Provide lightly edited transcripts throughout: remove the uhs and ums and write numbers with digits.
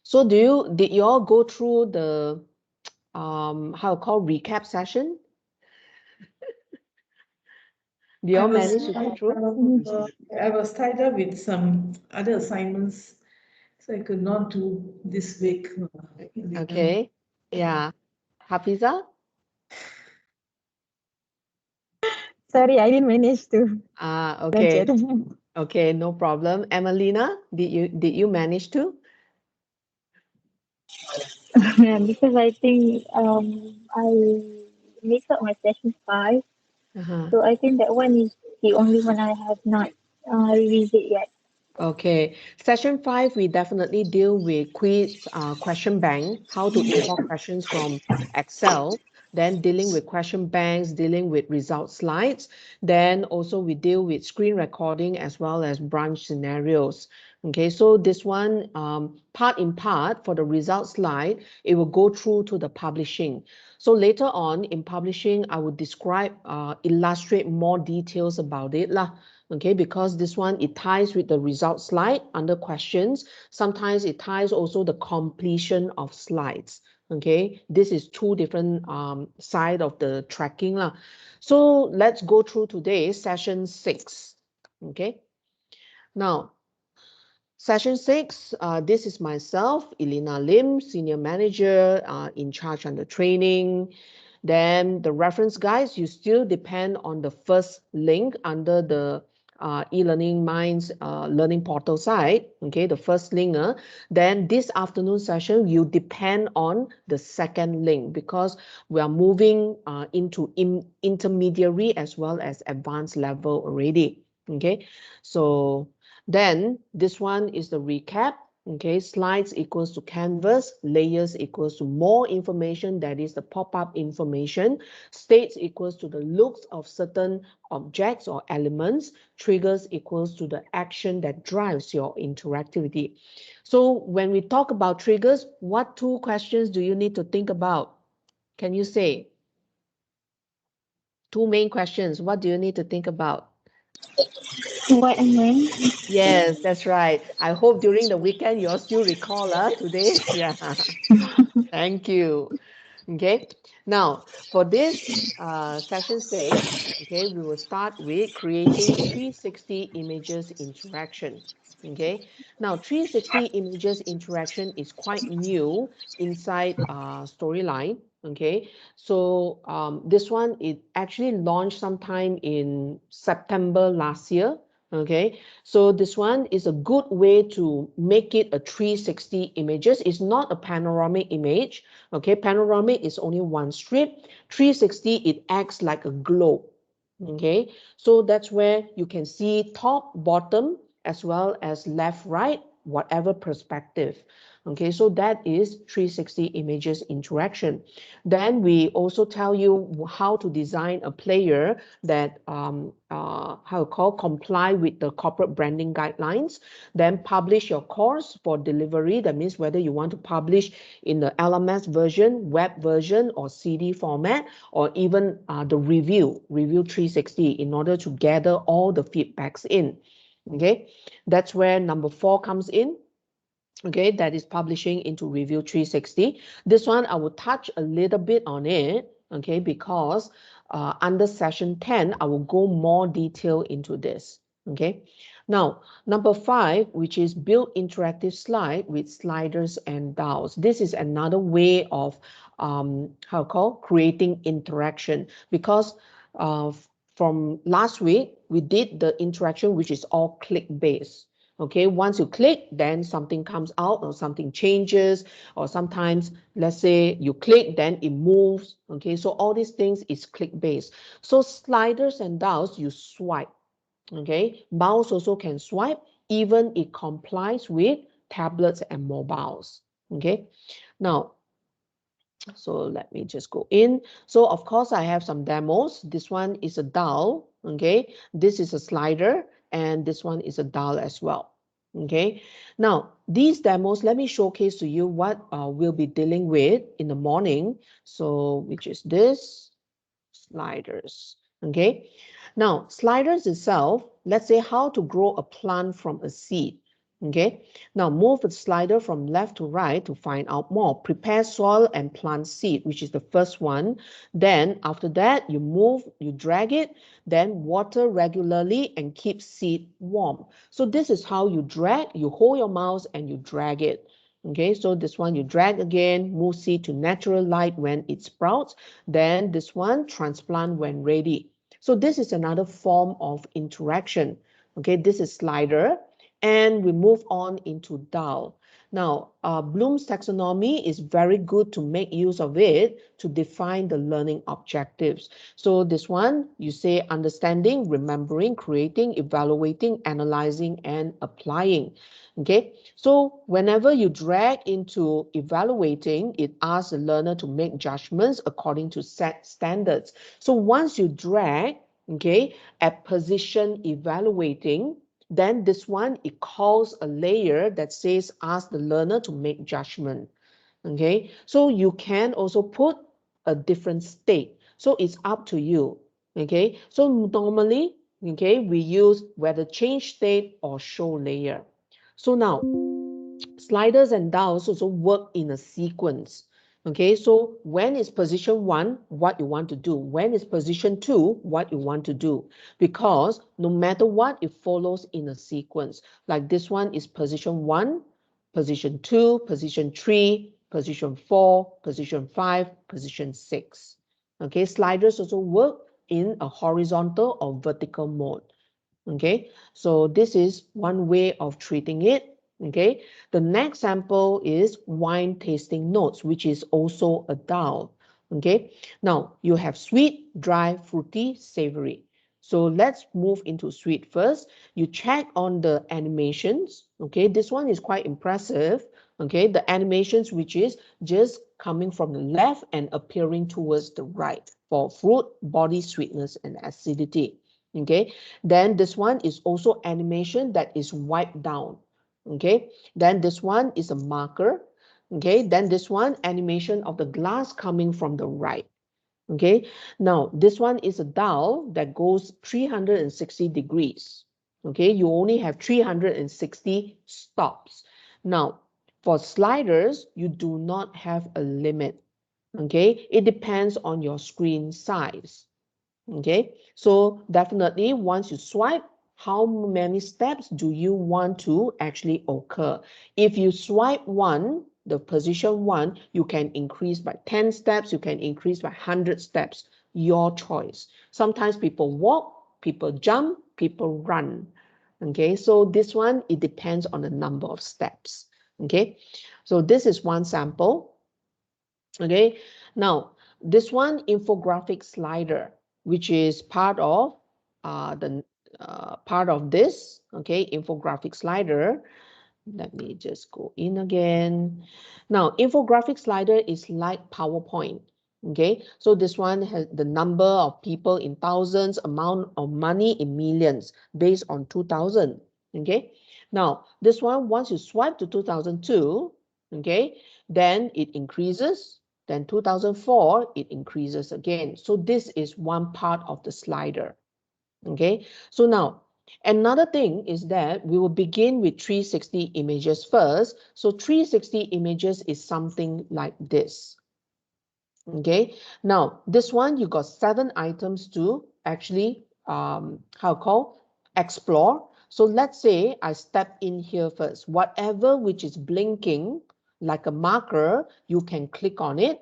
So did you all go through the recap session? Do you all manage to go through? I was tied up with some other assignments, so I could not do this week. Okay. Yeah. Hafiza? Sorry, I didn't manage to. Okay. Okay, no problem. Emelina, did you manage to? Because I think I mixed up my session 5. So I think that one is the only one I have not revisit yet. Okay, session 5, we definitely deal with quiz question bank, how to import questions from Excel, then dealing with question banks, dealing with result slides, then also we deal with screen recording as well as branch scenarios. Okay, so this one, part in part for the result slide, it will go through to the publishing. So later on in publishing, I will describe, illustrate more details about it lah. Okay, because this one, it ties with the result slide under questions. Sometimes it ties also the completion of slides. Okay, this is two different side of the tracking lah. So let's go through today, session 6. Okay, now session 6, this is myself, Elena Lim, Senior Manager in charge on the training. Then the reference guides, you still depend on the first link under the e-learning minds learning portal site. Okay, the first link. Then this afternoon session, you depend on the second link because we are moving into intermediary as well as advanced level already. Okay, so then this one is the recap. Okay, slides equals to canvas, layers equals to more information, that is the pop-up information, states equals to the looks of certain objects or elements, triggers equals to the action that drives your interactivity. So when we talk about triggers, what two questions do you need to think about? Can you say? Two main questions. What do you need to think about? What and when? Yes, that's right. I hope during the weekend you all still recall today. Yeah. Thank you. Okay. Now, for this session 6, okay, we will start with creating 360 images interaction. Okay. Now, 360 images interaction is quite new inside Storyline. Okay. So this one, it actually launched sometime in September last year. Okay, so this one is a good way to make it a 360 images. It's not a panoramic image. Okay, panoramic is only one strip. 360, it acts like a globe. Okay, so that's where you can see top, bottom, as well as left, right, whatever perspective. Okay, so that is 360 images interaction. Then we also tell you how to design a player that comply with the corporate branding guidelines. Then publish your course for delivery. That means whether you want to publish in the LMS version, web version, or CD format, or even the review 360 in order to gather all the feedbacks in. Okay, that's where number 4 comes in. Okay, that is publishing into Review 360. This one, I will touch a little bit on it, okay, because under session 10, I will go more detail into this, okay. Now, number 5, which is build interactive slide with sliders and dials. This is another way of, creating interaction, because from last week, we did the interaction, which is all click-based. Okay, once you click, then something comes out or something changes, or sometimes, let's say you click, then it moves. Okay, so all these things is click-based. So sliders and dials, you swipe. Okay, mouse also can swipe, even it complies with tablets and mobiles. Okay, now, so let me just go in. So of course, I have some demos. This one is a dial. Okay, this is a slider, and this one is a dial as well. Okay, now these demos, let me showcase to you what we'll be dealing with in the morning. So which is this sliders. Okay, now sliders itself, let's say how to grow a plant from a seed. Okay, now move the slider from left to right to find out more. Prepare soil and plant seed, which is the first one. Then after that, you move, you drag it, then water regularly and keep seed warm. So this is how you drag, you hold your mouse and you drag it. Okay, so this one you drag again, move seed to natural light when it sprouts. Then this one, transplant when ready. So this is another form of interaction. Okay, this is slider. And we move on into DAO. Now, Bloom's taxonomy is very good to make use of it to define the learning objectives. So this one, you say understanding, remembering, creating, evaluating, analyzing, and applying. Okay, so whenever you drag into evaluating, it asks the learner to make judgments according to set standards. So once you drag, okay, at position evaluating, then this one, it calls a layer that says ask the learner to make judgment. Okay, so you can also put a different state. So it's up to you. Okay, so normally, okay, we use whether change state or show layer. So now, sliders and DAOs also work in a sequence. Okay, so when is position 1, what you want to do? When is position 2, what you want to do? Because no matter what, it follows in a sequence. Like this one is position 1, position 2, position 3, position 4, position 5, position 6. Okay, sliders also work in a horizontal or vertical mode. Okay, so this is one way of treating it. Okay, the next sample is wine tasting notes, which is also a DAO. Okay, now you have sweet, dry, fruity, savory. So let's move into sweet first. You check on the animations. Okay, this one is quite impressive. Okay, the animations which is just coming from the left and appearing towards the right for fruit, body sweetness, and acidity. Okay, then this one is also animation that is wiped down. Okay, then this one is a marker. Okay, then this one animation of the glass coming from the right. Okay, now this one is a dial that goes 360 degrees. Okay, you only have 360 stops. Now, for sliders, you do not have a limit. Okay, it depends on your screen size. Okay, so definitely once you swipe, how many steps do you want to actually occur? If you swipe one, the position 1, you can increase by 10 steps, you can increase by 100 steps, your choice. Sometimes people walk, people jump, people run. Okay, so this one, it depends on the number of steps. Okay, so this is one sample. Okay, now this one infographic slider, which is part of this. Okay, infographic slider. Let me just go in again. Now, infographic slider is like PowerPoint. Okay, so this one has the number of people in thousands, amount of money in millions, based on 2000. Okay, now this one, once you swipe to 2002, okay, then it increases. Then 2004, it increases again. So this is one part of the slider. Okay, so now another thing is that we will begin with 360 images first. So 360 images is something like this. Okay, now this one, you got 7 items to actually explore. So let's say I step in here first. Whatever which is blinking like a marker, you can click on it.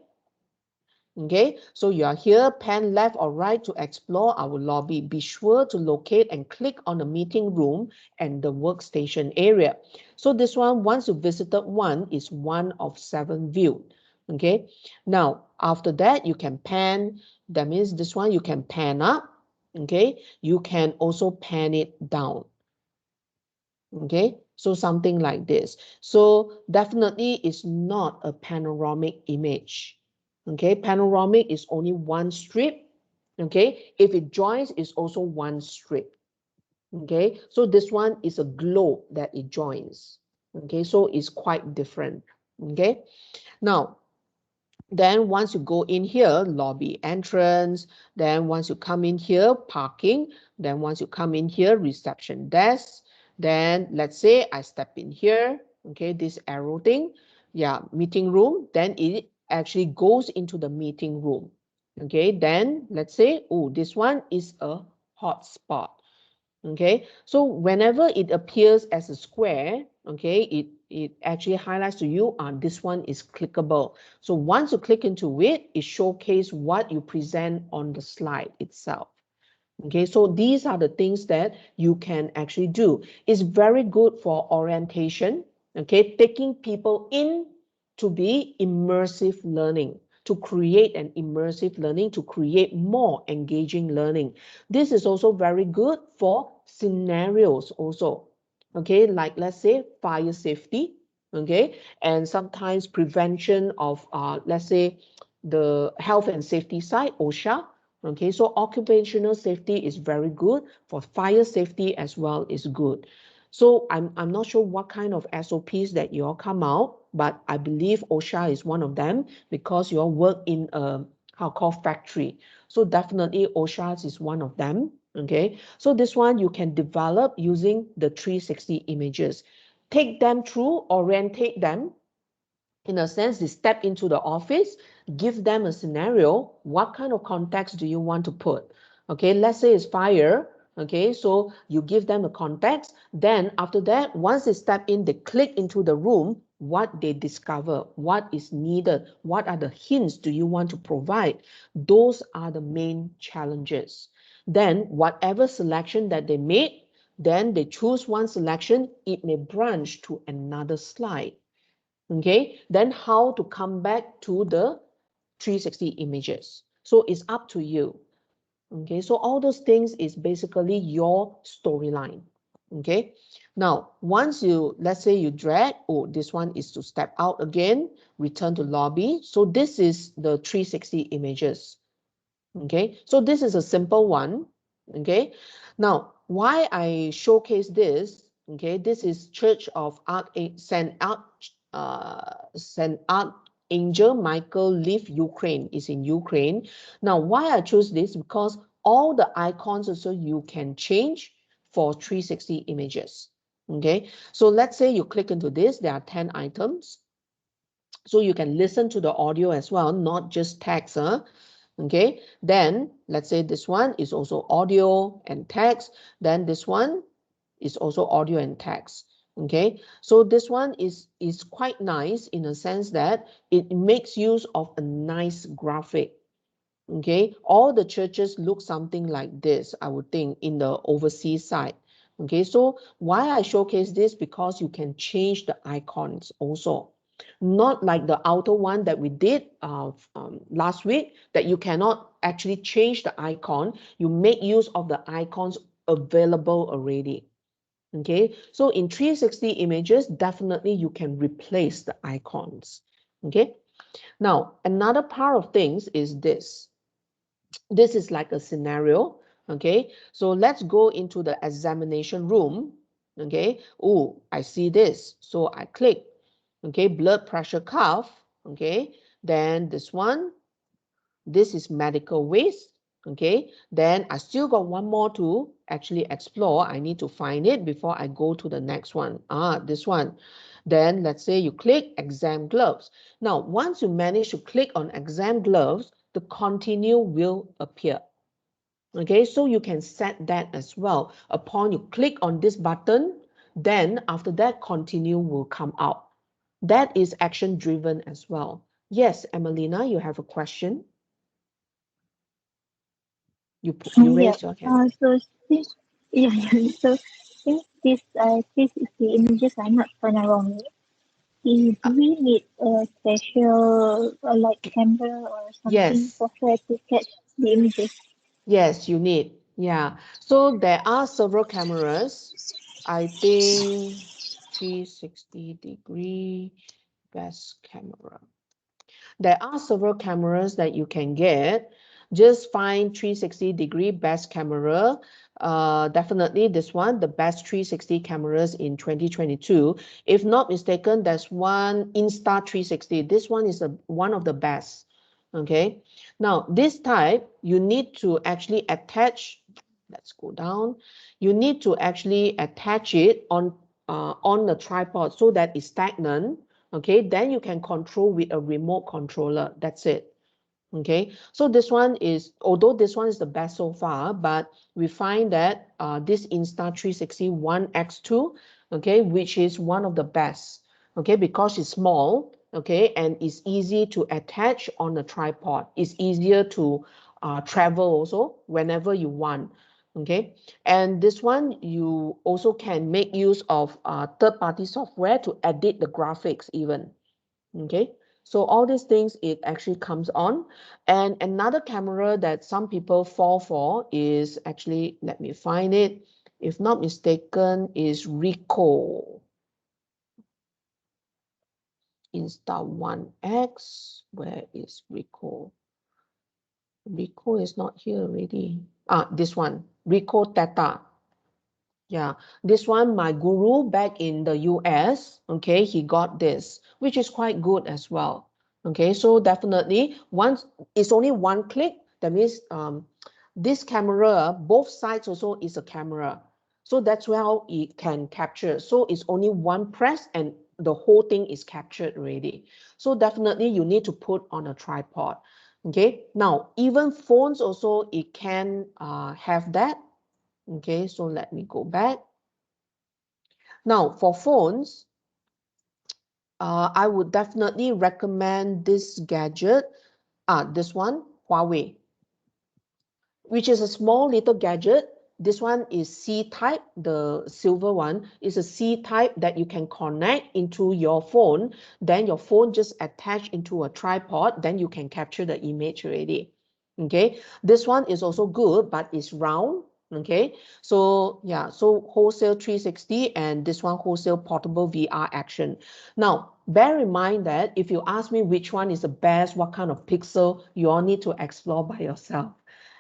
Okay, so you are here, pan left or right to explore our lobby. Be sure to locate and click on the meeting room and the workstation area. So this one, once you visited one, is one of 7 viewed. Okay, now after that, you can pan. That means this one, you can pan up. Okay, you can also pan it down. Okay, so something like this. So definitely it's not a panoramic image. Okay, panoramic is only one strip. Okay, if it joins, it's also one strip. Okay, so this one is a globe that it joins. Okay, so it's quite different. Okay, now then once you go in here, lobby entrance, then once you come in here, parking, then once you come in here, reception desk, Then let's say I step in here, okay, this arrow thing, yeah, meeting room, then it actually goes into the meeting room. Okay, then let's say, oh, this one is a hotspot. Okay, so whenever it appears as a square, okay, it actually highlights to you, this one is clickable. So once you click into it, it showcases what you present on the slide itself. Okay, so these are the things that you can actually do. It's very good for orientation, okay, taking people in to be immersive learning, to create an immersive learning, to create more engaging learning. This is also very good for scenarios also, okay, like let's say fire safety, okay, and sometimes prevention of, let's say, the health and safety side, OSHA. Okay, so occupational safety is very good. For fire safety as well is good. So I'm not sure what kind of SOPs that you all come out, but I believe OSHA is one of them because you all work in a factory. So definitely OSHA is one of them. Okay, so this one you can develop using the 360 images. Take them through, orientate them. In a sense, they step into the office, give them a scenario. What kind of context do you want to put? Okay, let's say it's fire. Okay, so you give them a context. Then after that, once they step in, they click into the room, what they discover, what is needed, what are the hints do you want to provide? Those are the main challenges. Then whatever selection that they made, then they choose one selection, it may branch to another slide. Okay, then how to come back to the 360 images. So it's up to you. Okay, so all those things is basically your storyline. Okay, now once you, let's say you drag, oh, this one is to step out again, return to lobby. So this is the 360 images. Okay, so this is a simple one. Okay, now why I showcase this? Okay, this is Church of Saint Archangel Michael Lviv, Ukraine, is in Ukraine. Now why I choose this? Because all the icons also you can change for 360 images. Okay, so let's say you click into this, there are 10 items. So you can listen to the audio as well, not just text. Okay, then let's say this one is also audio and text. Then this one is also audio and text. Okay, so this one is quite nice in a sense that it makes use of a nice graphic. Okay, all the churches look something like this, I would think, in the overseas side. Okay, so why I showcase this? Because you can change the icons also. Not like the outer one that we did last week, that you cannot actually change the icon. You make use of the icons available already. Okay, so in 360 images, definitely you can replace the icons. Okay, now another part of things is this. This is like a scenario. Okay, so let's go into the examination room. Okay, oh, I see this, so I click. Okay, blood pressure cuff. Okay, then this one, this is medical waste. Okay, then I still got one more to actually explore. I need to find it before I go to the next one. This one. Then let's say you click exam gloves. Now, once you manage to click on exam gloves, the continue will appear. Okay, so you can set that as well. Upon you click on this button, then after that, continue will come out. That is action driven as well. Yes, Emelina, you have a question? You raise your hand. So since, so since this 360 images are not panoramic, do we need a special like camera or something Yes, software to catch the images? yes, you need. Yeah. So there are several cameras. I think 360-degree best camera. There are several cameras that you can get. Just find 360-degree best camera. Definitely this one, the best 360 cameras in 2022. If not mistaken, there's one Insta360. This one is one of the best. Okay. Now, this type, you need to actually attach let's go down. You need to actually attach it on the tripod so that it's stagnant. Okay, then you can control with a remote controller. That's it. Okay, so this one is, although this one is the best so far, but we find that this Insta360 One X2, okay, which is one of the best, okay, because it's small, okay, and it's easy to attach on a tripod. It's easier to travel also whenever you want, okay. And this one, you also can make use of third-party software to edit the graphics even, okay. So all these things, it actually comes on. And another camera that some people fall for is actually, let me find it, if not mistaken, is Ricoh Insta1 X. Where is Ricoh? Ricoh is not here already. This one, Ricoh Theta. Yeah, this one, my guru back in the US, okay, he got this, which is quite good as well. Okay, so definitely once it's only one click, that means this camera, both sides also is a camera. So that's how it can capture. So it's only one press and the whole thing is captured already. So definitely you need to put on a tripod. Okay, now even phones also, it can have that. Okay, so let me go back. Now, for phones, I would definitely recommend this gadget, this one, Huawei, which is a small little gadget. This one is C-type, the silver one is a C-type that you can connect into your phone. Then your phone just attach into a tripod, then you can capture the image already. Okay, this one is also good, but it's round. Okay, so yeah, so wholesale 360 and this one wholesale portable VR action. Now, bear in mind that if you ask me which one is the best, what kind of pixel, you all need to explore by yourself.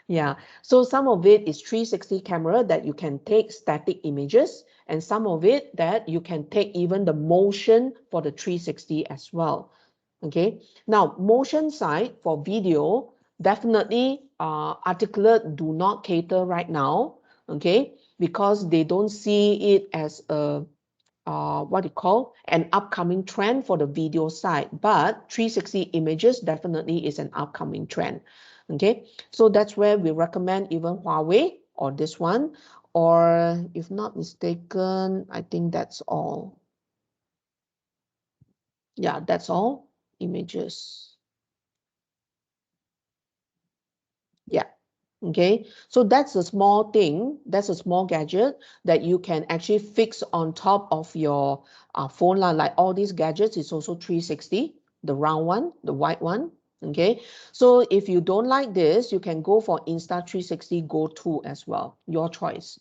Yeah, so some of it is 360 camera that you can take static images, and some of it that you can take even the motion for the 360 as well. Okay, now motion side for video, definitely Articulate do not cater right now, okay, because they don't see it as a what you call an upcoming trend for the video side, but 360 images definitely is an upcoming trend. Okay, so that's where we recommend even Huawei or this one, or if not mistaken, I think that's all. Yeah, that's all images. Yeah. Okay, so that's a small thing, that's a small gadget that you can actually fix on top of your phone. Like all these gadgets, it's also 360, the round one, the white one. Okay, so if you don't like this, you can go for Insta360 Go 2 as well, your choice.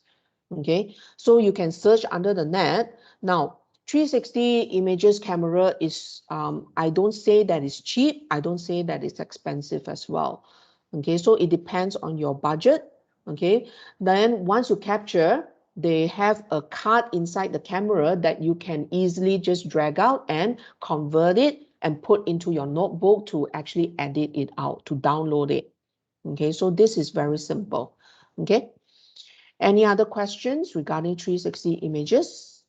Okay, so you can search under the net. Now, 360 images camera is, I don't say that it's cheap, I don't say that it's expensive as well. Okay, so it depends on your budget. Okay, then once you capture, they have a card inside the camera that you can easily just drag out and convert it and put into your notebook to actually edit it out, to download it. Okay, so this is very simple. Okay, any other questions regarding 360 images?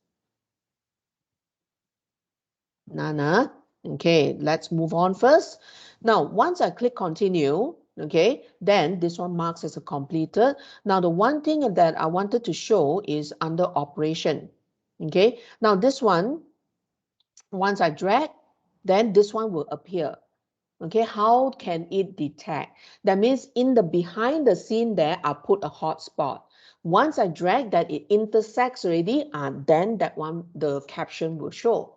Nana. Okay, let's move on first. Now, once I click continue, okay, then this one marks as a completed. Now, the one thing that I wanted to show is under operation. Okay, now this one, once I drag, then this one will appear. Okay, how can it detect? That means in the behind the scene there, I put a hotspot. Once I drag that it intersects already, then that one, the caption will show.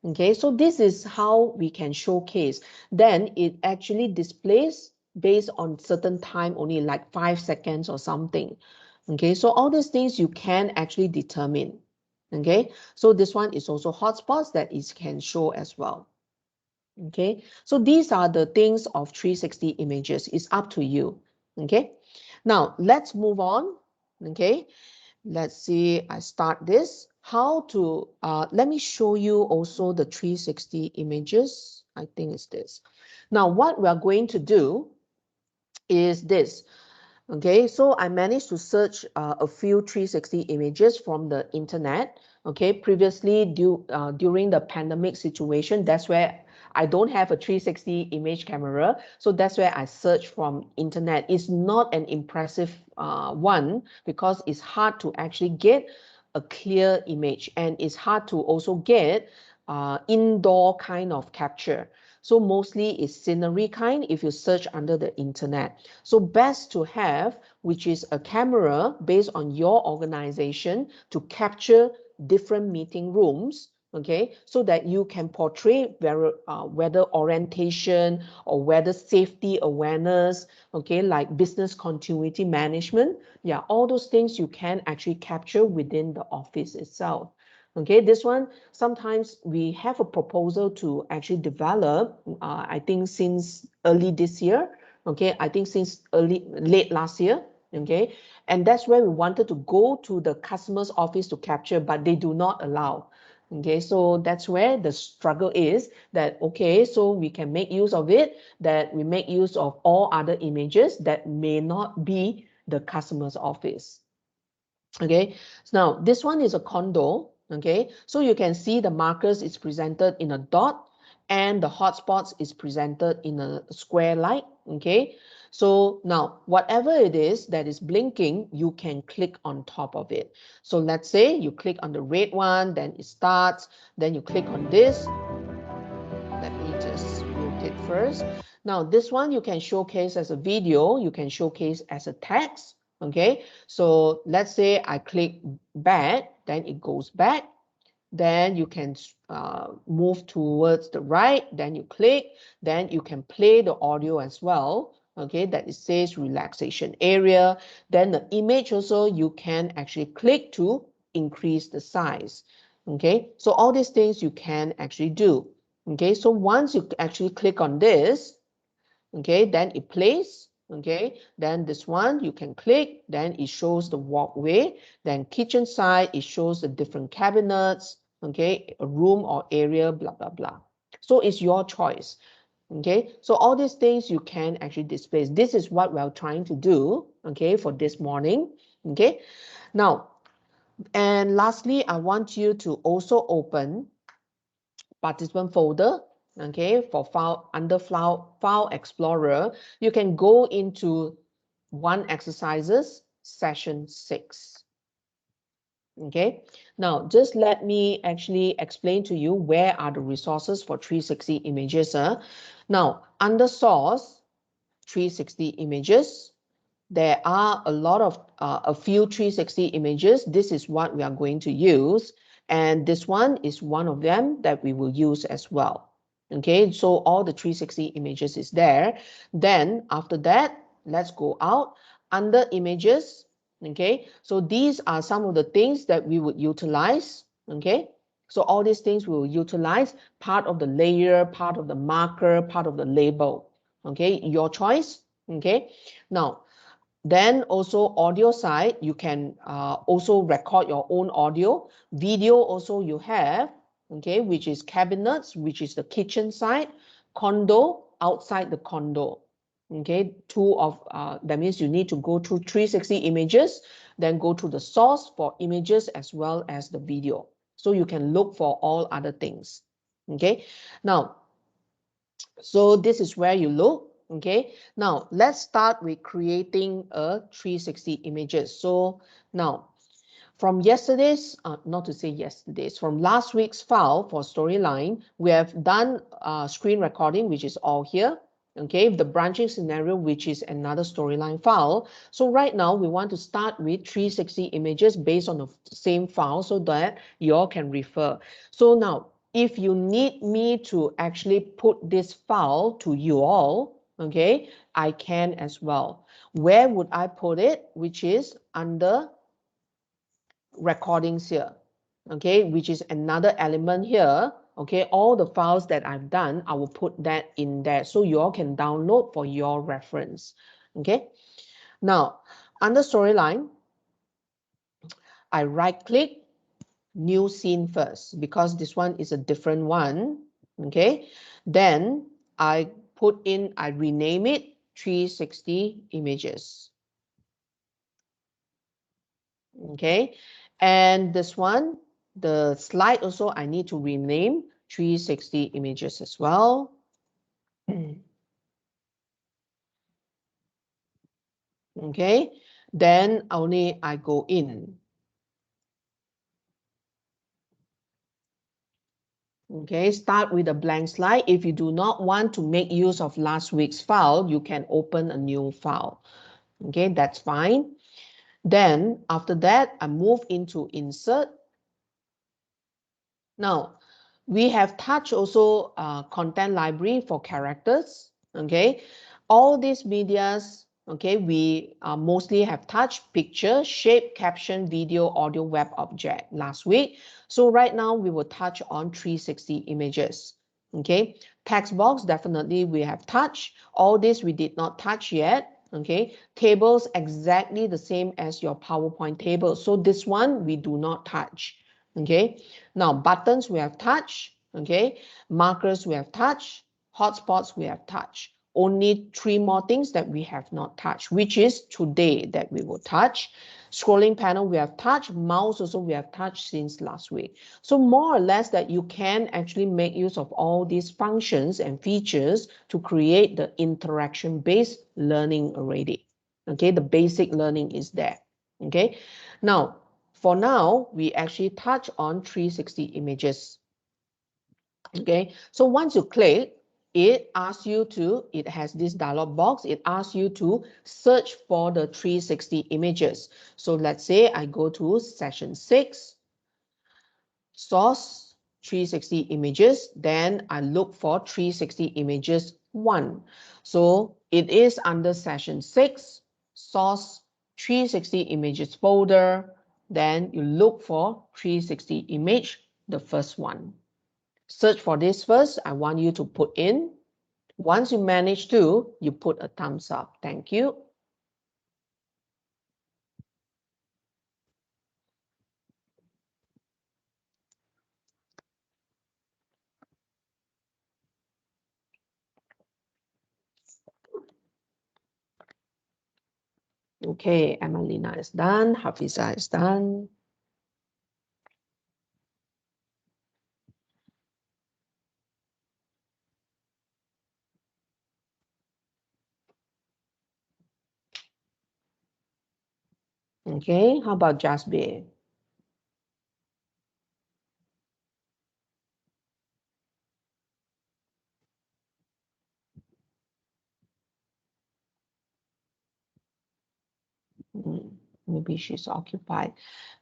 Okay, so this is how we can showcase. Then it actually displays based on certain time, only like 5 seconds or something. Okay, so all these things you can actually determine. Okay, so this one is also hotspots that it can show as well. Okay, so these are the things of 360 images. It's up to you. Okay, now let's move on. Okay, let's see, I start this. How to, let me show you also the 360 images. I think it's this. Now, what we are going to do is this. Okay, so I managed to search a few 360 images from the internet. Okay, previously during the pandemic situation, that's where I don't have a 360 image camera. So that's where I search from internet. It's not an impressive one because it's hard to actually get a clear image, and it's hard to also get indoor kind of capture. So mostly it's scenery kind if you search under the internet. So best to have, which is a camera based on your organization to capture different meeting rooms, okay, so that you can portray whether orientation or whether safety awareness, okay, like business continuity management. Yeah, all those things you can actually capture within the office itself. Okay, this one, sometimes we have a proposal to actually develop, I think since early this year, okay, I think since late last year, okay, and that's where we wanted to go to the customer's office to capture, but they do not allow. Okay, so that's where the struggle is, that okay, so we can make use of it, that we make use of all other images that may not be the customer's office. Okay, so now this one is a condo. Okay, so you can see the markers is presented in a dot and the hotspots is presented in a square light. Okay, so now whatever it is that is blinking, you can click on top of it. So let's say you click on the red one, then it starts, then you click on this. Let me just rotate first. Now this one you can showcase as a video, you can showcase as a text. Okay, so let's say I click back, then it goes back. Then you can move towards the right, then you click, then you can play the audio as well. Okay, that it says relaxation area. Then the image also, you can actually click to increase the size. Okay, so all these things you can actually do. Okay, so once you actually click on this, okay, then it plays. Okay, then this one you can click, then it shows the walkway. Then kitchen side, it shows the different cabinets, okay, a room or area, blah blah blah. So it's your choice. Okay, so all these things you can actually display. This is what we're trying to do, okay, for this morning. Okay, now, and lastly, I want you to also open participant folder. Okay, for file under file explorer, you can go into one exercises session 6. Okay, now just let me actually explain to you where are the resources for 360 images. Now under source 360 images, there are a lot of a few 360 images. This is what we are going to use, and this one is one of them that we will use as well. Okay, so all the 360 images is there. Then after that, let's go out under images. Okay, so these are some of the things that we would utilize. Okay, so all these things we will utilize, part of the layer, part of the marker, part of the label. Okay, your choice. Okay, now then also audio side, you can also record your own audio. Video also you have, okay, which is cabinets, which is the kitchen side, condo, outside the condo. Okay, that means you need to go through 360 images, then go to the source for images as well as the video. So you can look for all other things. Okay, now, so this is where you look. Okay, now let's start with creating a 360 images. So now from yesterday's, not to say yesterday's, from last week's file for storyline, we have done screen recording, which is all here. Okay, the branching scenario, which is another storyline file. So right now we want to start with 360 images based on the same file so that you all can refer. So now, if you need me to actually put this file to you all, okay, I can as well. Where would I put it? Which is under recordings here, okay, which is another element here. Okay, all the files that I've done, I will put that in there so you all can download for your reference. Okay, now under storyline, I right click, new scene first, because this one is a different one. Okay, then I rename it 360 images. Okay, and this one, the slide also, I need to rename 360 images as well. Okay, then only I go in. Okay, start with a blank slide. If you do not want to make use of last week's file, you can open a new file. Okay, that's fine. Then after that, I move into insert. Now, we have touched also content library for characters. Okay, all these medias, okay, we mostly have touched picture, shape, caption, video, audio, web object last week. So right now we will touch on 360 images. Okay, text box, definitely we have touched. All this we did not touch yet. Okay, tables exactly the same as your PowerPoint table. So this one we do not touch. Okay, now buttons we have touched. Okay, markers we have touched. Hotspots we have touched. Only 3 more things that we have not touched, which is today that we will touch. Scrolling panel we have touched. Mouse also we have touched since last week. So more or less that you can actually make use of all these functions and features to create the interaction-based learning already. Okay, the basic learning is there. Okay, now for now, we actually touch on 360 images. Okay, so once you click, it asks you to, it has this dialog box, it asks you to search for the 360 images. So let's say I go to session 6, source 360 images, then I look for 360 images 1. So it is under session 6, source 360 images folder, then you look for 360 image, the first one. Search for this first. I want you to put in. Once you manage to, you put a thumbs up. Thank you. Okay, Emelina is done. Hafiza is done. Okay, how about Jasbir? Maybe she's occupied.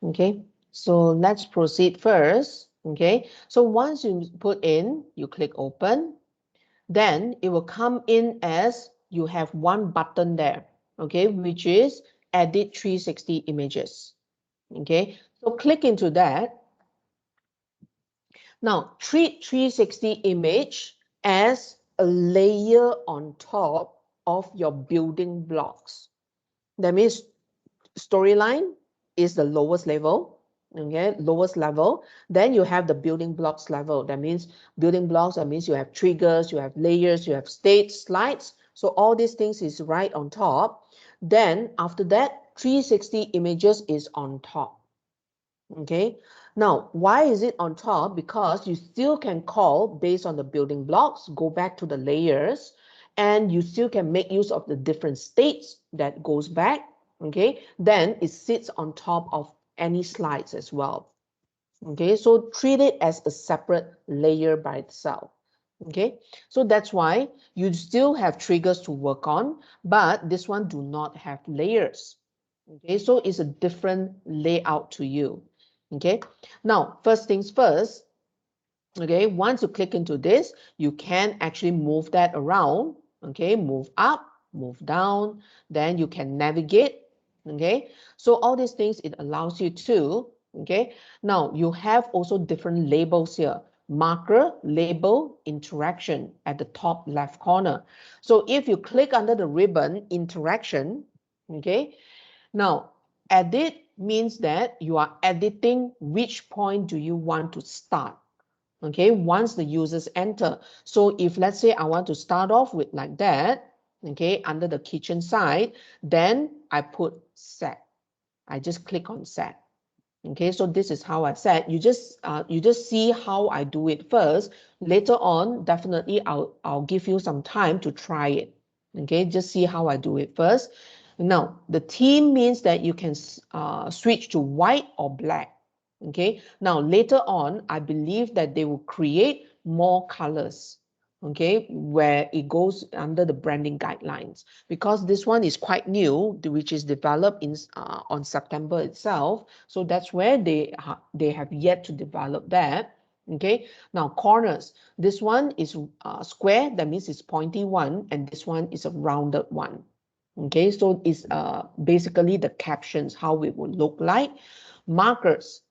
Okay, so let's proceed first. Okay, so once you put in, you click open, then it will come in as you have one button there, okay, which is edit 360 images. Okay, so click into that. Now treat 360 image as a layer on top of your building blocks. That means storyline is the lowest level, okay, lowest level. Then you have the building blocks level. That means building blocks, that means you have triggers, you have layers, you have states, slides. So all these things is right on top. Then after that, 360 images is on top. Okay, now why is it on top? Because you still can call based on the building blocks, go back to the layers, and you still can make use of the different states that goes back. Okay, then it sits on top of any slides as well. Okay, so treat it as a separate layer by itself. Okay, so that's why you still have triggers to work on, but this one do not have layers. Okay, so it's a different layout to you. Okay, now first things first. Okay, once you click into this, you can actually move that around. Okay, move up, move down, then you can navigate. Okay, so all these things it allows you to. Okay, now you have also different labels here: marker, label, interaction at the top left corner. So if you click under the ribbon interaction, okay, now edit means that you are editing which point do you want to start. Okay, once the users enter. So if let's say I want to start off with like that, okay, under the kitchen side, then I put set. I just click on set. Okay, so this is how I set. You just see how I do it first. Later on, definitely I'll give you some time to try it. Okay, just see how I do it first. Now, the theme means that you can switch to white or black. Okay, now later on, I believe that they will create more colors. Okay, where it goes under the branding guidelines, because this one is quite new, which is developed in on September itself. So that's where they have yet to develop that. Okay, now corners. This one is square, that means it's pointy one, and this one is a rounded one. Okay, so it's basically the captions, how it would look like. Markers.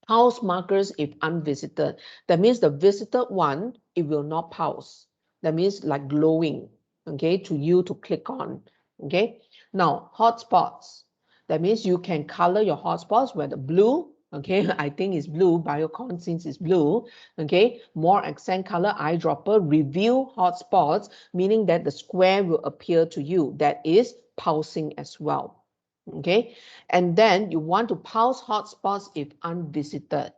Pause markers if unvisited. That means the visited one, it will not pause. That means like glowing, okay, to you to click on, okay. Now, hotspots. That means you can color your hotspots, whether blue, okay, I think it's blue, Biocon since it's blue, okay. More accent color, eyedropper, review hotspots, meaning that the square will appear to you. That is pausing as well. Okay, and then you want to pause hotspots if unvisited.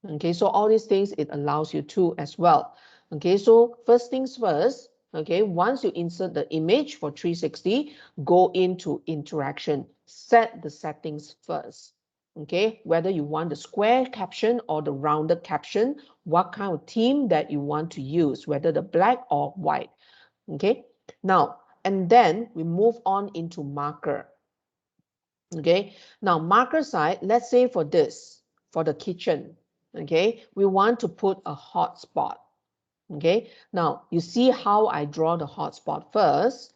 Okay, so all these things it allows you to as well. Okay, so first things first, okay, once you insert the image for 360, go into interaction, set the settings first. Okay, whether you want the square caption or the rounded caption, what kind of theme that you want to use, whether the black or white. Okay, now, and then we move on into marker. Okay, now marker side, let's say for this, for the kitchen, okay, we want to put a hotspot. Okay, now you see how I draw the hotspot first.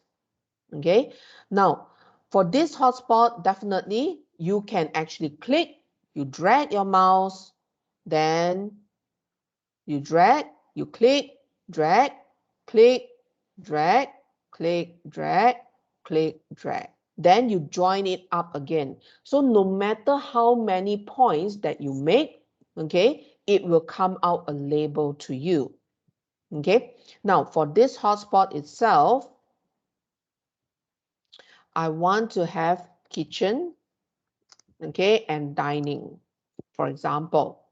Okay, now for this hotspot, definitely you can actually click, you drag your mouse, then you drag, you click, drag, click, drag, click, drag, click, drag. Then you join it up again. So no matter how many points that you make, okay, it will come out a label to you. Okay, now for this hotspot itself, I want to have kitchen, okay, and dining, for example.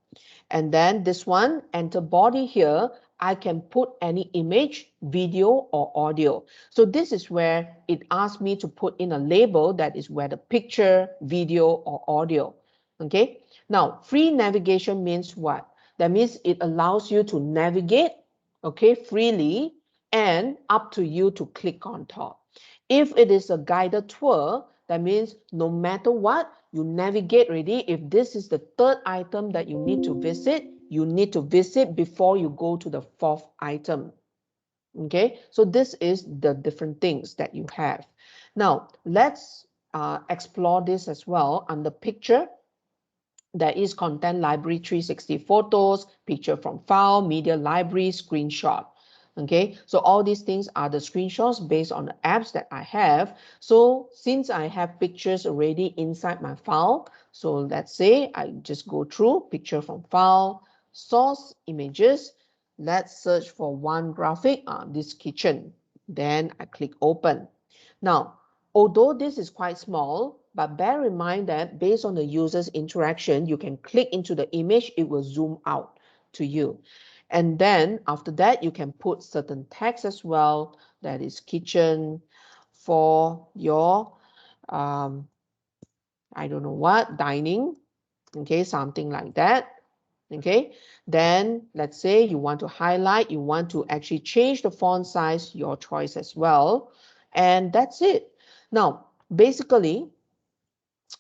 And then this one, enter body here, I can put any image, video, or audio. So this is where it asks me to put in a label that is where the picture, video, or audio. Okay. Now, free navigation means what? That means it allows you to navigate, okay, freely, and up to you to click on top. If it is a guided tour, that means no matter what, you navigate already. If this is the third item that you need to visit, you need to visit before you go to the fourth item. Okay, so this is the different things that you have. Now, let's explore this as well under picture. There is content library 360 photos, picture from file, media library, screenshot. Okay, so all these things are the screenshots based on the apps that I have. So since I have pictures already inside my file, so let's say I just go through picture from file, source images. Let's search for one graphic, this kitchen. Then I click open. Now, although this is quite small, but bear in mind that based on the user's interaction, you can click into the image, it will zoom out to you. And then after that, you can put certain text as well, that is kitchen for your, I don't know what, dining, okay, something like that. Okay, then let's say you want to highlight, you want to actually change the font size, your choice as well. And that's it. Now, basically,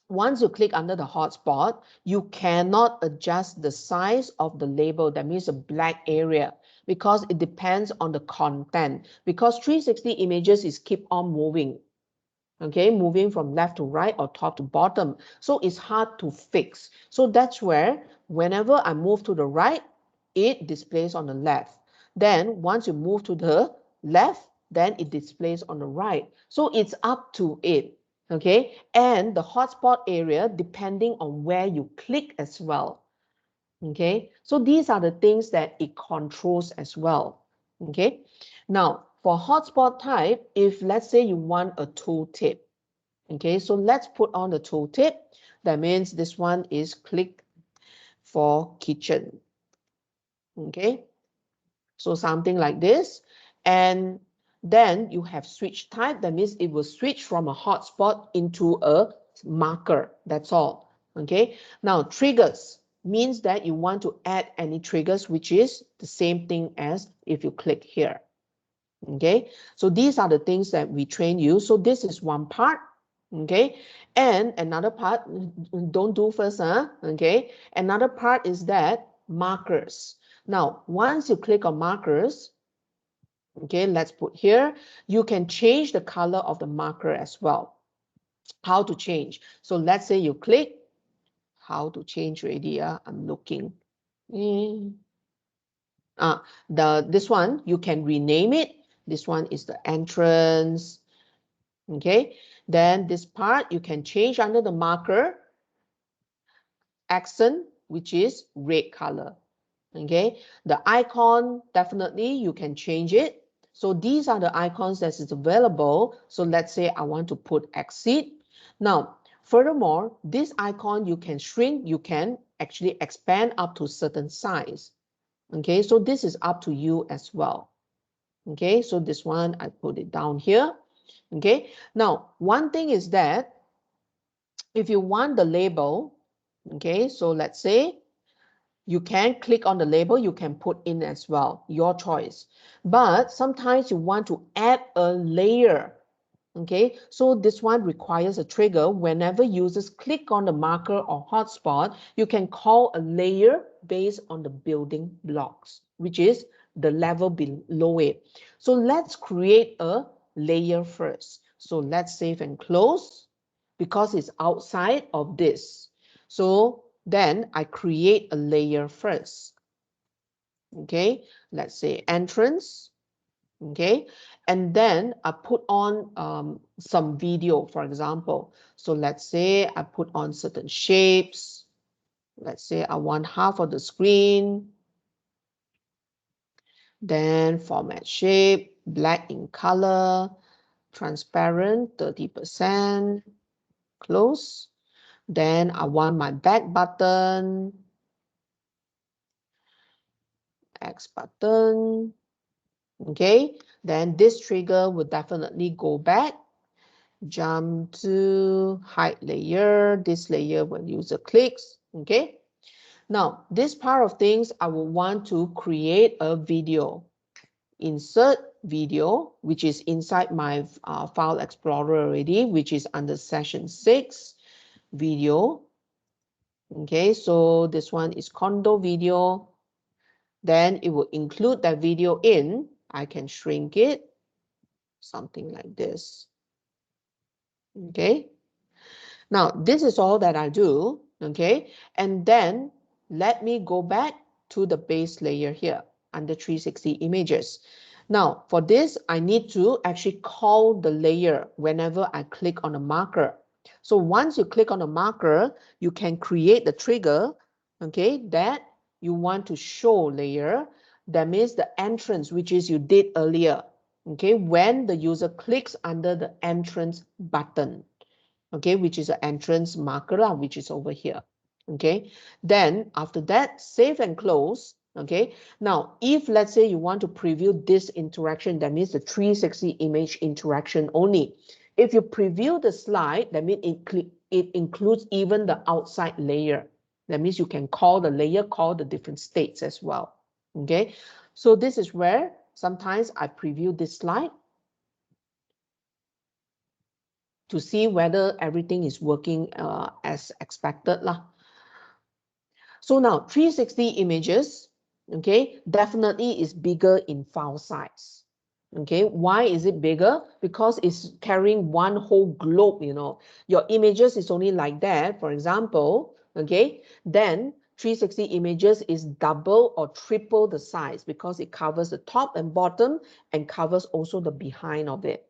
once you click under the hotspot, you cannot adjust the size of the label, that means a black area, because it depends on the content. Because 360 images is keep on moving, okay, moving from left to right or top to bottom. So it's hard to fix. So that's where whenever I move to the right, it displays on the left. Then once you move to the left, then it displays on the right. So it's up to it. Okay, and the hotspot area depending on where you click as well. Okay, so these are the things that it controls as well. Okay, now for hotspot type, if let's say you want a tooltip, Okay, so let's put on the tooltip. That means this one is click for kitchen. Okay, so something like this. And then you have switch type. That means it will switch from a hotspot into a marker. That's all. Okay, now triggers means that you want to add any triggers, which is the same thing as if you click here. Okay, so these are the things that we train you. So this is one part. Okay, and another part, don't do first, huh? Okay, another part is that markers. Now, once you click on markers, okay, let's put here, you can change the color of the marker as well. How to change? So let's say you click, how to change already, I'm looking. This one, you can rename it. This one is the entrance. Okay, then this part you can change under the marker accent, which is red color. Okay, the icon, definitely you can change it. So these are the icons that is available. So let's say I want to put exit. Now, furthermore, this icon you can shrink, you can actually expand up to certain size. Okay, so this is up to you as well. Okay, so this one, I put it down here. Okay, now one thing is that if you want the label, okay, so let's say you can click on the label, you can put in as well, your choice. But sometimes you want to add a layer. Okay, so this one requires a trigger. Whenever users click on the marker or hotspot, you can call a layer based on the building blocks, which is the level below it. So let's create a layer first. So let's save and close because it's outside of this. So then I create a layer first. Okay, let's say entrance. Okay, and then I put on some video, for example. So let's say I put on certain shapes. Let's say I want half of the screen. Then format shape, black in color, transparent 30%, close. Then I want my back button, X button. Okay, then this trigger will definitely go back. Jump to hide layer. This layer when user clicks. Okay. Now, this part of things, I will want to create a video. Insert video, which is inside my file explorer already, which is under session 6, video. Okay, so this one is condo video. Then it will include that video in. I can shrink it, something like this. Okay. Now, this is all that I do. Okay. And then let me go back to the base layer here under 360 images. Now, for this, I need to actually call the layer whenever I click on a marker. So once you click on a marker, you can create the trigger, okay, that you want to show layer. That means the entrance, which is you did earlier, okay, when the user clicks under the entrance button, okay, which is an entrance marker, which is over here, okay. Then after that, save and close. Okay, now if let's say you want to preview this interaction, that means the 360 image interaction only. If you preview the slide, that means it includes even the outside layer. That means you can call the layer, call the different states as well. Okay, so this is where sometimes I preview this slide to see whether everything is working as expected lah. So now 360 images, okay, definitely is bigger in file size. Okay, why is it bigger? Because it's carrying one whole globe, you know. Your images is only like that, for example, okay, then 360 images is double or triple the size because it covers the top and bottom and covers also the behind of it.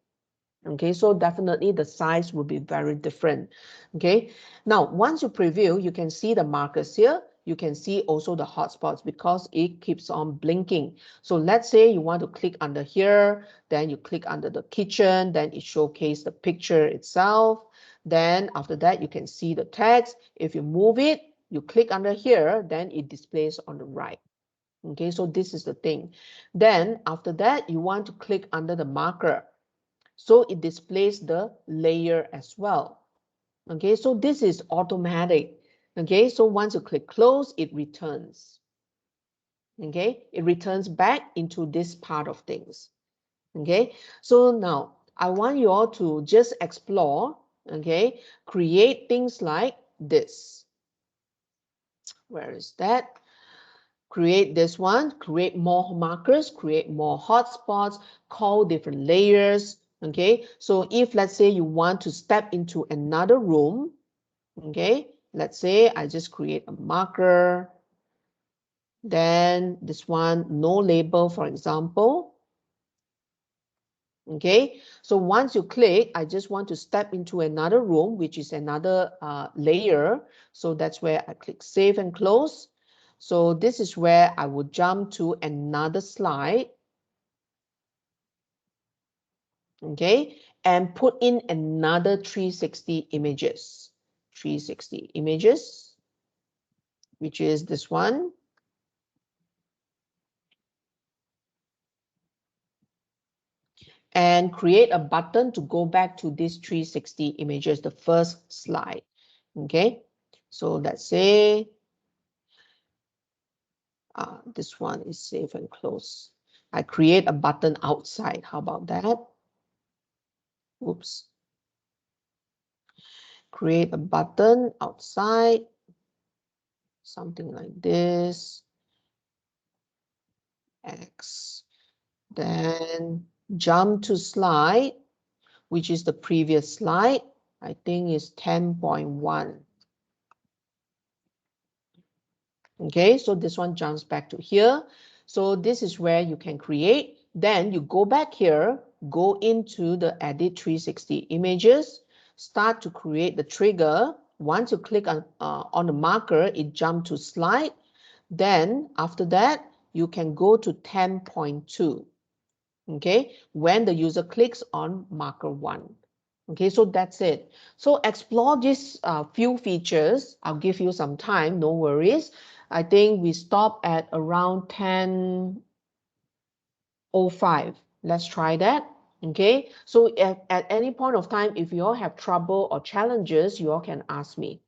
Okay, so definitely the size will be very different. Okay, now once you preview, you can see the markers here. You can see also the hotspots because it keeps on blinking. So let's say you want to click under here, then you click under the kitchen, then it showcases the picture itself. Then after that, you can see the text. If you move it, you click under here, then it displays on the right. Okay, so this is the thing. Then after that, you want to click under the marker. So it displays the layer as well. Okay, so this is automatic. Okay, so once you click close, it returns. Okay, it returns back into this part of things. Okay, so now I want you all to just explore, okay, create things like this. Where is that? Create this one, create more markers, create more hotspots, call different layers. Okay, so if let's say you want to step into another room, okay, let's say I just create a marker. Then this one, no label, for example. Okay, so once you click, I just want to step into another room, which is another layer. So that's where I click save and close. So this is where I would jump to another slide. Okay, and put in another 360 images. 360 images, which is this one. And create a button to go back to these 360 images, the first slide. Okay, so let's say this one is save and close. I create a button outside. How about that? Oops. Create a button outside. Something like this. X. Then jump to slide, which is the previous slide. I think is 10.1. Okay, so this one jumps back to here. So this is where you can create. Then you go back here, go into the edit 360 images, start to create the trigger. Once you click on the marker, it jumps to slide. Then after that, you can go to 10.2. Okay, when the user clicks on marker 1. Okay, so that's it. So explore these few features. I'll give you some time, no worries. I think we stop at around 10:05. Let's try that. Okay, so at any point of time, if you all have trouble or challenges, you all can ask me.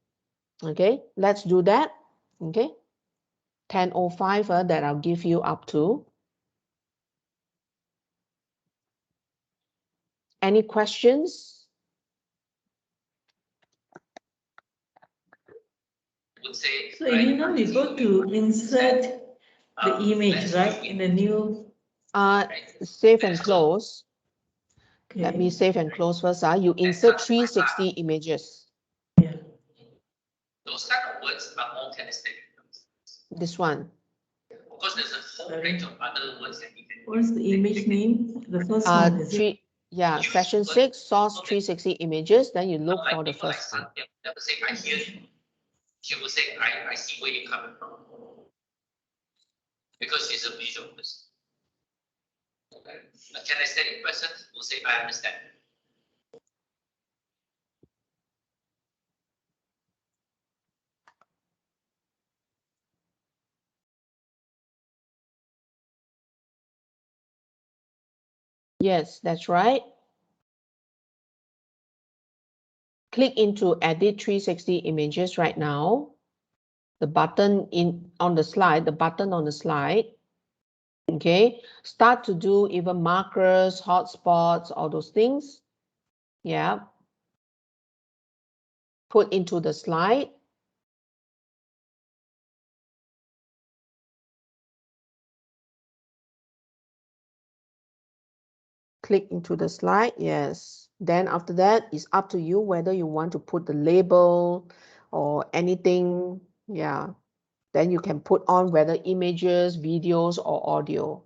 Okay, let's do that. Okay, 10:05 that I'll give you up to. Any questions? So Elena, we go to insert the image, right, in the new. Save and close. Let me Okay. save and close first. You insert 360 images. Yeah. Those kind of words are all kinesthetic. This one. Of course, there's a whole range of other words that you can. What's the image name? The first one, is it? Session 6, source 360 images. Then you look for the first one. Never say, I hear you. She will say, I see where you're coming from. Because she's a visual person. Okay. A kinesthetic person will say, I understand. Yes, that's right. Click into edit 360 images right now. The button on the slide, the button on the slide. Okay, start to do even markers, hotspots, all those things. Yeah. Put into the slide. Click into the slide, yes. Then after that, it's up to you whether you want to put the label or anything. Yeah. Then you can put on whether images, videos, or audio.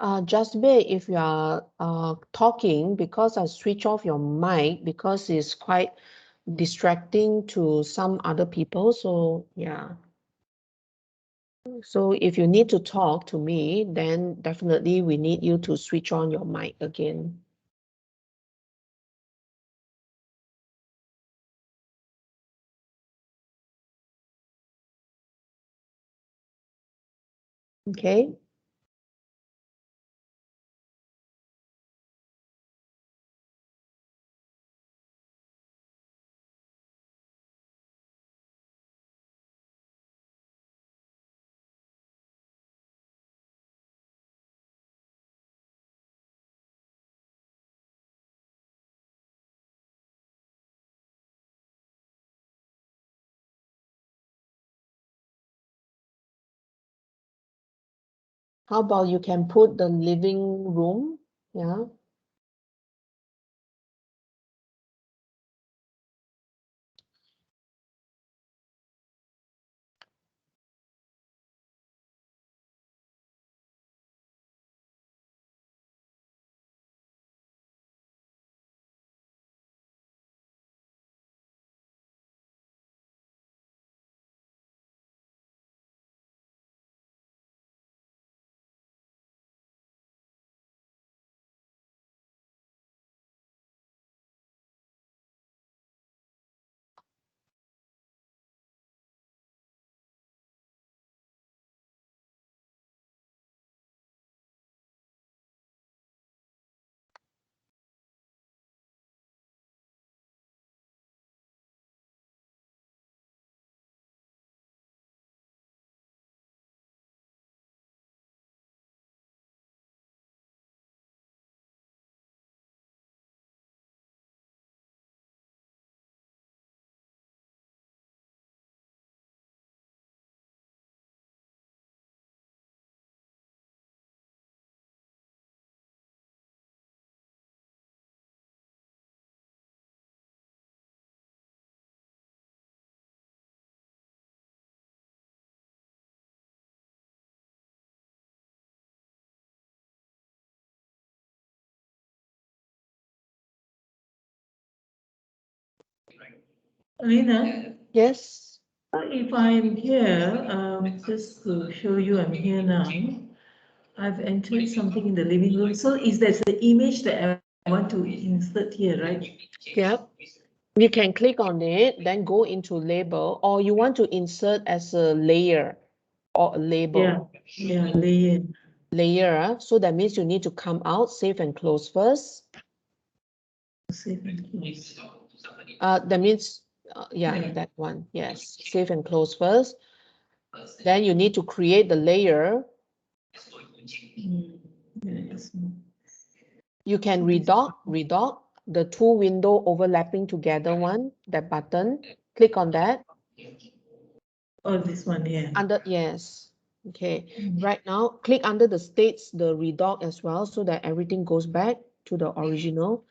Jasbir, if you are talking, because I switch off your mic because it's quite distracting to some other people. So yeah. So if you need to talk to me, then definitely we need you to switch on your mic again. Okay. How about you can put the living room? Yeah. Alina, Yes. if I'm here, just to show you I'm here now, I've entered something in the living room. So is that the image that I want to insert here, right? Yep. You can click on it, then go into label, or you want to insert as a layer or a label. Yeah, layer. Layer. So that means you need to come out, save and close first. Save and close. That means, yeah, that one. Yes, save and close first. Then you need to create the layer. Yes. You can redock the two window overlapping together one, that button. Click on that. Oh, this one, yeah. Under, yes. Okay. Right now, click under the states, the redock as well, so that everything goes back to the original.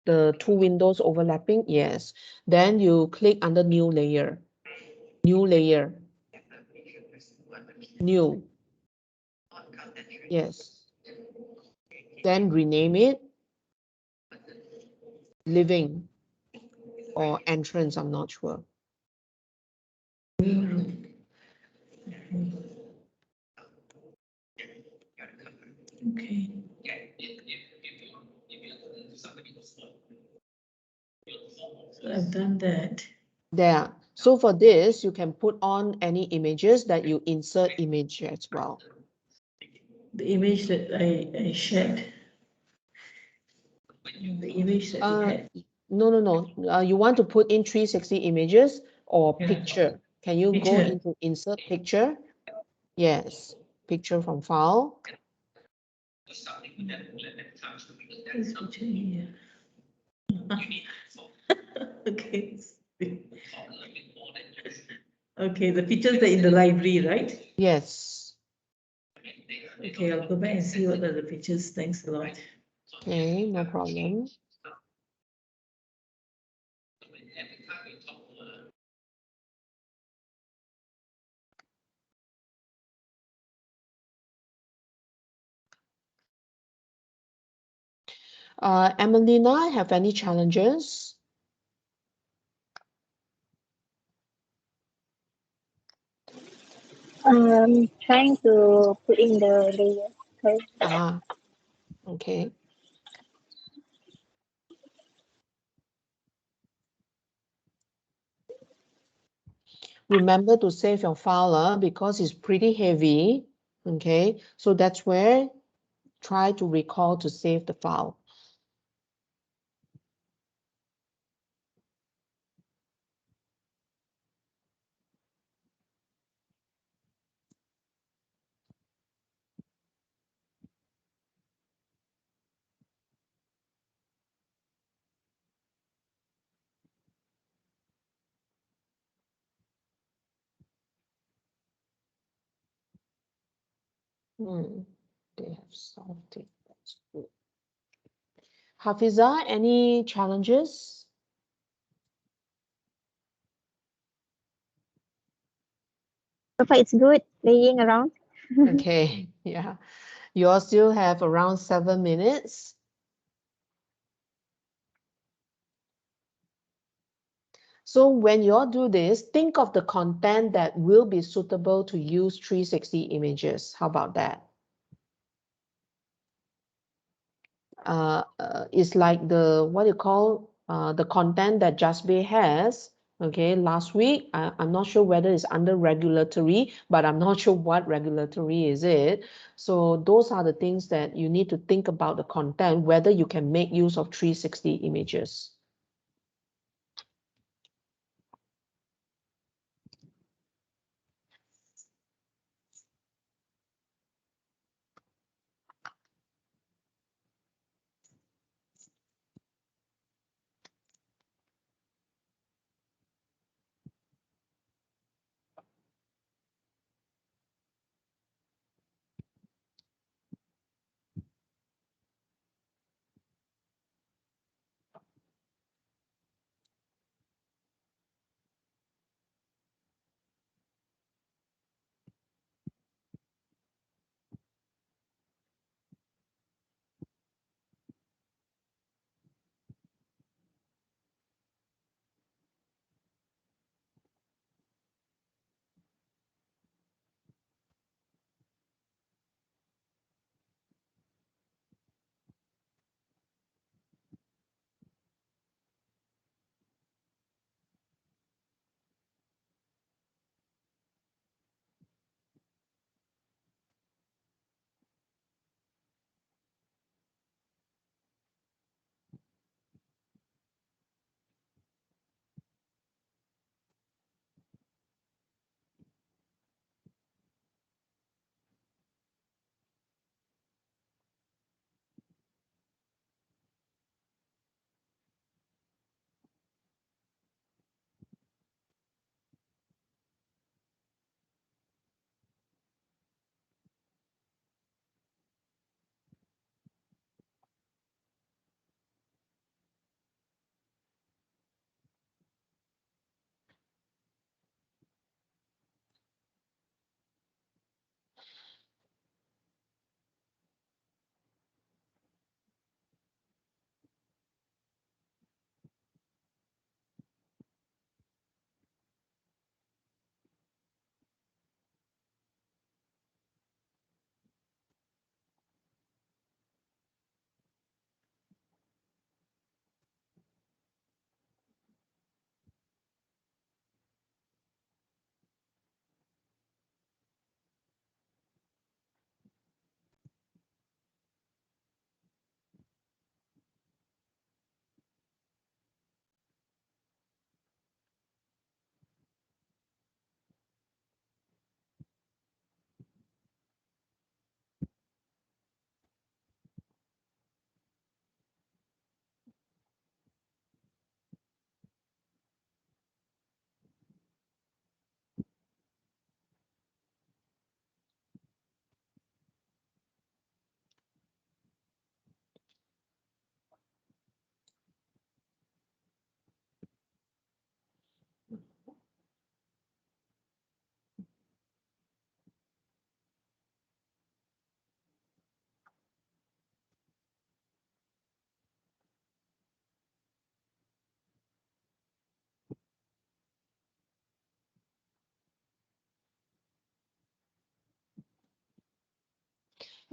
The two windows overlapping, yes. Then you click under new layer. New layer. New. Yes. Then rename it living or entrance, I'm not sure. Okay. So I've done that. There. So for this, you can put on any images that you insert image as well. The image that I shared. The image that we had. No. You want to put in 360 images or Yeah. picture. Can you go Picture. into insert picture? Yes, picture from file. This picture here. Okay. Okay, the pictures that in the library, right? Yes. Okay, I'll go back and see what are the pictures. Thanks a lot. Okay, no problem. Emelina, have any challenges? Trying to put in the layer. Sorry. Ah, okay. Remember to save your file because it's pretty heavy. Okay, so that's where try to recall to save the file. They have solved it. That's good. Hafiza, any challenges? So far, it's good playing around. Okay, yeah. You all still have around 7 minutes. So when you all do this, think of the content that will be suitable to use 360 images. How about that? It's like the, what you call, the content that Just Bay has, okay, last week. I'm not sure whether it's under regulatory, but I'm not sure what regulatory is it. So those are the things that you need to think about the content, whether you can make use of 360 images.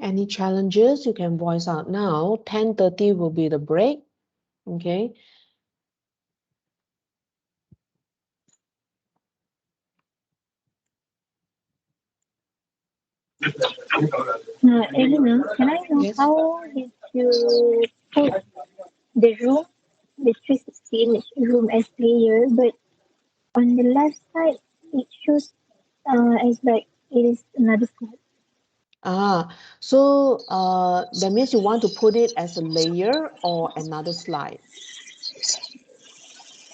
Any challenges, you can voice out now. 10:30 will be the break. Okay. Elena, can I know Yes. how did you put the room, the 360 image room as layer, but on the left side it shows as like it is another slide. So that means you want to put it as a layer or another slide.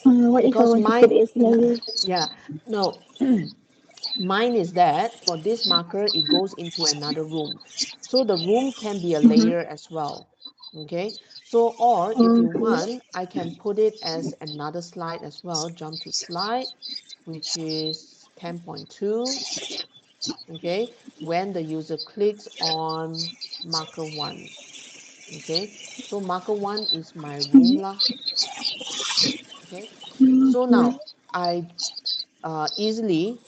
What if I Because want to put it as layer? yeah, no, mine is that for this marker, it goes into another room. So the room can be a layer as well. Okay, so or if you want, I can put it as another slide as well. Jump to slide, which is 10.2. Okay, when the user clicks on marker 1. Okay, so marker 1 is my room lah. Okay, so now I easily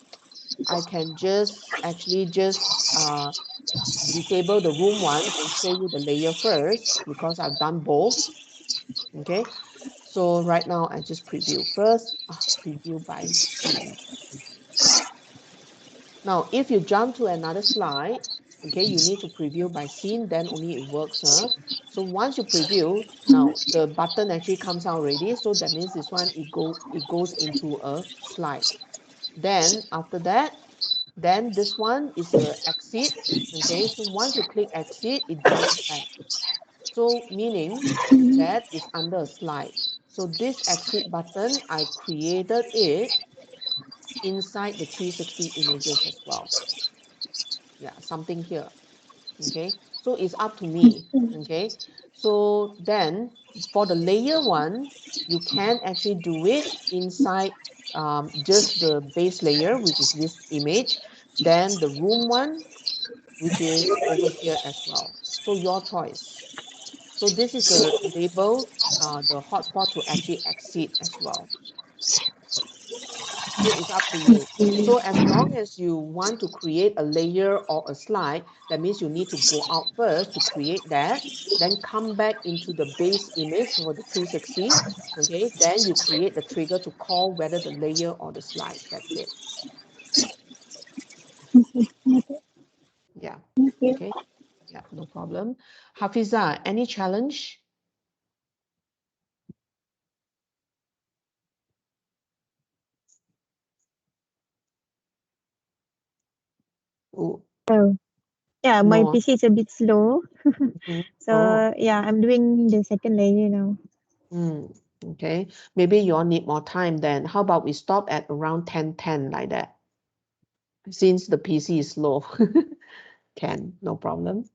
I can just actually just disable the room one and show you the layer first because I've done both. Okay, so right now I just preview first, preview by scene. Now, if you jump to another slide, okay, you need to preview by scene, then only it works. So once you preview, now the button actually comes out already. So that means this one, it goes into a slide. Then after that, then this one is a exit. Okay, so once you click exit, it jumps back. So meaning that is under a slide. So this exit button, I created it inside the 360 images as well. Yeah, something here. Okay, so it's up to me. Okay, so then for the layer one, you can actually do it inside just the base layer, which is this image, then the room one, which is over here as well. So your choice. So this is the label, the hotspot to actually exit as well. So it's up to you. So as long as you want to create a layer or a slide, that means you need to go out first to create that, then come back into the base image for the 360. Okay, then you create the trigger to call whether the layer or the slide. That's it. Yeah. Thank you. Okay. Yeah, no problem. Hafiza, any challenge? Oh, Oh, yeah, my no. PC is a bit slow. Mhm. So Oh. yeah, I'm doing the second layer now. Okay, maybe you all need more time then. How about we stop at around 10:10 like that? Since the PC is slow. Can, no problem.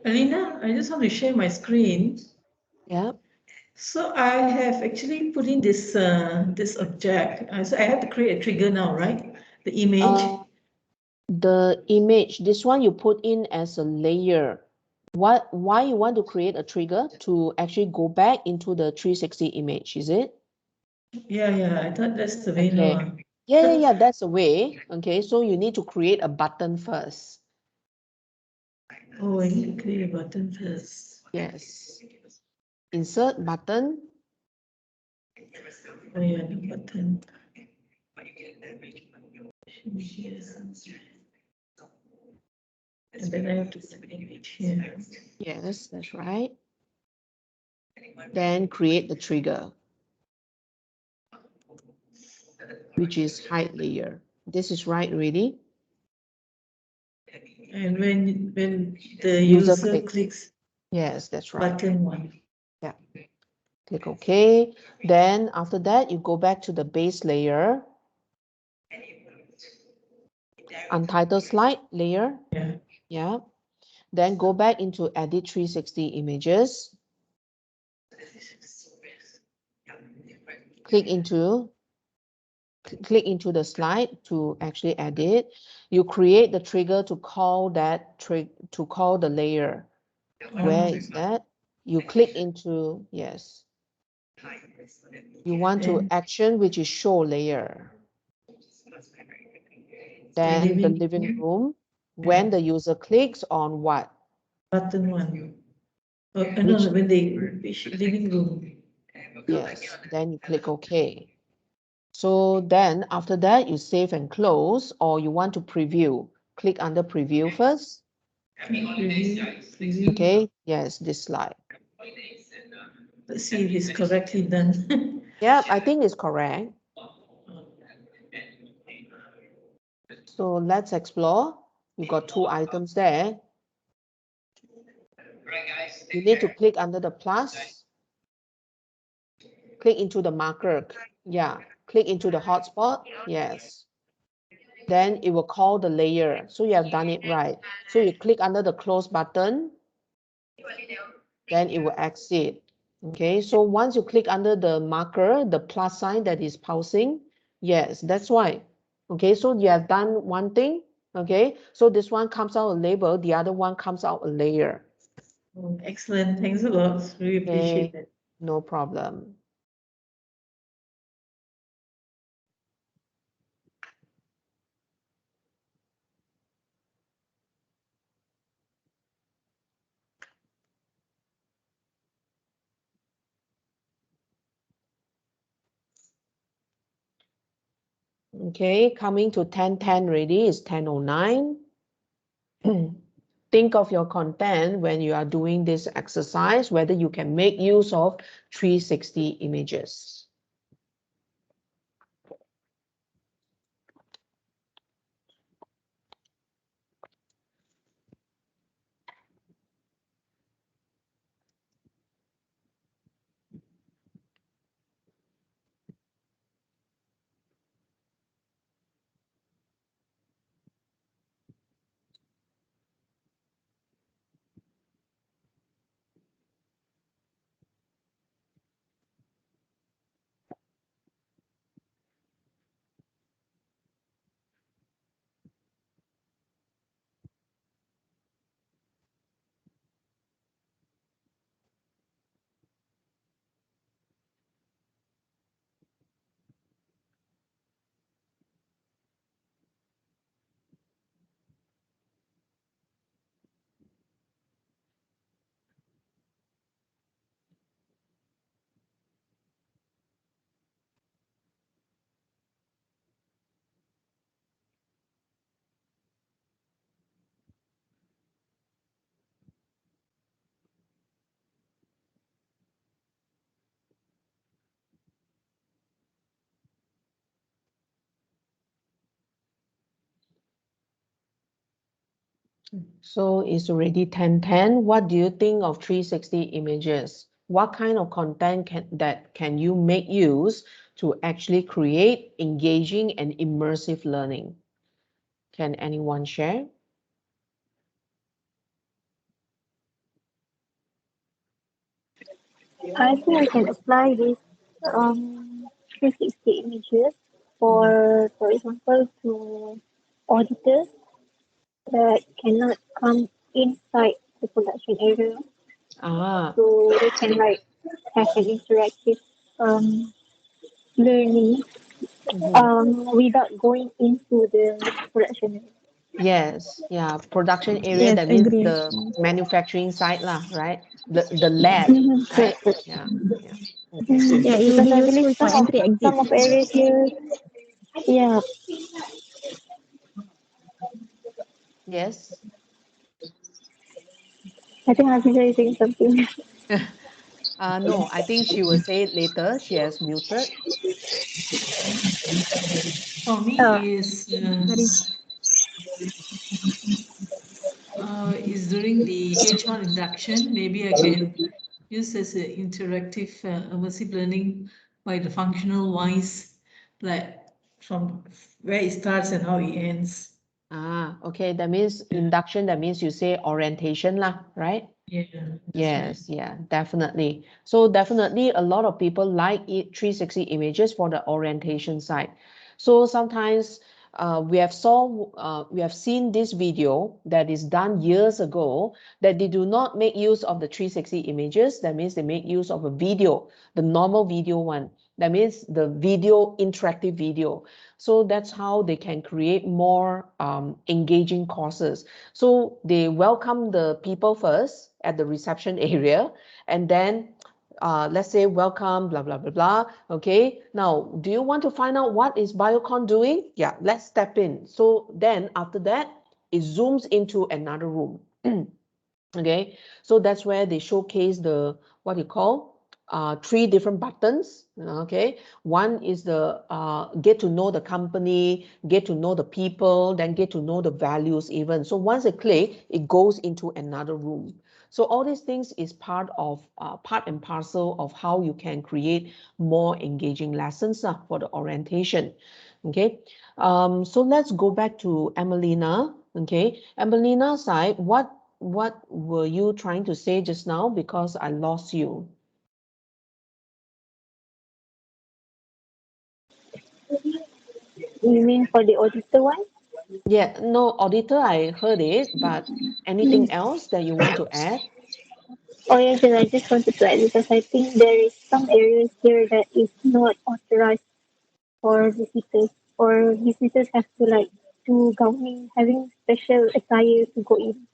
Alina, I just want to share my screen. Yeah. So I have actually put in this this object. So I have to create a trigger now, right? The image. The image, this one you put in as a layer. Why you want to create a trigger to actually go back into the 360 image, is it? Yeah. I thought that's the way Okay. now. Yeah, that's the way. Okay, so you need to create a button first. Oh, I need to create a button first. Yes. Insert button. Oh yeah, the button. And then I have to put the image here. Yes, that's right. Then create the trigger, which is hide layer. This is right already. And when the User user click. clicks Yes, that's right. button one. Yeah. Click OK. Then after that, you go back to the base layer. Untitled slide layer. Yeah. Yeah. Then go back into Edit 360 images. Click click into the slide to actually edit. You create the trigger to call that to call the layer. Where is that? You click into, yes. You want to action, which is show layer. Then the living room, when the user clicks on what? Button 1. Oh, no, Which- when they which living room. Yes, then you click OK. So then after that, you save and close, or you want to preview. Click under preview first. Preview. Okay, yes, this slide. Let's see if it's correctly done. Yeah, I think it's correct. So let's explore. You got 2 items there. You need to click under the plus. Click into the marker. Yeah, click into the hotspot. Yes. Then it will call the layer. So you have done it right. So you click under the close button. Then it will exit. Okay, so once you click under the marker, the plus sign that is pulsing, yes, that's why. Okay, so you have done one thing. Okay, so this one comes out a label, the other one comes out a layer. Oh, excellent. Thanks a lot. Really appreciate Okay, it. no problem. Okay, coming to 10:10 already, it's 10:09. Think of your content when you are doing this exercise, whether you can make use of 360 images. So it's already 10:10. What do you think of 360 images? What kind of content can you make use to actually create engaging and immersive learning? Can anyone share? I think I can apply this 360 images for example, to auditors that cannot come inside the production area, Ah, so they can like have an interactive learning without going into the production area. yes, yeah. Production area, Yes, that means agree. the manufacturing site lah, right? The lab, right? Correct. Yeah, yeah. Okay. Yeah, it will Because be I believe useful for entry exit. some of areas here, yeah, Yes. I think Hafiza is saying something. No, I think she will say it later. She has muted. For me Oh. is Very is during the HR induction. Maybe I can use as an interactive immersive learning by the functional wise, like from where it starts and how it ends. Ah, okay. That means induction. That means you say orientation lah, right? Yeah. Yes, yeah, definitely. So definitely a lot of people like it 360 images for the orientation side. So sometimes we have seen this video that is done years ago that they do not make use of the 360 images. That means they make use of a video, the normal video one. That means the video, interactive video. So that's how they can create more engaging courses. So they welcome the people first at the reception area, and then let's say welcome, blah, blah, blah, blah. Okay, now, do you want to find out what is Biocon doing? Yeah, let's step in. So then after that, it zooms into another room. Okay, so that's where they showcase the, what you call, 3 different buttons. Okay, one is the get to know the company, get to know the people, then get to know the values even. So once they click, it goes into another room. So all these things is part and parcel of how you can create more engaging lessons for the orientation. Okay, so let's go back to Emelina. Okay, Emelina side, what were you trying to say just now? Because I lost you. You mean for the auditor one? Yeah, no, auditor, I heard it, but anything else that you want to add? Oh yes, yes, I just wanted to add because I think there is some areas here that is not authorized for visitors, or visitors have to like do gowning, having special attire to go in.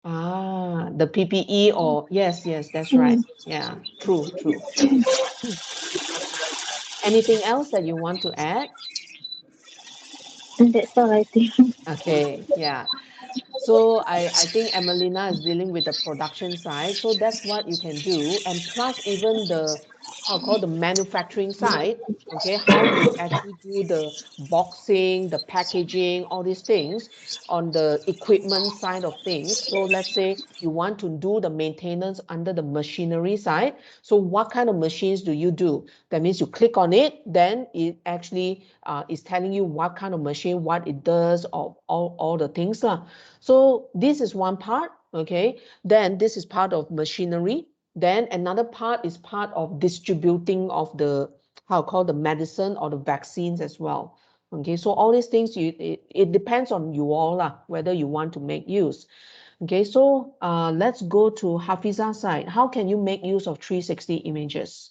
The PPE or yes, that's right. Yeah, true. Anything else that you want to add? And that's all I think. Okay, yeah. So I think Emelina is dealing with the production side. So that's what you can do. And plus even the, how called the manufacturing side, okay, how you actually do the boxing, the packaging, all these things on the equipment side of things. So let's say you want to do the maintenance under the machinery side. So what kind of machines do you do? That means you click on it, then it actually is telling you what kind of machine, what it does, all the things. So this is one part, okay? Then this is part of machinery. Then another part is part of distributing of the, how called the medicine or the vaccines as well. Okay, so all these things, it depends on you all, whether you want to make use. Okay, so let's go to Hafiza's side. How can you make use of 360 images?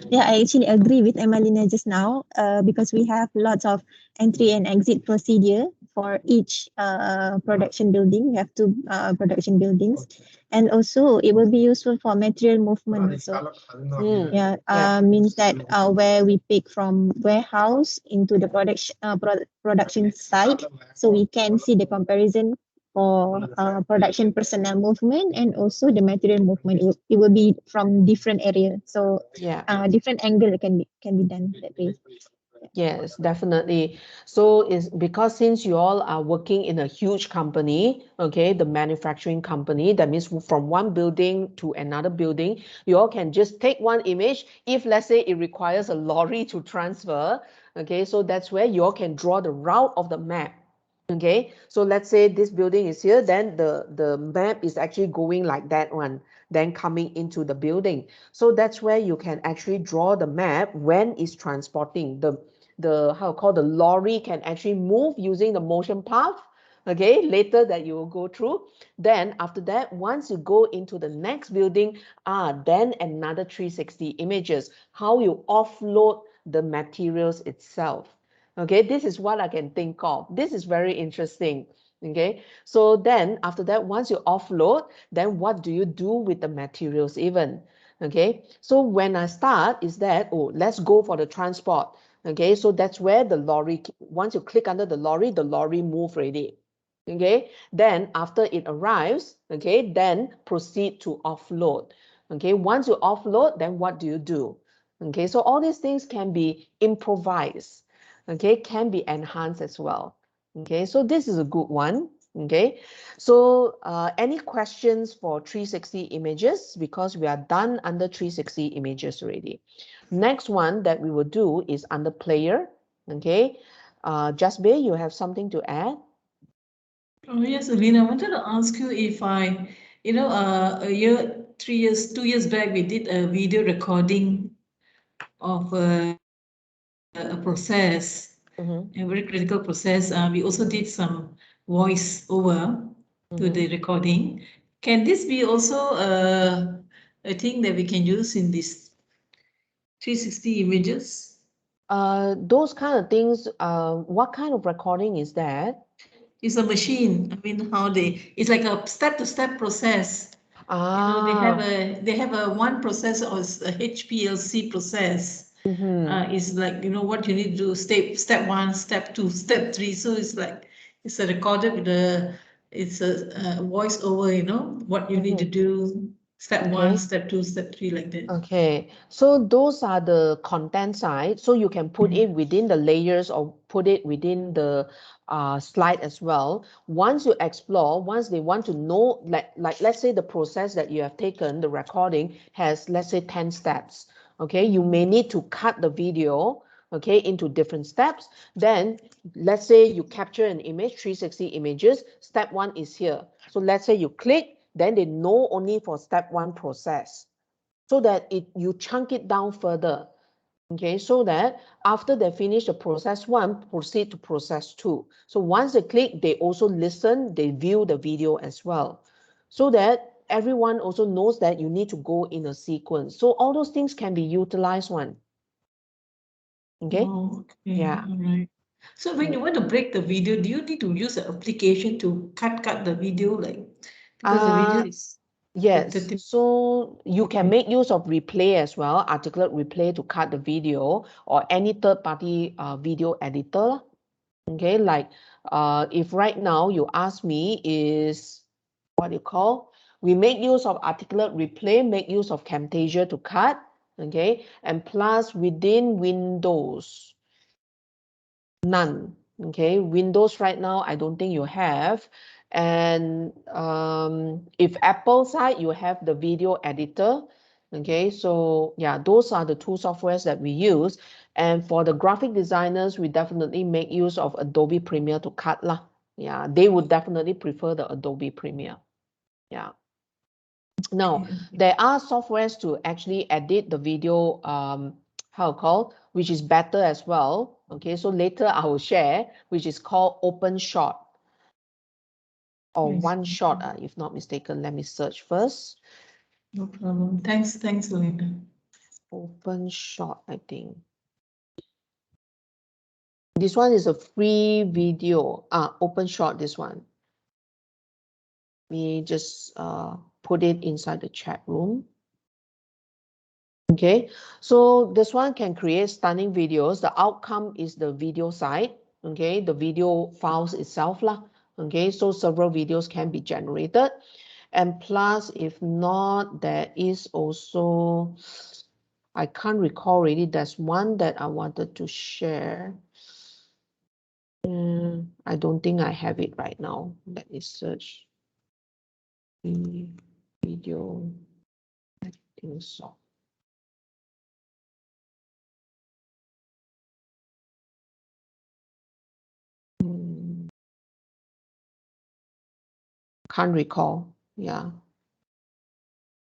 Yeah, I actually agree with Emelina just now because we have lots of entry and exit procedure for each production building. We have 2 production buildings, and also it will be useful for material movement. So yeah, means that where we pick from warehouse into the production site, so we can see the comparison for production personnel movement and also the material movement. It will be from different area, so Yeah. different angle can be done that way. Yes, definitely. So it's because since you all are working in a huge company, okay, the manufacturing company, that means from one building to another building, you all can just take one image. If let's say it requires a lorry to transfer, okay, so that's where you all can draw the route of the map. Okay, so let's say this building is here, then the map is actually going like that one, then coming into the building. So that's where you can actually draw the map when it's transporting. The how called the lorry can actually move using the motion path. Okay, later that you will go through. Then after that, once you go into the next building, then another 360 images, how you offload the materials itself. Okay, this is what I can think of. This is very interesting. Okay, so then after that, once you offload, then what do you do with the materials even? Okay, so when I start is that, oh, let's go for the transport. Okay, so that's where the lorry, once you click under the lorry move already. Okay, then after it arrives, okay, then proceed to offload. Okay, once you offload, then what do you do? Okay, so all these things can be improvised. Okay, can be enhanced as well. Okay, so this is a good one. Okay, so any questions for 360 images? Because we are done under 360 images already. Next one that we will do is under player. Okay, Jasbir, you have something to add? Oh yes, Alina, I wanted to ask you if a year, 3 years, 2 years back, we did a video recording of a process, Mm-hmm. a very critical process. We also did some voice over to the recording. Can this be also a thing that we can use in this 360 images? Those kind of things, what kind of recording is that? It's a machine. I mean, it's like a step-to-step process. You know, they have a one process or a HPLC process. It's like, you know, what you need to do, step 1, step 2, step 3. So it's like, it's a recorded with it's a voice over, you know, what you need to do, step 1, step 2, step 3, like that. Okay, so those are the content side. So you can put it within the layers or put it within the slide as well. Once you explore, once they want to know, like let's say the process that you have taken, the recording has, let's say 10 steps. Okay, you may need to cut the video, okay, into different steps. Then let's say you capture an image, 360 images, step 1 is here. So let's say you click, then they know only for step 1 process, so that you chunk it down further, okay, so that after they finish the process 1, proceed to process 2. So once they click, they also listen, they view the video as well, so that everyone also knows that you need to go in a sequence. So all those things can be utilized one. Okay. Oh, okay. Yeah. All right. So when you want to break the video, do you need to use an application to cut the video, like, because the video is Yes, 30. so you can make use of replay as well, articulate replay to cut the video, or any third-party video editor. Okay, like if right now you ask me is what you call, we make use of articulate replay, make use of Camtasia to cut, okay, and plus within Windows, none. Okay, Windows right now, I don't think you have. And if Apple side, you have the video editor. Okay, so yeah, those are the two softwares that we use. And for the graphic designers, we definitely make use of Adobe Premiere to cut lah. Yeah, they would definitely prefer the Adobe Premiere. Yeah. Now, there are softwares to actually edit the video, how to call, which is better as well. Okay, so later I will share, which is called OpenShot or OneShot, if not mistaken. Let me search first. No problem. Thanks, Linda. OpenShot, I think. This one is a free video. OpenShot, this one. Let me just put it inside the chat room. Okay, so this one can create stunning videos. The outcome is the video side. Okay, the video files itself lah. Okay, so several videos can be generated. And plus, if not, there is also, I can't recall really, there's one that I wanted to share. I don't think I have it right now. Let me search. Video, I think so. Can't recall. Yeah.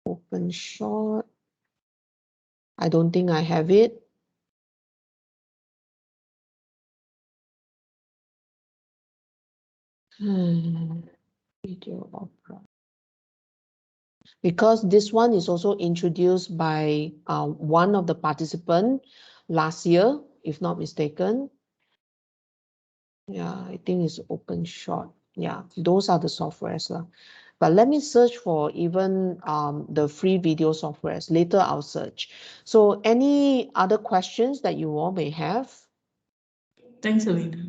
OpenShot. I don't think I have it. Video Opera. Because this one is also introduced by one of the participants last year, if not mistaken. Yeah, I think it's OpenShot. Yeah, those are the softwares. But let me search for even the free video softwares. Later I'll search. So any other questions that you all may have? Thanks, Alina.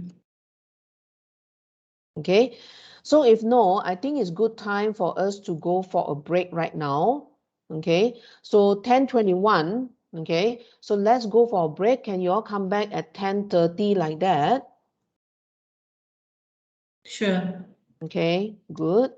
Okay, so if no, I think it's good time for us to go for a break right now. Okay, so 10:21. Okay, so let's go for a break. Can you all come back at 10:30 like that? Sure. Okay, good.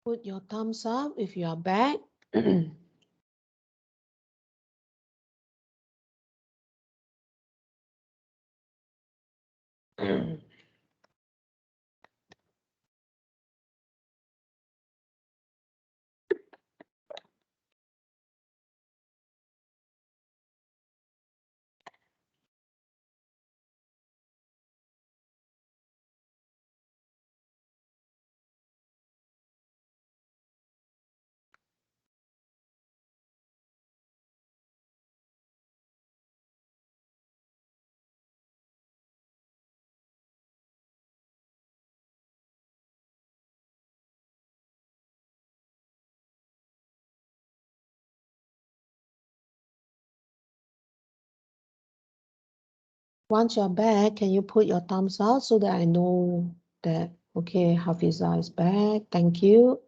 Put your thumbs up if you are back. Once you're back, can you put your thumbs up so that I know that, okay, Hafiza is back. Thank you.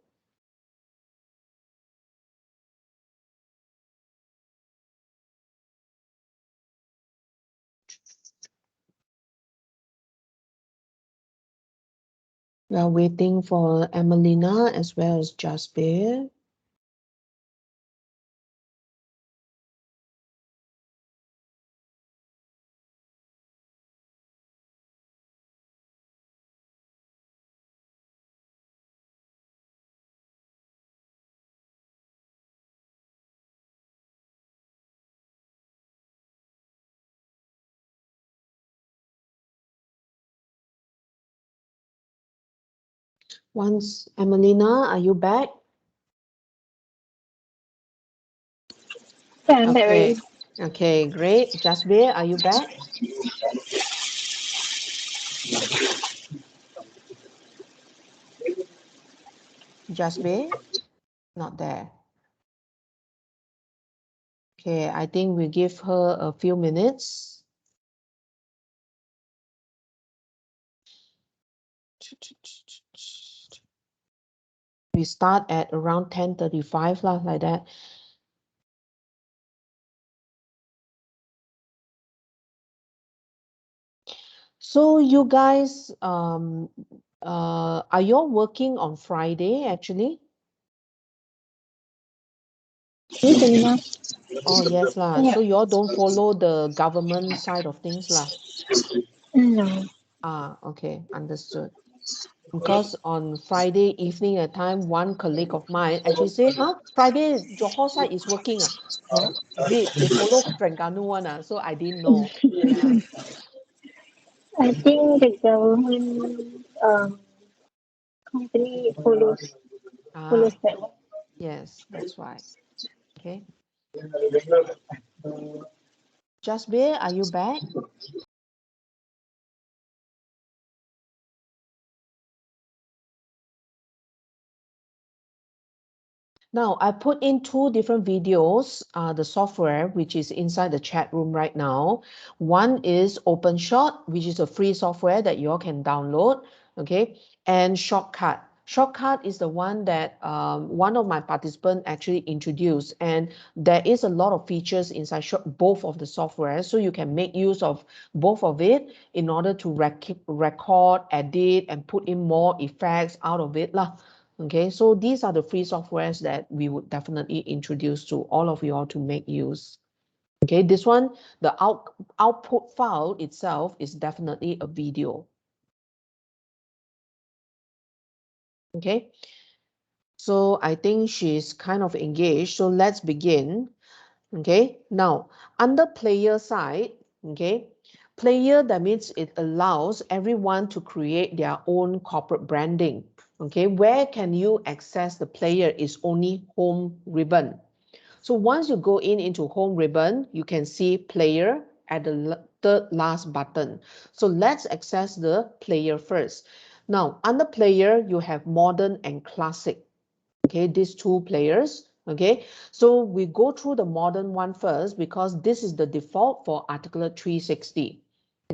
We are waiting for Emelina as well as Jasper. Once, Emelina, are you back? Yeah, I'm back Okay. already. Okay, great. Jasper, are you back? Jasper? Not there. Okay, I think we give her a few minutes. We start at around 10:35 lah, like that. So you guys, are you all working on Friday actually? Yes, Selina. Oh yes lah. Yeah. So you all don't follow the government side of things lah. No. Ah, okay, understood. Because on Friday evening at time, one colleague of mine actually say, huh, Friday Johor side is working. Ah. Huh? Is it? They follow Terengganu one. Ah. So I didn't know. Yeah. I think the government company follows Ah, that one. yes, that's why. Okay. Jasbir, are you back? Now, I put in two different videos, the software, which is inside the chat room right now. One is OpenShot, which is a free software that you all can download, okay? And Shortcut. Shortcut is the one that one of my participants actually introduced. And there is a lot of features inside both of the software. So you can make use of both of it in order to record, edit, and put in more effects out of it lah. Okay, so these are the free softwares that we would definitely introduce to all of you all to make use. Okay, this one, the output file itself is definitely a video. Okay, so I think she's kind of engaged. So let's begin. Okay, now under player side, okay, player, that means it allows everyone to create their own corporate branding. Okay, where can you access the player is only home ribbon. So once you go into home ribbon, you can see player at the third last button. So let's access the player first. Now under player, you have modern and classic. Okay, these two players. Okay, so we go through the modern one first because this is the default for Articulat 360.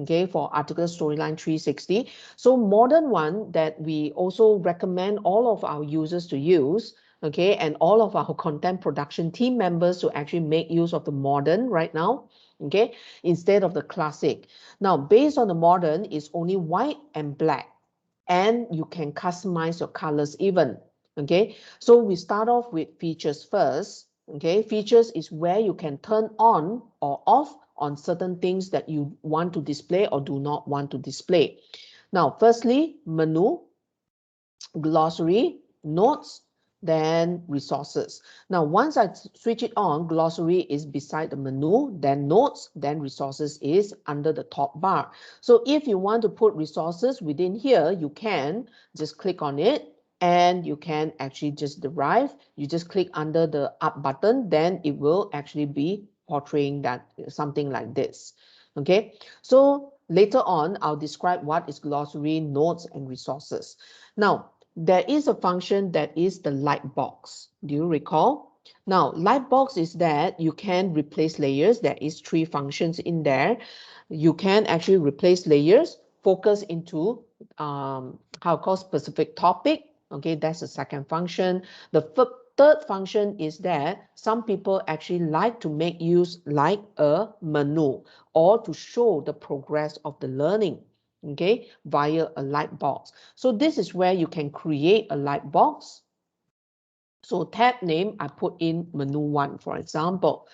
Okay, for Articulat Storyline 360. So modern one that we also recommend all of our users to use, okay, and all of our content production team members to actually make use of the modern right now, okay, instead of the classic. Now, based on the modern, it's only white and black, and you can customize your colors even. Okay, so we start off with features first. Okay, features is where you can turn on or off on certain things that you want to display or do not want to display. Now, firstly, menu, glossary, notes, then resources. Now, once I switch it on, glossary is beside the menu, then notes, then resources is under the top bar. So if you want to put resources within here, you can just click on it and you can actually just derive. You just click under the up button, then it will actually be portraying that something like this. Okay, so later on, I'll describe what is glossary, notes, and resources. Now, there is a function that is the light box. Do you recall? Now, light box is that you can replace layers. There is 3 functions in there. You can actually replace layers, focus into how called specific topic. Okay, that's the second function. The third function is that some people actually like to make use like a menu or to show the progress of the learning, okay, via a light box. So this is where you can create a light box. So tab name, I put in menu 1, for example.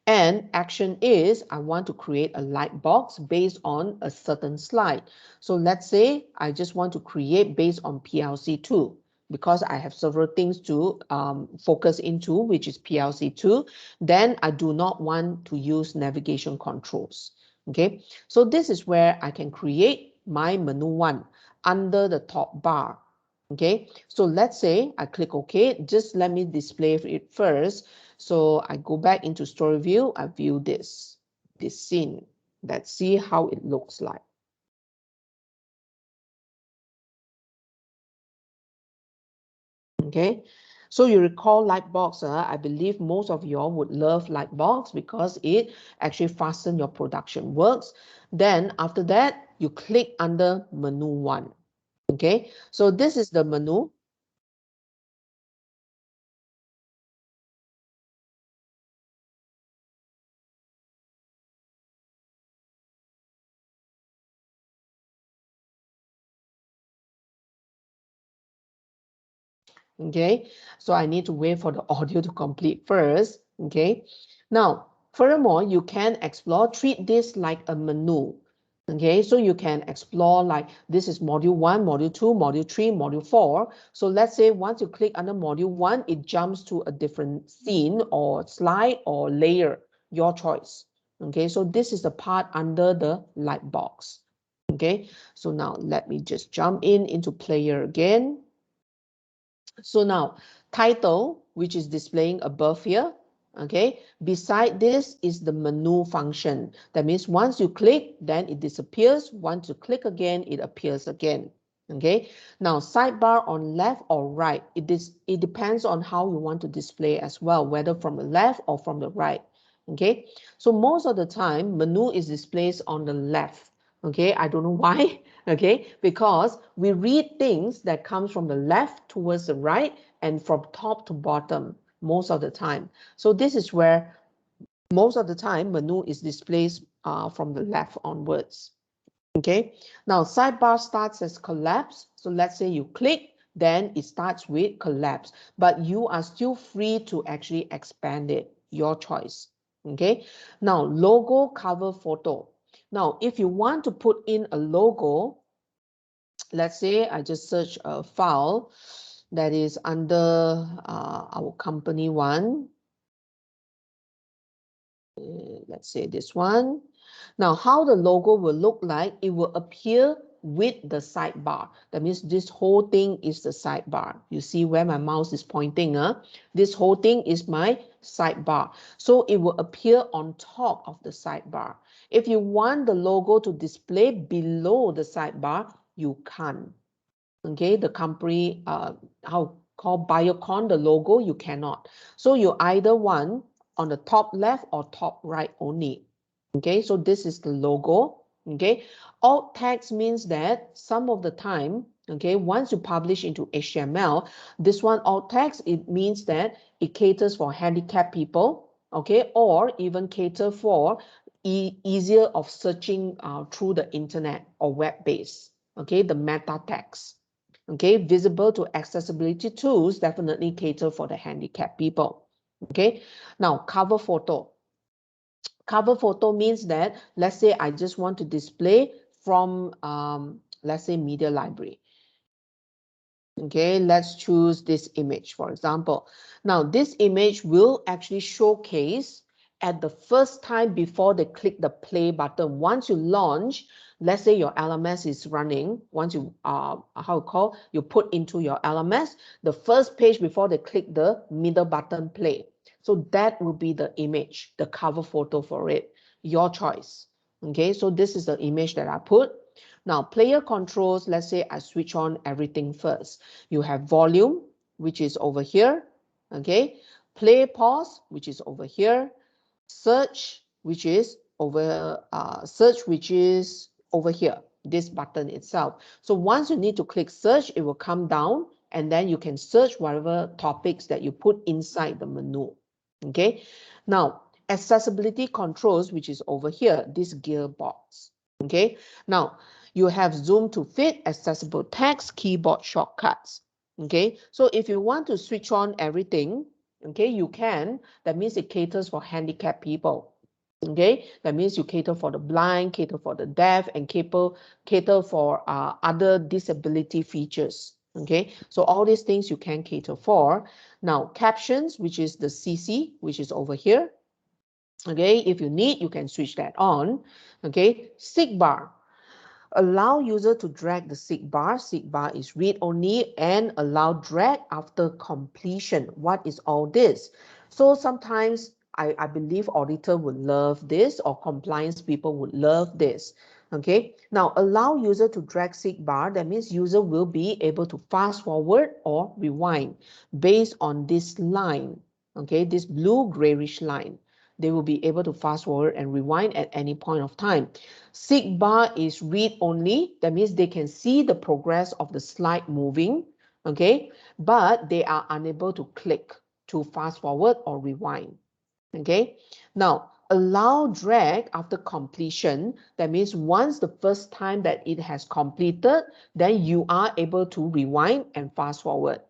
And action is, I want to create a light box based on a certain slide. So let's say I just want to create based on PLC2 because I have several things to focus into, which is PLC2. Then I do not want to use navigation controls. Okay, so this is where I can create my menu 1 under the top bar. Okay, so let's say I click OK. Just let me display it first. So I go back into story view. I view this scene. Let's see how it looks like. Okay, so you recall Lightbox. I believe most of y'all would love Lightbox because it actually fastens your production works. Then after that, you click under menu 1. Okay, so this is the menu. Okay, so I need to wait for the audio to complete first. Okay, now furthermore, you can explore, treat this like a menu. Okay, so you can explore like this is module 1, module 2, module 3, module 4. So let's say once you click under module 1, it jumps to a different scene or slide or layer, your choice. Okay, so this is the part under the light box. Okay, so now let me just jump into player again. So now title, which is displaying above here, okay, beside this is the menu function. That means once you click, then it disappears. Once you click again, it appears again. Okay, now sidebar on left or right, it depends on how you want to display as well, whether from the left or from the right. Okay, so most of the time menu is displayed on the left. Okay, I don't know why. Okay, because we read things that comes from the left towards the right and from top to bottom most of the time. So this is where most of the time menu is displayed from the left onwards. Okay, now sidebar starts as collapse. So let's say you click, then it starts with collapse, but you are still free to actually expand it, your choice. Okay, now logo cover photo. Now, if you want to put in a logo, let's say I just search a file that is under our company one. Let's say this one. Now, how the logo will look like, it will appear with the sidebar. That means this whole thing is the sidebar. You see where my mouse is pointing? This whole thing is my sidebar. So it will appear on top of the sidebar. If you want the logo to display below the sidebar, you can't. Okay, the company, how called Biocon, the logo, you cannot. So you either want on the top left or top right only. Okay, so this is the logo. Okay, alt text means that some of the time, okay, once you publish into HTML, this one alt text, it means that it caters for handicapped people, okay, or even cater for easier of searching through the internet or web base, okay, the meta text. Okay, visible to accessibility tools definitely cater for the handicapped people. Okay, now cover photo. Cover photo means that, let's say I just want to display from, let's say, media library. Okay, let's choose this image, for example. Now, this image will actually showcase at the first time before they click the play button. Once you launch, let's say your LMS is running, once you, you put into your LMS, the first page before they click the middle button play. So that will be the image, the cover photo for it, your choice. Okay, so this is the image that I put. Now, player controls, let's say I switch on everything first. You have volume, which is over here, okay? Play pause, which is over here. Search, which is over here, this button itself. So once you need to click search, it will come down and then you can search whatever topics that you put inside the menu, okay? Now, accessibility controls, which is over here, this gearbox, okay? Now, you have zoom to fit, accessible text, keyboard shortcuts. Okay, so if you want to switch on everything, okay, you can. That means it caters for handicapped people. Okay, that means you cater for the blind, cater for the deaf, and cater for other disability features. Okay, so all these things you can cater for. Now, captions, which is the CC, which is over here. Okay, if you need, you can switch that on. Okay, seek bar. Allow user to drag the seek bar. Seek bar is read only and allow drag after completion. What is all this? So sometimes I believe auditor would love this or compliance people would love this. Okay, now allow user to drag seek bar. That means user will be able to fast forward or rewind based on this line. Okay, this blue grayish line. They will be able to fast forward and rewind at any point of time. Seek bar is read only. That means they can see the progress of the slide moving, okay? But they are unable to click to fast forward or rewind, okay? Now, allow drag after completion. That means once the first time that it has completed, then you are able to rewind and fast forward.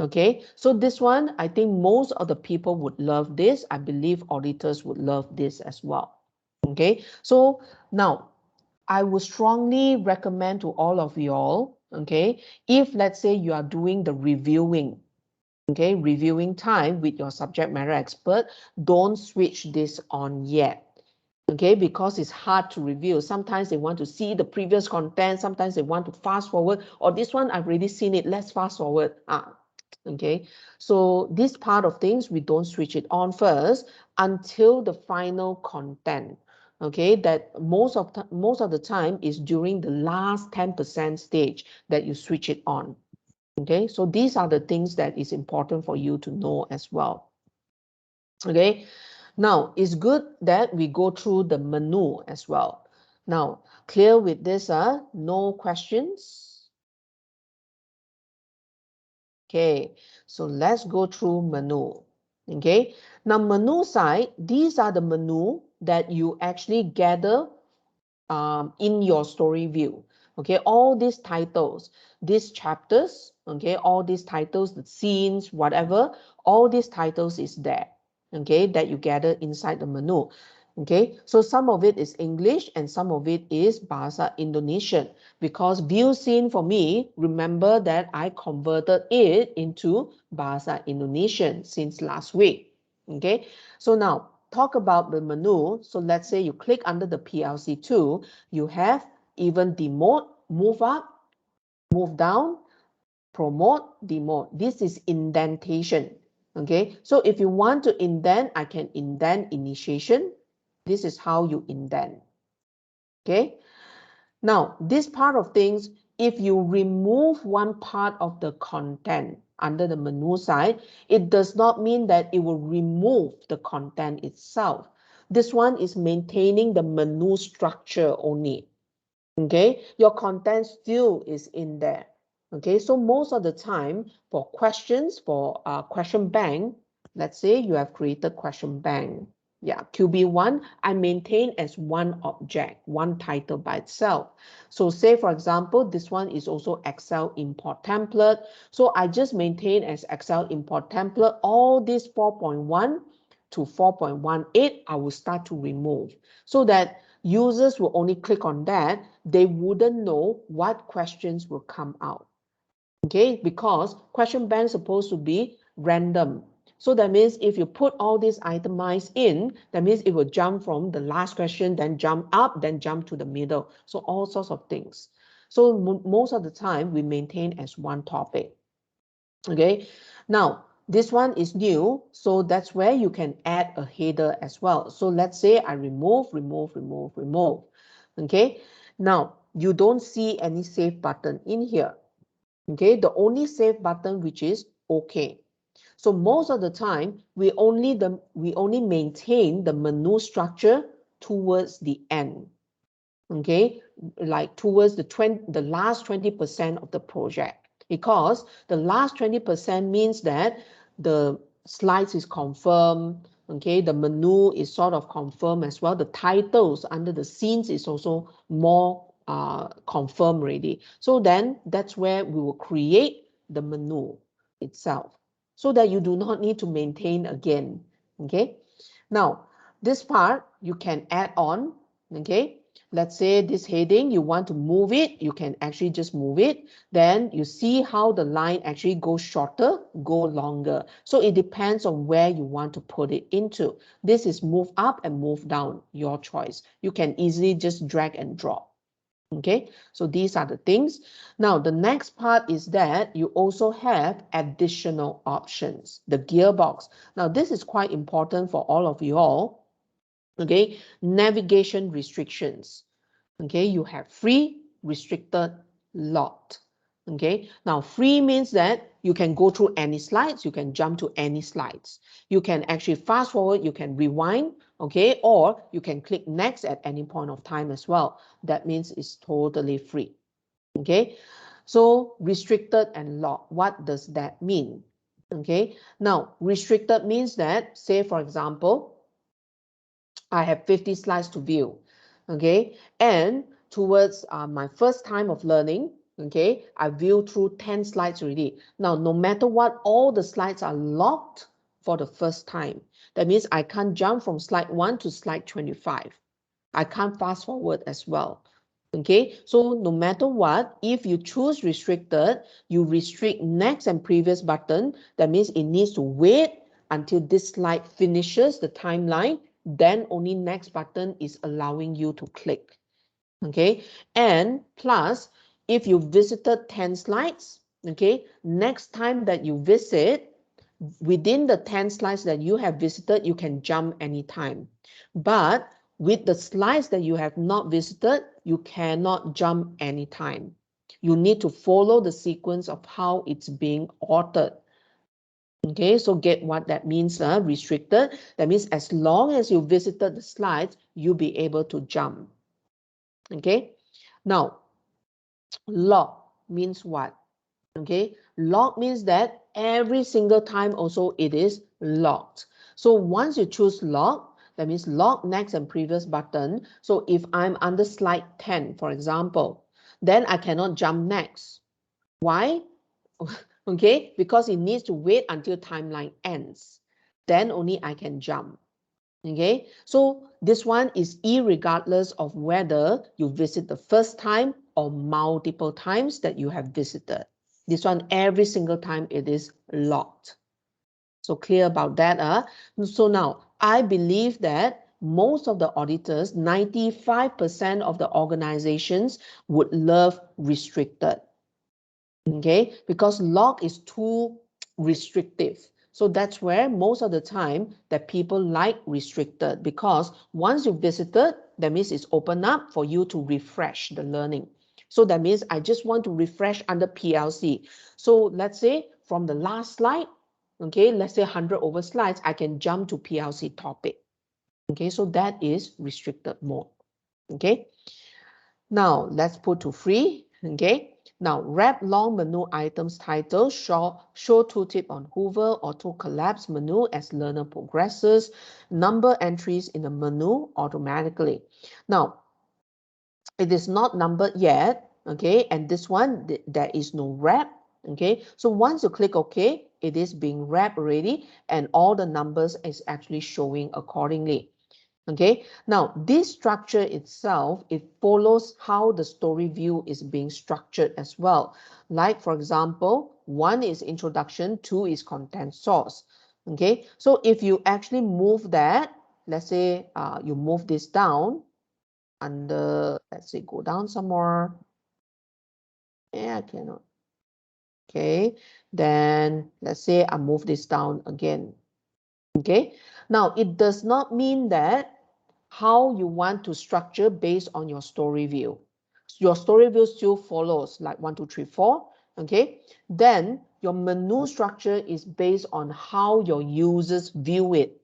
Okay, so this one, I think most of the people would love this. I believe auditors would love this as well. Okay, so now I would strongly recommend to all of y'all, okay, if let's say you are doing the reviewing, okay, reviewing time with your subject matter expert, don't switch this on yet. Okay, because it's hard to review. Sometimes they want to see the previous content, sometimes they want to fast forward, or this one I've already seen it, let's fast forward. Okay, so this part of things, we don't switch it on first until the final content. Okay, that most of the time is during the last 10% stage that you switch it on. Okay, so these are the things that is important for you to know as well. Okay, now it's good that we go through the menu as well. Now, clear with this, no questions? Okay, so let's go through menu. Okay, now menu side, these are the menu that you actually gather in your story view. Okay, all these titles, these chapters, okay, all these titles, the scenes, whatever, all these titles is there, okay, that you gather inside the menu. Okay, so some of it is English and some of it is Bahasa Indonesian, because view scene for me, remember that I converted it into Bahasa Indonesian since last week. Okay, so now talk about the menu. So let's say you click under the PLC2, you have even demote, move up, move down, promote, demote. This is indentation. Okay, so if you want to indent, I can indent initiation. This is how you indent. Okay, now this part of things, if you remove one part of the content under the menu side, it does not mean that it will remove the content itself. This one is maintaining the menu structure only. Okay, your content still is in there. Okay, so most of the time for questions, for question bank, let's say you have created question bank. Yeah, QB1, I maintain as one object, one title by itself. So say, for example, this one is also Excel import template. So I just maintain as Excel import template. All this 4.1 to 4.18, I will start to remove so that users will only click on that. They wouldn't know what questions will come out. Okay, because question bank is supposed to be random. So that means if you put all these itemized in, that means it will jump from the last question, then jump up, then jump to the middle. So all sorts of things. So most of the time we maintain as one topic. Okay, now this one is new, so that's where you can add a header as well. So let's say I remove. Okay, now you don't see any save button in here. Okay, the only save button which is OK. So most of the time, we only maintain the menu structure towards the end. Okay, like towards the last 20% of the project, because the last 20% means that the slides is confirmed. Okay, the menu is sort of confirmed as well. The titles under the scenes is also more confirmed already. So then that's where we will create the menu itself so that you do not need to maintain again. Okay, now this part you can add on. Okay, let's say this heading, you want to move it, you can actually just move it. Then you see how the line actually goes shorter, go longer. So it depends on where you want to put it into. This is move up and move down, your choice. You can easily just drag and drop. Okay, so these are the things. Now, the next part is that you also have additional options, the gearbox. Now, this is quite important for all of you all. Okay, navigation restrictions. Okay, you have free, restricted, locked. Okay, now free means that you can go through any slides, you can jump to any slides. You can actually fast forward, you can rewind, okay, or you can click next at any point of time as well. That means it's totally free. Okay, so restricted and locked, what does that mean? Okay, now restricted means that, say for example, I have 50 slides to view, okay? And towards my first time of learning, okay, I viewed through 10 slides already. Now, no matter what, all the slides are locked for the first time. That means I can't jump from slide 1 to slide 25. I can't fast forward as well. Okay, so no matter what, if you choose restricted, you restrict next and previous button. That means it needs to wait until this slide finishes the timeline. Then only next button is allowing you to click. Okay, and plus, if you visited 10 slides, okay, next time that you visit, within the 10 slides that you have visited, you can jump anytime. But with the slides that you have not visited, you cannot jump anytime. You need to follow the sequence of how it's being authored. Okay, so get what that means, restricted. That means as long as you visited the slides, you'll be able to jump. Okay, now, lock means what? Okay, lock means that every single time also it is locked. So once you choose lock, that means lock, next and previous button. So if I'm under slide 10, for example, then I cannot jump next. Why? Okay, because it needs to wait until timeline ends. Then only I can jump. Okay, so this one is irregardless of whether you visit the first time or multiple times that you have visited. This one, every single time it is locked. So clear about that. So now, I believe that most of the auditors, 95% of the organizations would love restricted. Okay, because lock is too restrictive. So that's where most of the time that people like restricted, because once you visited, that means it's open up for you to refresh the learning. So that means I just want to refresh under PLC. So let's say from the last slide, okay, let's say 100 over slides, I can jump to PLC topic. Okay, so that is restricted mode. Okay, now let's put to free. Okay, Now, wrap long menu items title, show tooltip on hover, auto collapse menu as learner progresses, number entries in the menu automatically. Now, it is not numbered yet, okay, and this one, there is no wrap, okay. So once you click OK, it is being wrapped already, and all the numbers is actually showing accordingly. Okay, now this structure itself, it follows how the story view is being structured as well. Like, for example, 1 is introduction, 2 is content source. Okay, so if you actually move that, let's say you move this down, and let's say go down some more. Yeah, I cannot. Okay, then let's say I move this down again. Okay, now it does not mean that how you want to structure based on your story view. Your story view still follows like 1, 2, 3, 4. Okay, then your menu structure is based on how your users view it.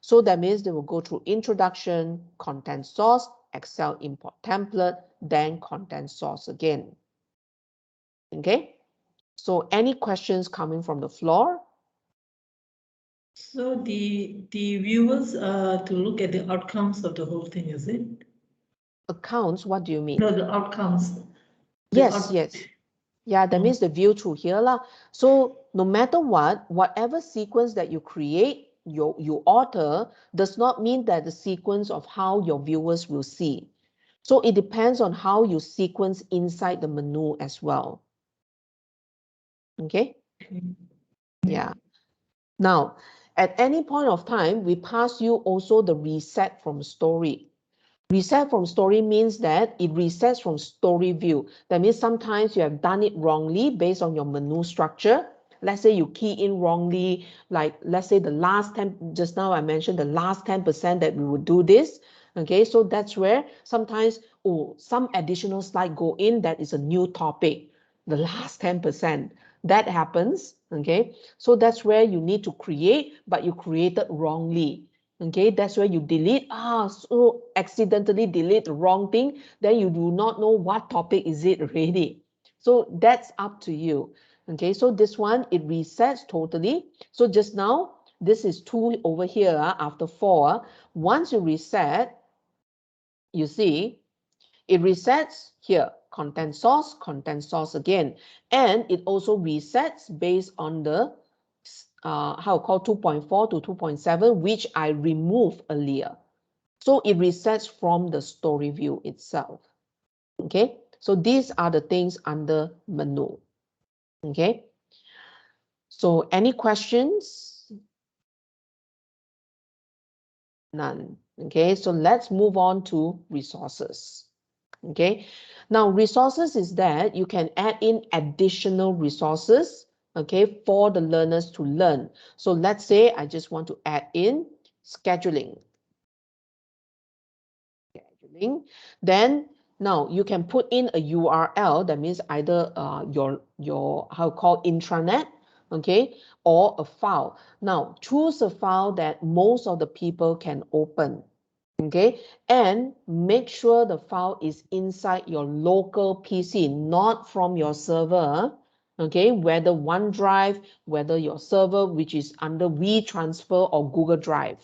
So that means they will go through introduction, content source, Excel import template, then content source again. Okay, so any questions coming from the floor? So the viewers to look at the outcomes of the whole thing, is it? Accounts, what do you mean? No, the outcomes. Yes, yes. Yeah, that means the view through here lah. So no matter what, whatever sequence that you create, you author, does not mean that the sequence of how your viewers will see. So it depends on how you sequence inside the menu as well. Okay? Yeah. Now, at any point of time, we pass you also the reset from story. Reset from story means that it resets from story view. That means sometimes you have done it wrongly based on your menu structure. Let's say you key in wrongly, like let's say the last 10, just now I mentioned the last 10% that we would do this. Okay, so that's where sometimes, oh, some additional slide go in that is a new topic, the last 10%. That happens, okay? So that's where you need to create, but you created wrongly. Okay, that's where you delete, so accidentally delete the wrong thing, then you do not know what topic is it already. So that's up to you. Okay, so this one, it resets totally. So just now, this is 2 over here after 4. Once you reset, you see, it resets here, content source again. And it also resets based on the how called 2.4 to 2.7, which I removed earlier. So it resets from the story view itself. Okay, so these are the things under menu. Okay, so any questions? None. Okay, so let's move on to resources. Okay, now resources is that you can add in additional resources, okay, for the learners to learn. So let's say I just want to add in scheduling. Then now you can put in a URL, that means either your how called intranet, okay, or a file. Now choose a file that most of the people can open. Okay, and make sure the file is inside your local PC, not from your server. Okay, whether OneDrive, whether your server, which is under WeTransfer or Google Drive.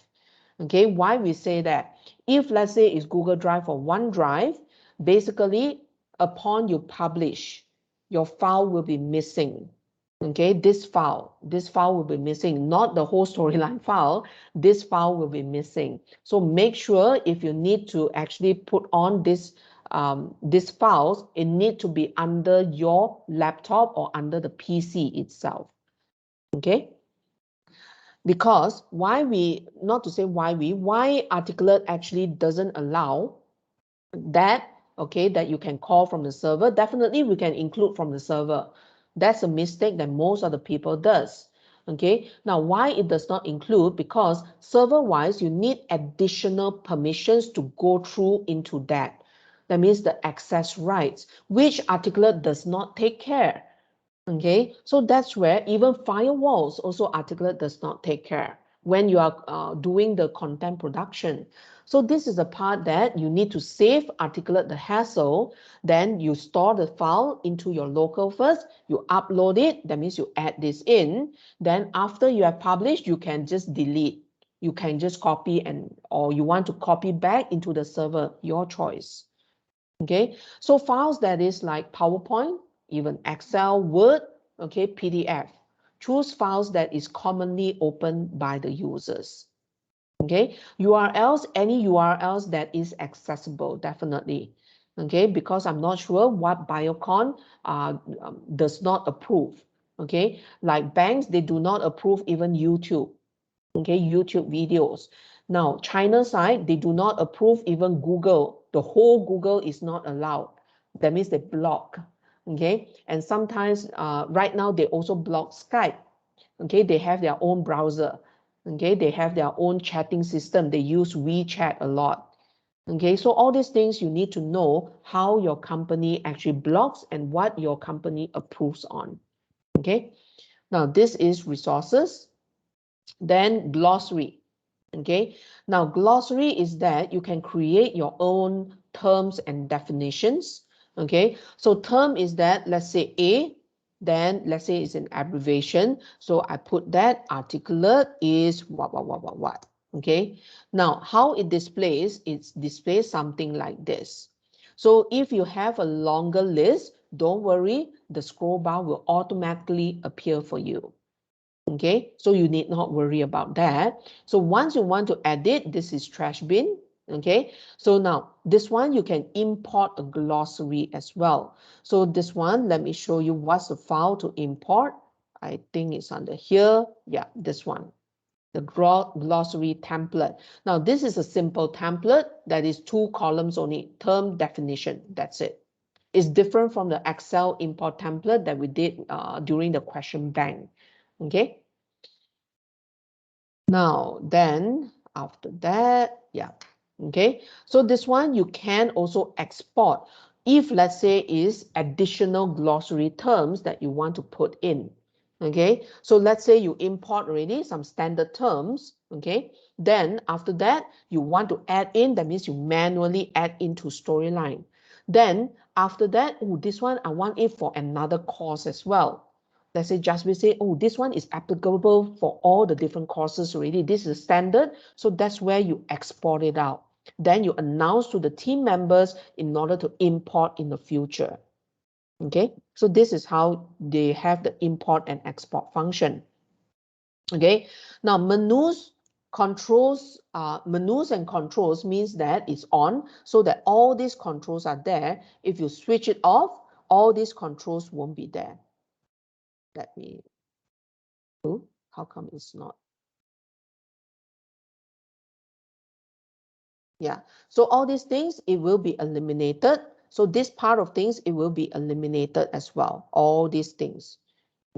Okay, why we say that? If let's say it's Google Drive or OneDrive, basically upon you publish, your file will be missing. Okay, this file will be missing, not the whole storyline file. This file will be missing. So make sure if you need to actually put on these files, it need to be under your laptop or under the PC itself. Okay. Because why Articulate actually doesn't allow that, okay, that you can call from the server. Definitely we can include from the server. That's a mistake that most of the people does. Okay, now why it does not include? Because server-wise, you need additional permissions to go through into that. That means the access rights, which Articulate does not take care. Okay, so that's where even firewalls also Articulate does not take care. when you are doing the content production. So this is the part that you need to save, articulate the hassle, then you store the file into your local first, you upload it, that means you add this in, then after you have published, you can just delete. You can just copy or you want to copy back into the server, your choice. Okay, so files that is like PowerPoint, even Excel, Word, okay, PDF. Choose files that is commonly opened by the users. Okay, URLs, any URLs that is accessible, definitely. Okay, because I'm not sure what Biocon does not approve. Okay, like banks, they do not approve even YouTube. Okay, YouTube videos. Now, China side, they do not approve even Google. The whole Google is not allowed. That means they block. Okay, and sometimes right now they also block Skype. Okay, they have their own browser. Okay, they have their own chatting system. They use WeChat a lot. Okay, so all these things you need to know how your company actually blocks and what your company approves on. Okay, now this is resources. Then glossary. Okay, now glossary is that you can create your own terms and definitions. Okay, so term is that, let's say A, then let's say it's an abbreviation. So I put that articulate is what. Okay, now how it displays, it displays something like this. So if you have a longer list, don't worry, the scroll bar will automatically appear for you. Okay, so you need not worry about that. So once you want to edit, this is trash bin. Okay, so now this one you can import a glossary as well. So this one, let me show you what's the file to import. I think it's under here. Yeah, this one, the glossary template. Now this is a simple template that is 2 columns only, term definition, that's it. It's different from the Excel import template that we did during the question bank. Okay. Now, then after that, yeah. Okay. So this one you can also export if, let's say, is additional glossary terms that you want to put in. Okay. So let's say you import already some standard terms. Okay. Then after that, you want to add in, that means you manually add into Storyline. Then after that, oh, this one I want it for another course as well. Let's say just we say, oh, this one is applicable for all the different courses already. This is standard. So that's where you export it out. Then you announce to the team members in order to import in the future. Okay, so this is how they have the import and export function. Okay, now menus and controls means that it's on, so that all these controls are there. If you switch it off, all these controls won't be there. Let me do. How come it's not? Yeah, so all these things, it will be eliminated. So this part of things, it will be eliminated as well, all these things.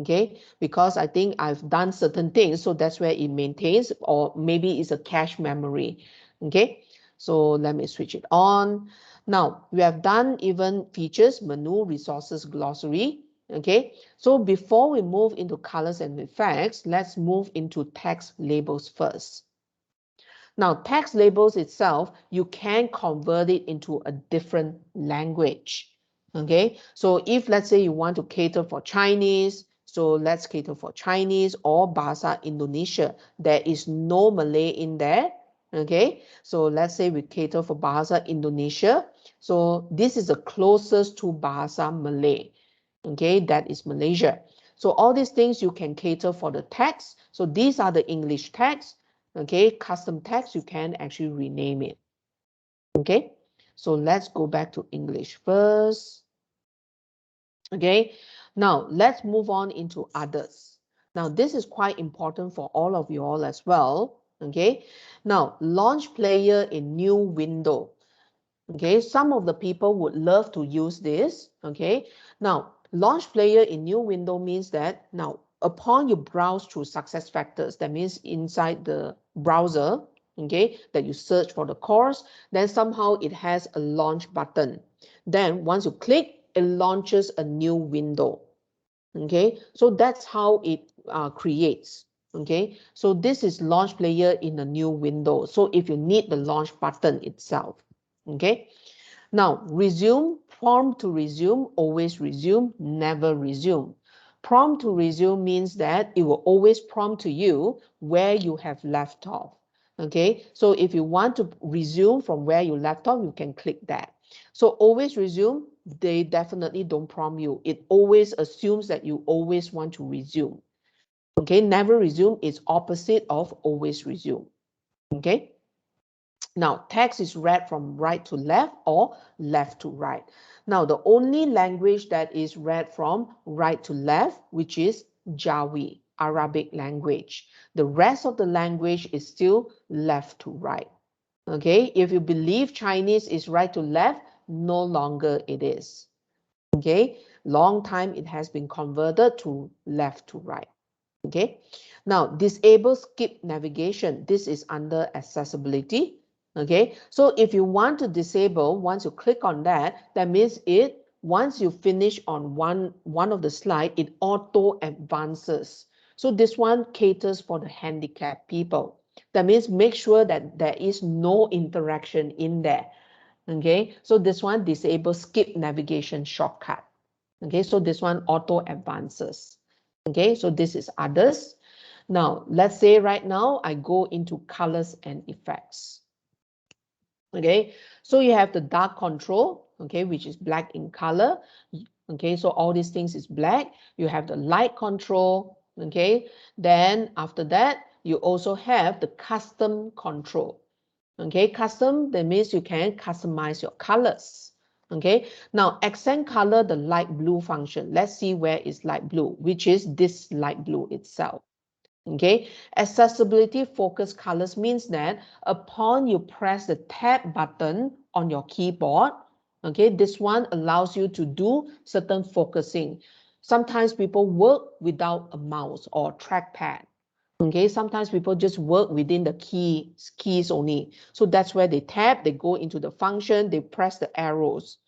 Okay, because I think I've done certain things, so that's where it maintains, or maybe it's a cache memory. Okay, so let me switch it on. Now we have done even features, menu, resources, glossary. Okay, so before we move into colors and effects, let's move into text labels first. Now, text labels itself, you can convert it into a different language. Okay, so if let's say you want to cater for Chinese, so let's cater for Chinese or Bahasa Indonesia. There is no Malay in there. Okay, so let's say we cater for Bahasa Indonesia. So this is the closest to Bahasa Malay. Okay, that is Malaysia. So all these things you can cater for the text. So these are the English text. Okay, custom text, you can actually rename it. Okay, so let's go back to English first. Okay, now let's move on into others. Now this is quite important for all of you all as well. Okay, now launch player in new window. Okay, some of the people would love to use this. Okay, now launch player in new window means that now upon you browse through SuccessFactors, that means inside the browser, okay, that you search for the course, then somehow it has a launch button. Then once you click, it launches a new window. Okay, so that's how it creates. Okay, so this is launch player in a new window. So if you need the launch button itself, okay. Now resume, prompt to resume, always resume, never resume. Prompt to resume means that it will always prompt to you where you have left off. Okay, so if you want to resume from where you left off, you can click that. So always resume, they definitely don't prompt you. It always assumes that you always want to resume. Okay, never resume is opposite of always resume. Okay. Now, text is read from right to left or left to right. Now, the only language that is read from right to left, which is Jawi, Arabic language. The rest of the language is still left to right. Okay, if you believe Chinese is right to left, no longer it is. Okay, long time it has been converted to left to right. Okay, now disable skip navigation. This is under accessibility. Okay, so if you want to disable, once you click on that, that means once you finish on one of the slide, it auto advances. So this one caters for the handicapped people. That means make sure that there is no interaction in there. Okay, so this one disable skip navigation shortcut. Okay, so this one auto advances. Okay, so this is others. Now, let's say right now I go into colors and effects. Okay, so you have the dark control, okay, which is black in color. Okay, so all these things is black. You have the light control, okay. Then after that, you also have the custom control. Okay, custom, that means you can customize your colors. Okay, now accent color, the light blue function. Let's see where is light blue, which is this light blue itself. Okay, accessibility focus colors means that upon you press the tab button on your keyboard, okay, this one allows you to do certain focusing. Sometimes people work without a mouse or trackpad. Okay, sometimes people just work within the keys only. So that's where they tap, they go into the function, they press the arrows.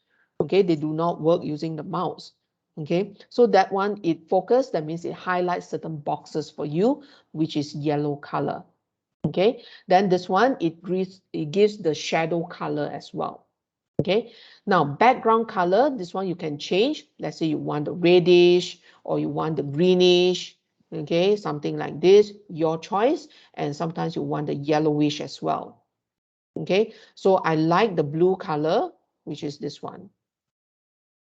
Okay, they do not work using the mouse. Okay, so that one, it focus, that means it highlights certain boxes for you, which is yellow color. Okay, then this one, it gives the shadow color as well. Okay, now background color, this one you can change. Let's say you want the reddish or you want the greenish. Okay, something like this, your choice. And sometimes you want the yellowish as well. Okay, so I like the blue color, which is this one.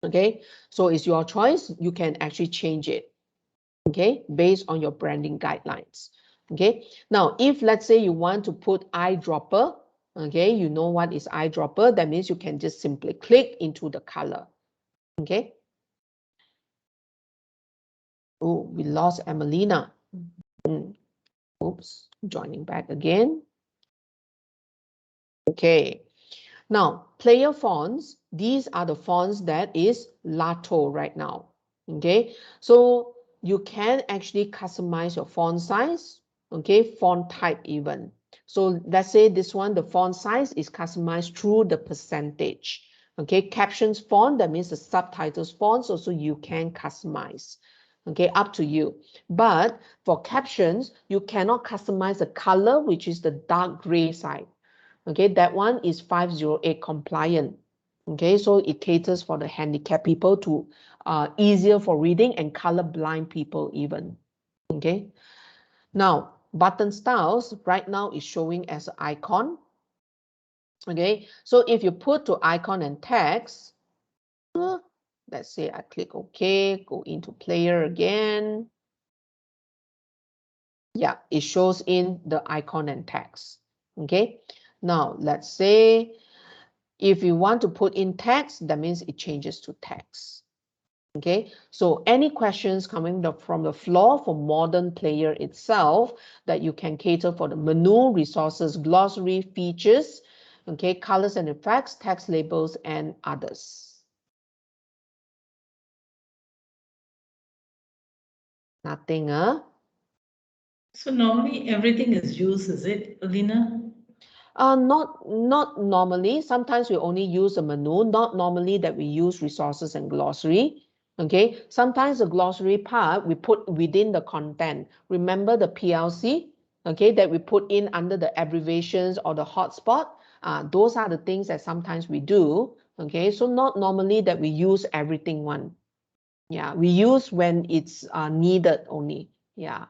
Okay, so it's your choice. You can actually change it, okay, based on your branding guidelines. Okay, now if let's say you want to put eyedropper, okay, you know what is eyedropper, that means you can just simply click into the color. Okay. Oh, we lost Emelina. Oops, joining back again. Okay, now player fonts, these are the fonts that is Lato right now. Okay, so you can actually customize your font size, okay, font type even. So let's say this one, the font size is customized through the percentage. Okay, captions font, that means the subtitles fonts also you can customize. Okay, up to you. But for captions, you cannot customize the color, which is the dark gray side. Okay, that one is 508 compliant. Okay, so it caters for the handicapped people to easier for reading and colorblind people even. Okay, now button styles right now is showing as an icon. Okay, so if you put to icon and text, let's say I click OK, go into player again. Yeah, it shows in the icon and text. Okay, now let's say if you want to put in text, that means it changes to text. Okay, so any questions coming from the floor for modern player itself that you can cater for the menu, resources, glossary, features, okay, colors and effects, text labels, and others. Nothing, So normally everything is used, is it, Alina? Not normally. Sometimes we only use a menu, not normally that we use resources and glossary. Okay, sometimes the glossary part we put within the content. Remember the PLC, okay, that we put in under the abbreviations or the hotspot. Those are the things that sometimes we do. Okay, so not normally that we use everything one. Yeah, we use when it's needed only. Yeah,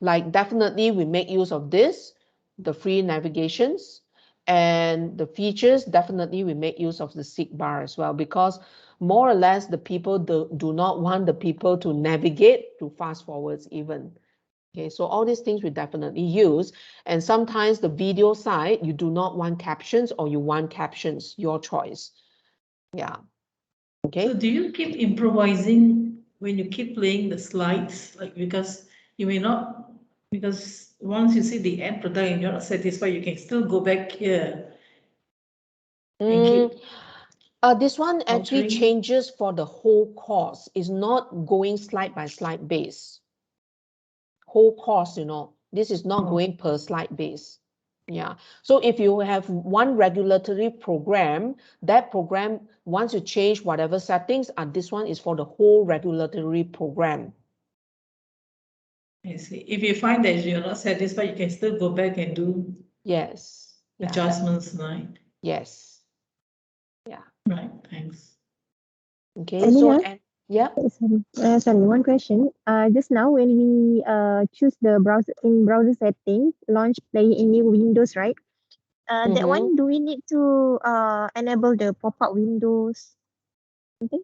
like definitely we make use of this, the free navigations, and the features. Definitely we make use of the seek bar as well, because more or less the people do not want the people to navigate to fast forwards even. Okay, so all these things we definitely use. And sometimes the video side, you do not want captions or you want captions, your choice. Yeah. Okay. So do you keep improvising when you keep playing the slides? Like, because you may not, because once you see the end product and you're not satisfied, you can still go back here and keep This one actually altering. changes for the whole course. It's not going slide by slide base. Whole course, you know, this is not going per slide base. Yeah. So if you have one regulatory program, that program, once you change whatever settings, this one is for the whole regulatory program. I see. If you find that you're not satisfied, you can still go back and do Yes. Yeah, adjustments, right? yes. Yeah. Right, thanks. Okay, so, Alina? and yeah. Sorry, one question. Just now when we choose the browser in browser settings, launch play in new Windows, right? That one, do we need to enable the pop-up windows? Something?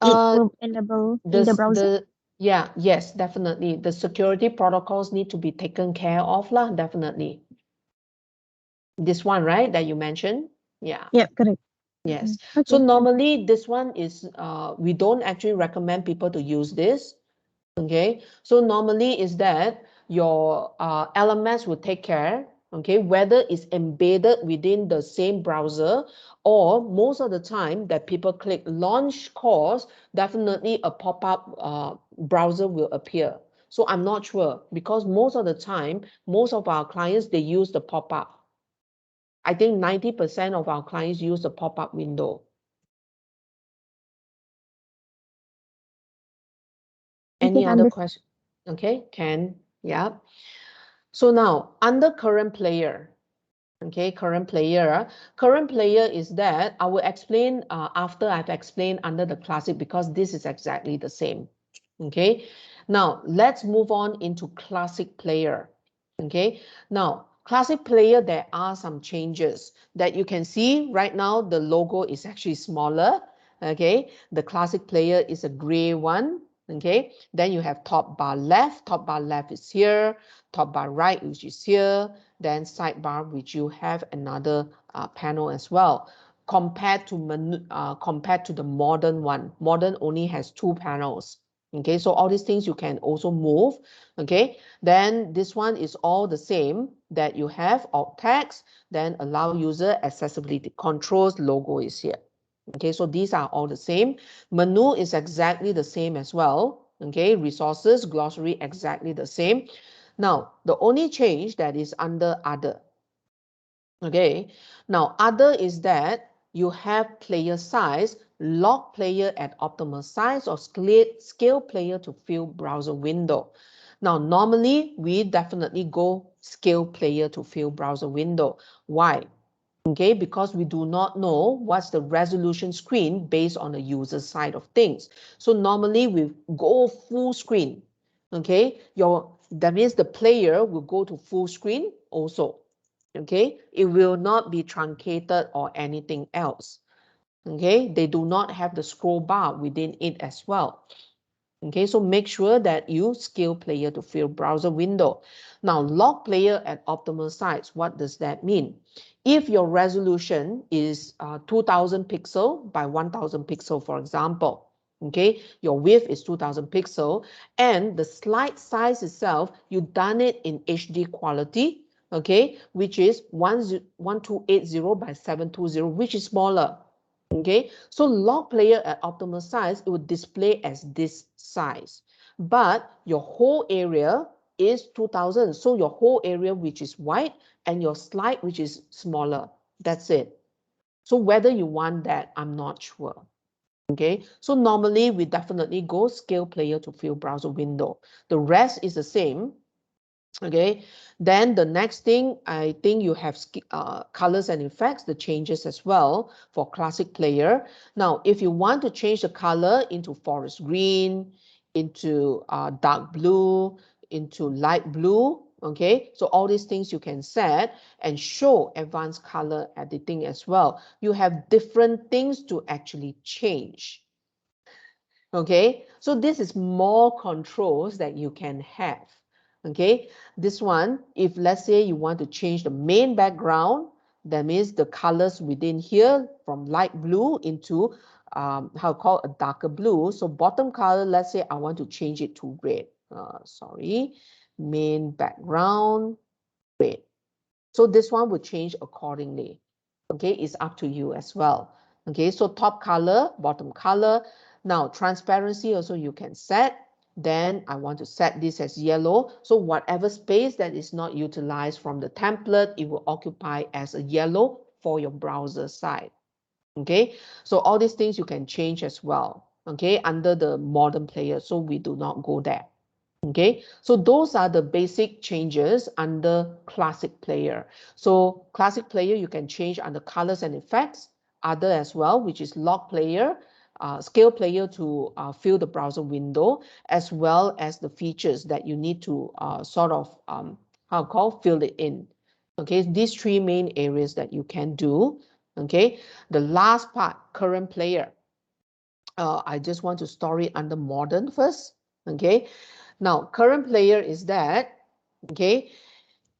It will enable in the browser. Yeah, yes, definitely. The security protocols need to be taken care of, lah, definitely. This one, right, that you mentioned? Yeah. Yeah, correct. Yes. Okay. So normally this one is, we don't actually recommend people to use this. Okay. So normally is that your LMS will take care, okay, whether it's embedded within the same browser, or most of the time that people click launch course, definitely a pop-up browser will appear. So I'm not sure, because most of the time, most of our clients, they use the pop-up. I think 90% of our clients use the pop-up window. Any other question? Okay, Ken. Yeah. So now under current player, okay, current player is that I will explain after I've explained under the classic, because this is exactly the same. Okay, now let's move on into classic player. Okay, now classic player, there are some changes that you can see right now. The logo is actually smaller. Okay, the classic player is a gray one. Okay, then you have top bar left is here, top bar right, which is here, then sidebar, which you have another panel as well. Compared to the modern one, modern only has 2 panels. Okay, so all these things you can also move. Okay, then this one is all the same, that you have alt text, then allow user accessibility controls, logo is here. Okay, so these are all the same. Menu is exactly the same as well. Okay, resources, glossary, exactly the same. Now, the only change that is under other. Okay, now other is that you have player size, lock player at optimal size, or scale player to fill browser window. Now, normally we definitely go scale player to fill browser window. Why? Okay, because we do not know what's the resolution screen based on the user side of things. So normally we go full screen. Okay, that means the player will go to full screen also. Okay, it will not be truncated or anything else. Okay, they do not have the scroll bar within it as well. Okay, so make sure that you scale player to fill browser window. Now, lock player at optimal size. What does that mean? If your resolution is 2000 pixel by 1000 pixel, for example, okay, your width is 2000 pixel, and the slide size itself, you done it in HD quality, okay, which is 1280 by 720, which is smaller. Okay, so lock player at optimal size, it would display as this size, but your whole area is 2000. So your whole area, which is white, and your slide, which is smaller. That's it. So whether you want that, I'm not sure. Okay, so normally we definitely go scale player to fill browser window. The rest is the same. Okay, then the next thing, I think you have colors and effects, the changes as well for classic player. Now, if you want to change the color into forest green, into dark blue, into light blue, okay, so all these things you can set and show advanced color editing as well. You have different things to actually change. Okay, so this is more controls that you can have. Okay, this one, if let's say you want to change the main background, that means the colors within here from light blue into how call a darker blue. So bottom color, let's say I want to change it to red. Sorry, main background red. So this one will change accordingly. Okay, it's up to you as well. Okay, so top color, bottom color. Now transparency also you can set. Then I want to set this as yellow. So whatever space that is not utilized from the template, it will occupy as a yellow for your browser side. Okay, so all these things you can change as well. Okay, under the modern player, so we do not go there. Okay, so those are the basic changes under classic player. So classic player, you can change under colors and effects, other as well, which is log player, scale player to fill the browser window, as well as the features that you need to sort of, fill it in. Okay, these three main areas that you can do. Okay, the last part, current player. I just want to store it under modern first. Okay, now current player is that, okay,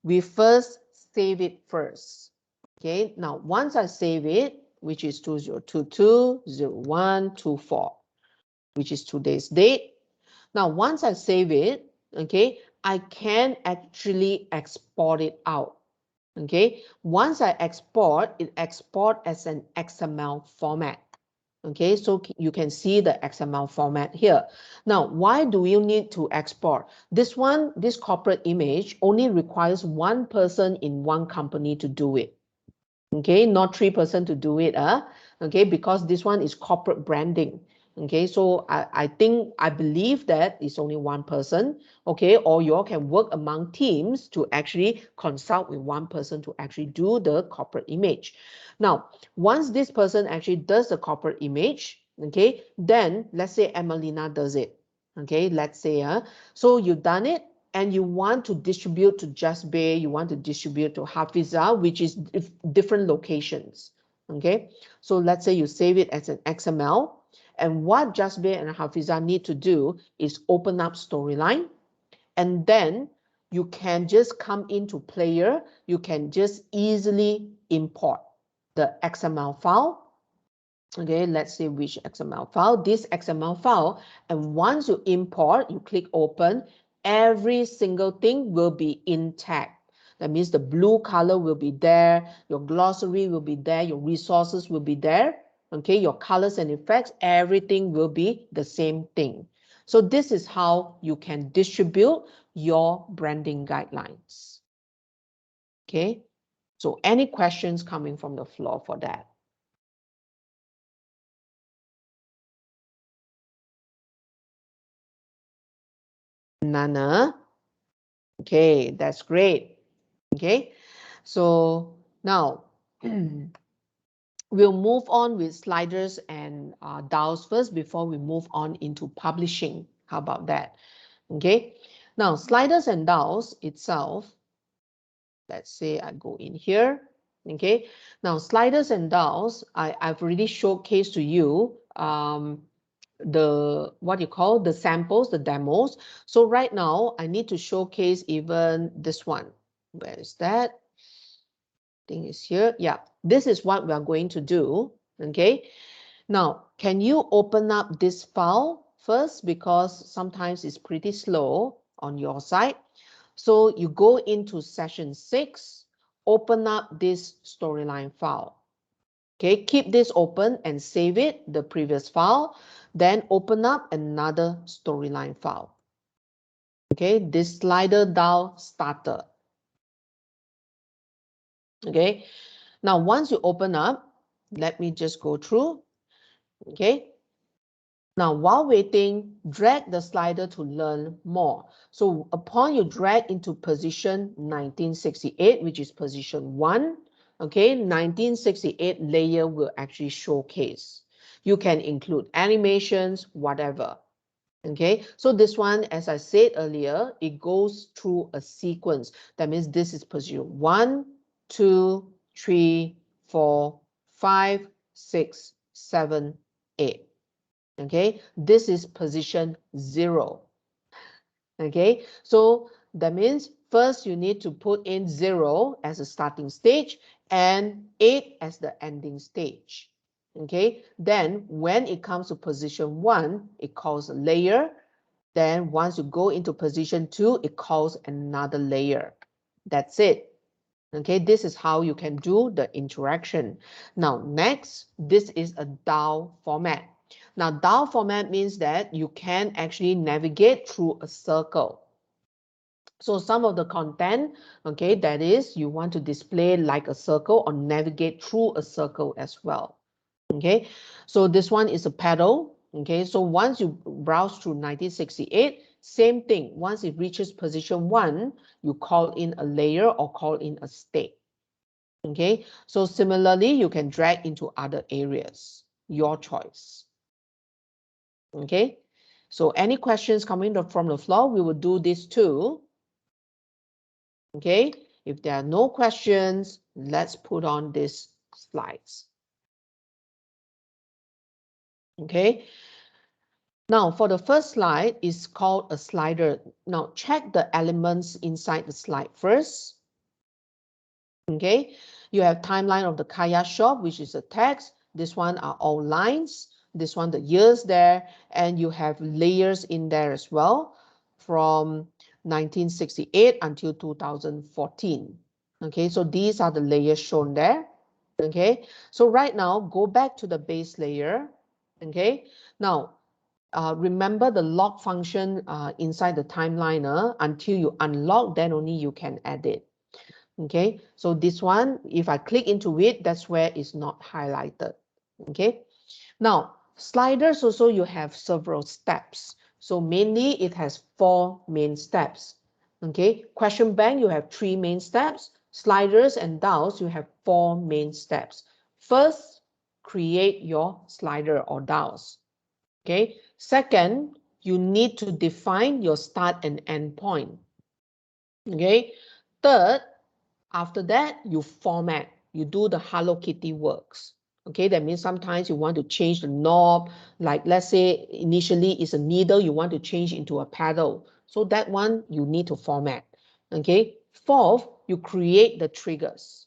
we first save it first. Okay, now once I save it, which is 2022-0124, which is today's date. Now once I save it, okay, I can actually export it out. Okay, once I export, it export as an XML format. Okay, so you can see the XML format here. Now, why do you need to export? This one, this corporate image only requires one person in one company to do it. Okay, not 3 person to do it. Okay, because this one is corporate branding. Okay, so I believe that it's only one person. Okay, or you all can work among teams to actually consult with one person to actually do the corporate image. Now, once this person actually does the corporate image, okay, then let's say Emelina does it. Okay, let's say, so you've done it and you want to distribute to Just Bay, you want to distribute to Hafiza, which is different locations. Okay, so let's say you save it as an XML. And what Just Bay and Hafiza need to do is open up Storyline, and then you can just come into Player. You can just easily import the XML file. Okay, let's see which XML file, this XML file. And once you import, you click open, every single thing will be intact. That means the blue color will be there, your glossary will be there, your resources will be there. Okay, your colors and effects, everything will be the same thing. So this is how you can distribute your branding guidelines. Okay, so any questions coming from the floor for that? Nana? Okay, that's great. Okay, so now we'll move on with sliders and DAOs first before we move on into publishing. How about that? Okay, now sliders and DAOs itself, let's say I go in here. Okay, now sliders and DAOs, I've already showcased to you the what you call the samples, the demos. So right now I need to showcase even this one. Where is that? I think it's here. Yeah, this is what we are going to do. Okay, now can you open up this file first, because sometimes it's pretty slow on your side. So you go into session 6, open up this Storyline file. Okay, keep this open and save it, the previous file, then open up another Storyline file. Okay, this slider DAO starter. Okay, now once you open up, let me just go through. Okay, Now, while waiting, drag the slider to learn more. So upon you drag into position 1968, which is position 1, okay, 1968 layer will actually showcase. You can include animations, whatever. Okay, so this one, as I said earlier, it goes through a sequence. That means this is position 1, 2, 3, 4, 5, 6, 7, 8. Okay, this is position 0. Okay, so that means first you need to put in 0 as a starting stage and 8 as the ending stage. Okay, then when it comes to position 1, it calls a layer. Then once you go into position 2, it calls another layer. That's it. Okay, this is how you can do the interaction. Now, next, this is a DAO format. Now, DAO format means that you can actually navigate through a circle. So some of the content, okay, that is you want to display like a circle or navigate through a circle as well. Okay, so this one is a pedal. Okay, so once you browse through 1968, same thing. Once it reaches position 1, you call in a layer or call in a state. Okay, so similarly, you can drag into other areas, your choice. Okay, so any questions coming from the floor, we will do this too. Okay, if there are no questions, let's put on these slides. Okay, now for the first slide is called a slider. Now check the elements inside the slide first. Okay, you have timeline of the Kaya shop, which is a text. This one are all lines. This one, the years there, and you have layers in there as well from 1968 until 2014. Okay, so these are the layers shown there. Okay, so right now, go back to the base layer. Okay, now remember the lock function inside the timeliner. Until you unlock, then only you can edit. Okay, so this one, if I click into it, that's where it's not highlighted. Okay, now sliders also you have several steps. So mainly it has 4 main steps. Okay, question bank you have 3 main steps. Sliders and DAOs you have 4 main steps. First, create your slider or DAOs. Okay, second, you need to define your start and end point. Okay, third, after that, you format, you do the Hello Kitty works. Okay, that means sometimes you want to change the knob, like let's say initially it's a needle, you want to change into a paddle. So that one you need to format. Okay, fourth, you create the triggers.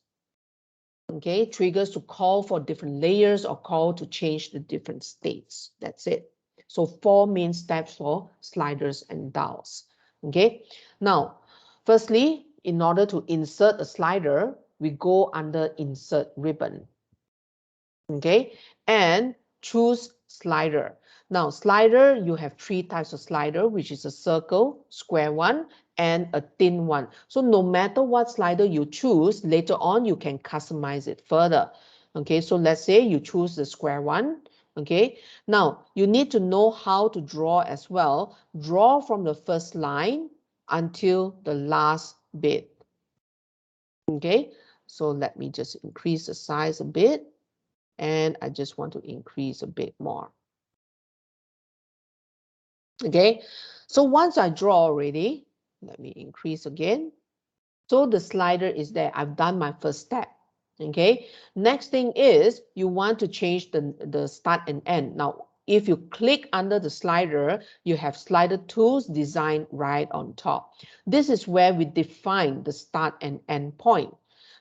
Okay, triggers to call for different layers or call to change the different states. That's it. So 4 main steps for sliders and DAOs. Okay, now, firstly, in order to insert a slider, we go under insert ribbon. Okay, and choose slider. Now, slider, you have 3 types of slider, which is a circle, square one, and a thin one. So no matter what slider you choose, later on you can customize it further. Okay, so let's say you choose the square one. Okay, now you need to know how to draw as well. Draw from the first line until the last bit. Okay, so let me just increase the size a bit. And I just want to increase a bit more. Okay, so once I draw already, let me increase again. So the slider is there. I've done my first step. Okay, next thing is you want to change the start and end. Now, if you click under the slider, you have slider tools design right on top. This is where we define the start and end point.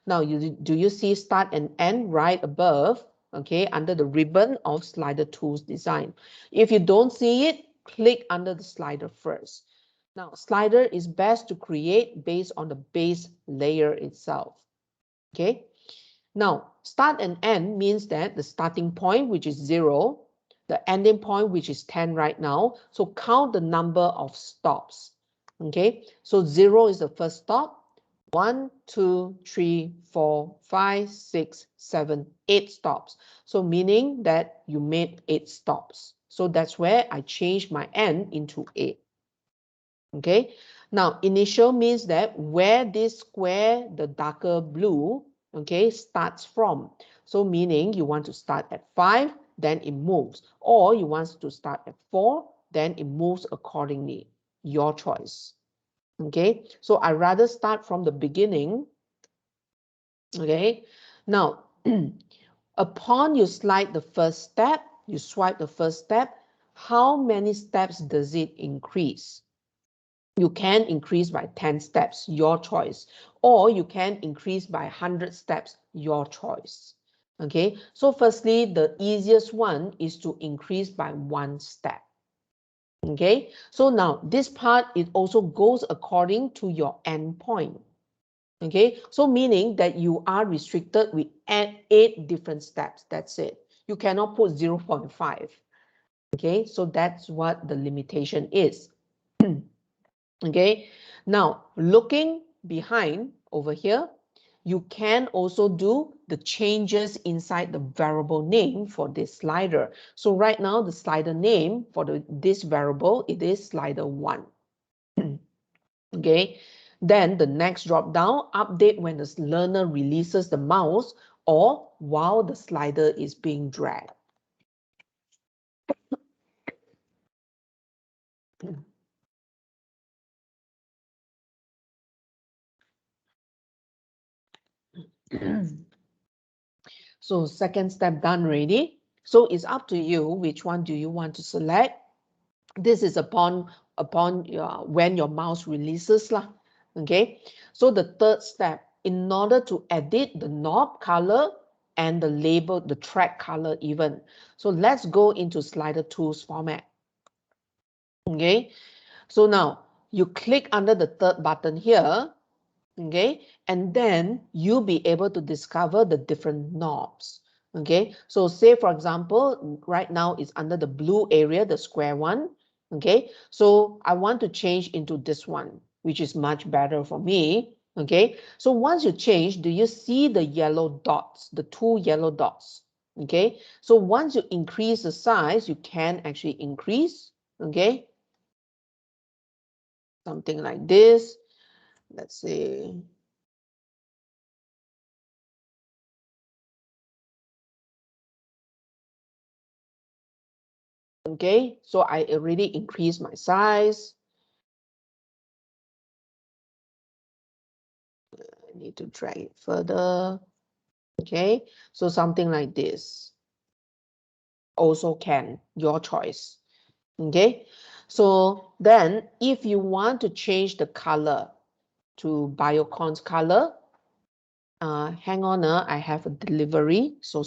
Now, do you see start and end right above? Okay, under the ribbon of slider tools design. If you don't see it, click under the slider first. Now, slider is best to create based on the base layer itself. Okay. Now, start and end means that the starting point, which is 0, the ending point, which is 10 right now. So count the number of stops. Okay. So 0 is the first stop. 1, 2, 3, 4, 5, 6, 7, 8 stops. So meaning that you made 8 stops. So that's where I changed my n into 8. Okay, now initial means that where this square, the darker blue, okay, starts from. So meaning you want to start at 5, then it moves, or you want to start at 4, then it moves accordingly. Your choice. Okay, so I rather start from the beginning. Okay, now upon you slide the first step, you swipe the first step, how many steps does it increase? You can increase by 10 steps, your choice, or you can increase by 100 steps, your choice. Okay, so firstly, the easiest one is to increase by 1 step. Okay, so now this part, it also goes according to your endpoint. Okay, so meaning that you are restricted with 8 different steps. That's it. You cannot put 0.5. Okay, so that's what the limitation is. Okay, now looking behind over here, you can also do the changes inside the variable name for this slider. So right now, the slider name for this variable, it is slider 1. Okay, then the next drop down, update when the learner releases the mouse or while the slider is being dragged. So second step done already. So it's up to you, which one do you want to select? This is upon when your mouse releases lah. Okay, so the third step, in order to edit the knob color and the label, the track color even. So let's go into slider tools format. Okay, so now you click under the third button here. Okay, and then you'll be able to discover the different knobs. Okay, so say for example, right now it's under the blue area, the square one. Okay, so I want to change into this one, which is much better for me. Okay, so once you change, do you see the yellow dots, the 2 yellow dots? Okay, so once you increase the size, you can actually increase. Okay, something like this. Let's say. Okay, so I already increased my size. I need to drag it further. Okay, so something like this. Also can, your choice. Okay, so then if you want to change the color to Biocon's color, hang on, I have a delivery. So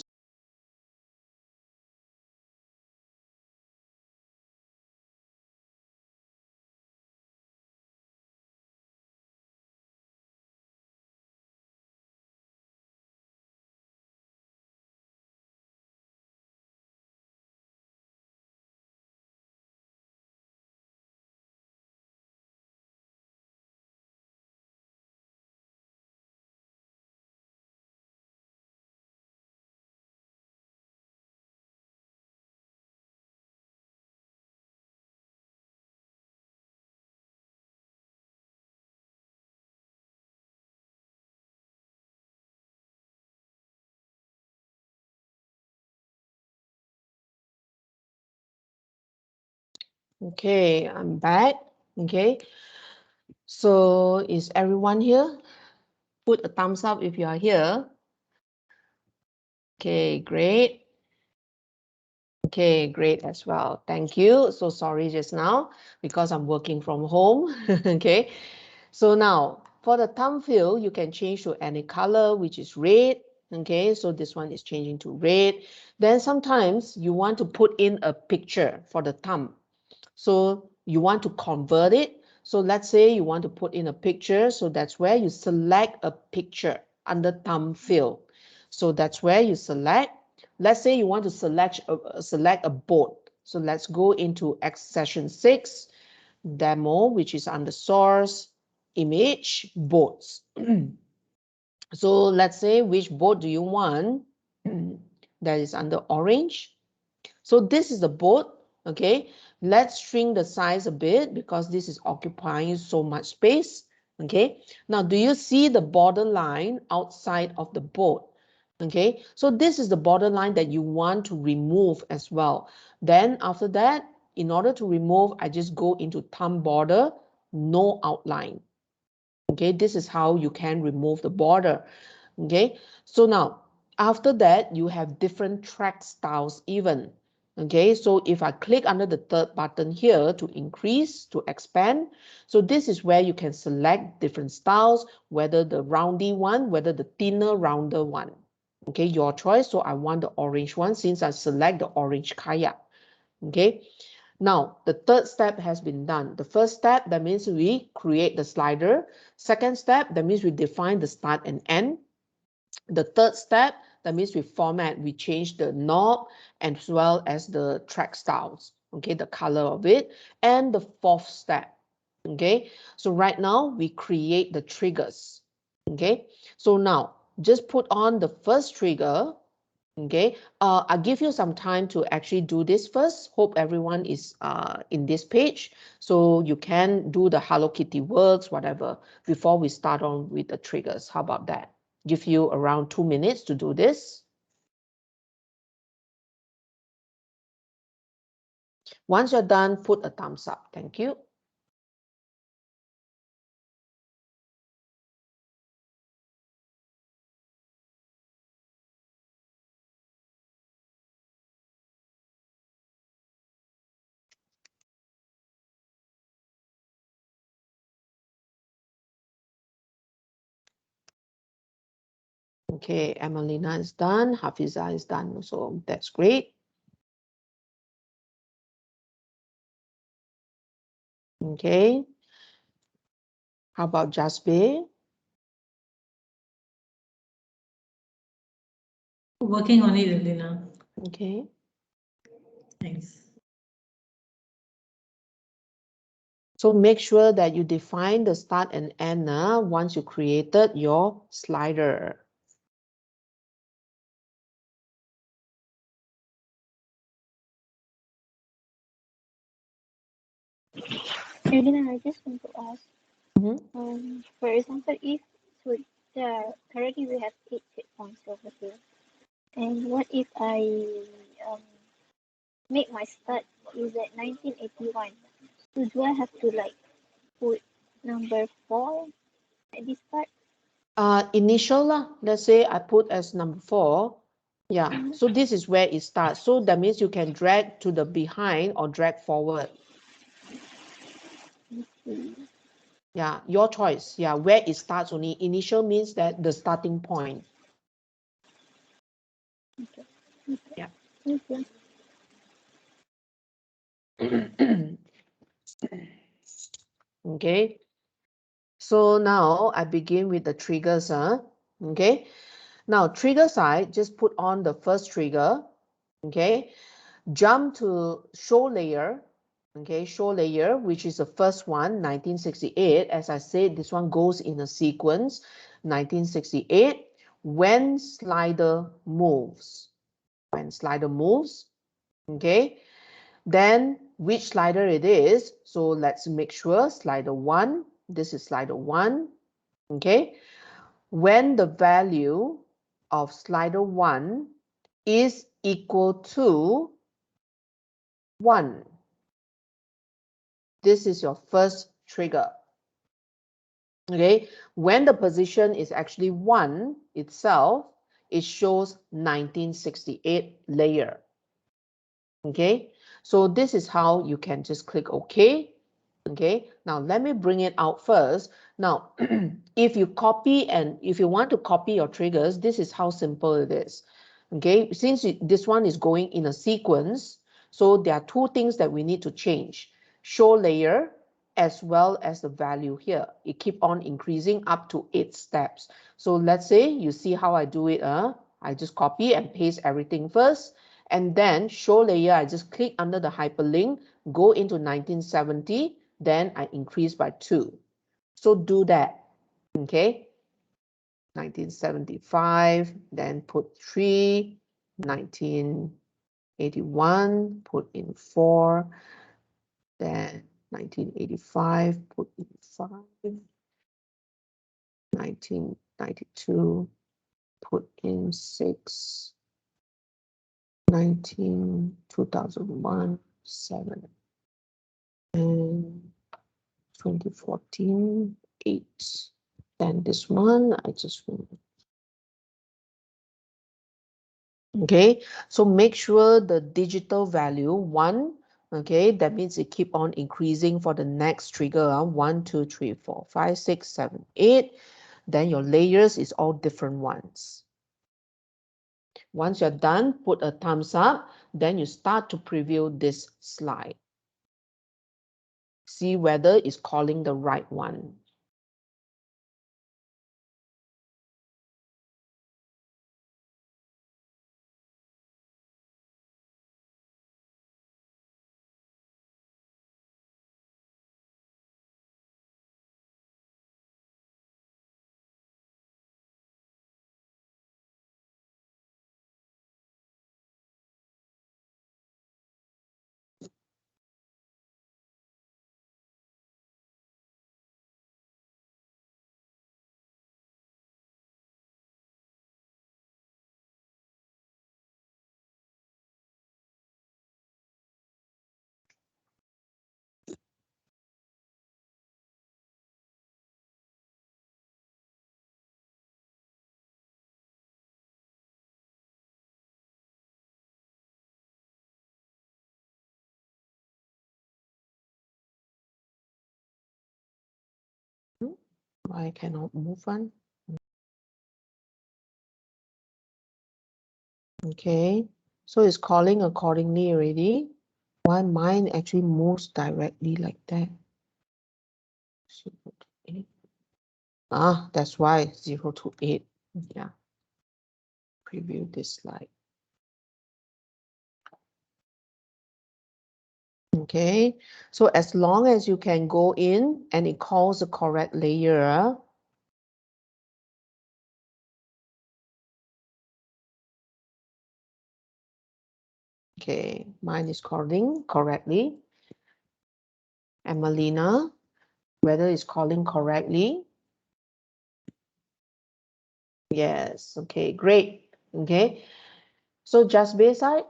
okay, I'm back. Okay, so is everyone here? Put a thumbs up if you are here. Okay, great. Okay, great as well. Thank you. So sorry just now because I'm working from home. Okay, so now for the thumb fill, you can change to any color, which is red. Okay, so this one is changing to red. Then sometimes you want to put in a picture for the thumb. So you want to convert it. So let's say you want to put in a picture. So that's where you select a picture under thumb fill. So that's where you select. Let's say you want to select a boat. So let's go into X session 6, demo, which is under source, image, boats. So let's say which boat do you want? That is under orange. So this is the boat Okay, let's shrink the size a bit because this is occupying so much space. Okay, now do you see the border line outside of the boat? Okay, so this is the border line that you want to remove as well. Then after that, in order to remove, I just go into thumb border, no outline. Okay, this is how you can remove the border. Okay, so now after that, you have different track styles even. Okay, so if I click under the third button here to increase, to expand, so this is where you can select different styles, whether the roundy one, whether the thinner, rounder one. Okay, your choice. So I want the orange one since I select the orange kayak. Okay, now the third step has been done. The first step, that means we create the slider. Second step, that means we define the start and end. The third step, that means we format, we change the knob as well as the track styles, okay, the color of it. And the fourth step, okay, so right now we create the triggers, okay. So now just put on the first trigger, okay. I'll give you some time to actually do this first. Hope everyone is in this page, so you can do the Hello Kitty works, whatever, before we start on with the triggers. How about that? Give you around 2 minutes to do this. Once you're done, put a thumbs up. Thank you. Okay, Emelina is done. Hafiza is done. So that's great. Okay. How about Jasbe? Working on it, Elena. Okay. Thanks. So make sure that you define the start and end once you created your slider. Elena, I just want to ask, Mm-hmm. for example, if so currently we have 8 checkpoints over here, and what if I make my start is at 1981? So do I have to like put number 4 at this start? Initial lah. Let's say I put as number 4. Yeah. So this is where it starts. So that means you can drag to the behind or drag forward. Yeah, your choice. Yeah, where it starts only. Initial means that the starting point. Okay. Yeah. Okay. Okay. So now I begin with the triggers. Okay. Now trigger side, just put on the first trigger. Okay. Jump to show layer. Okay, show layer, which is the first one, 1968. As I said, this one goes in a sequence. 1968. When slider moves. When slider moves. Okay. Then which slider it is. So let's make sure slider 1. This is slider 1. Okay. When the value of slider 1 is equal to 1. This is your first trigger. Okay. When the position is actually 1 itself, it shows 1968 layer. Okay. So this is how you can just click OK. Okay, now let me bring it out first. Now, if you copy and if you want to copy your triggers, this is how simple it is. Okay, since this one is going in a sequence, so there are 2 things that we need to change. Show layer as well as the value here. It keep on increasing up to 8 steps. So let's say you see how I do it. I just copy and paste everything first. And then show layer, I just click under the hyperlink, go into 1970, then I increase by 2. So do that, okay? 1975, then put 3, 1980, 1981, put in 4. Then 1985, put in 5. 1992, put in 6. 2001, 7. And 2014, 8. Then this one, I just want. Okay, so make sure the digital value 1, okay, that means it keep on increasing for the next trigger, 1, 2, 3, 4, 5, 6, 7, 8. Then your layers is all different ones. Once you're done, put a thumbs up, then you start to preview this slide. See whether it's calling the right one. I cannot move on. Okay, so it's calling accordingly already. Why mine actually moves directly like that? 0 to 8. Ah, that's why 0 to 8. Yeah. Preview this slide. Okay, so as long as you can go in and it calls the correct layer. Okay, mine is calling correctly. And Melina, whether it's calling correctly. Yes, okay, great. Okay, so just Bayside.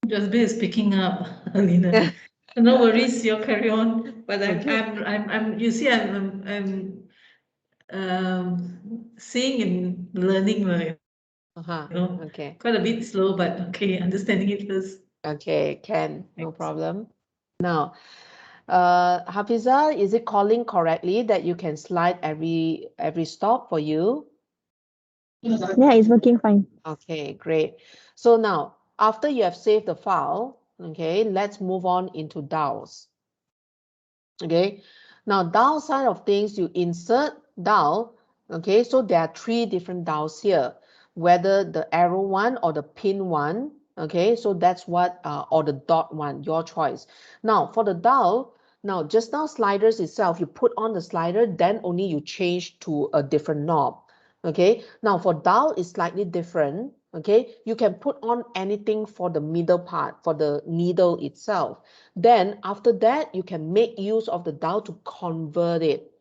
Just is picking up, Alina. No worries, you carry on. But I'm. You see, I'm seeing and learning, like, Okay. quite a bit slow, but okay, understanding it first. Okay, can, no Thanks. problem. Now, Hafiza, is it calling correctly that you can slide every stop for you? Yeah, it's working fine. Okay, great. So now, after you have saved the file, okay, let's move on into DAOs. Okay, now DAO side of things, you insert DAO. Okay, so there are 3 different DAOs here, whether the arrow one or the pin one. Okay, so that's what, or the dot one, your choice. Now for the DAO, now just now sliders itself, you put on the slider, then only you change to a different knob. Okay, now for DAO it's slightly different. Okay, you can put on anything for the middle part, for the needle itself. Then after that, you can make use of the DAO to convert it.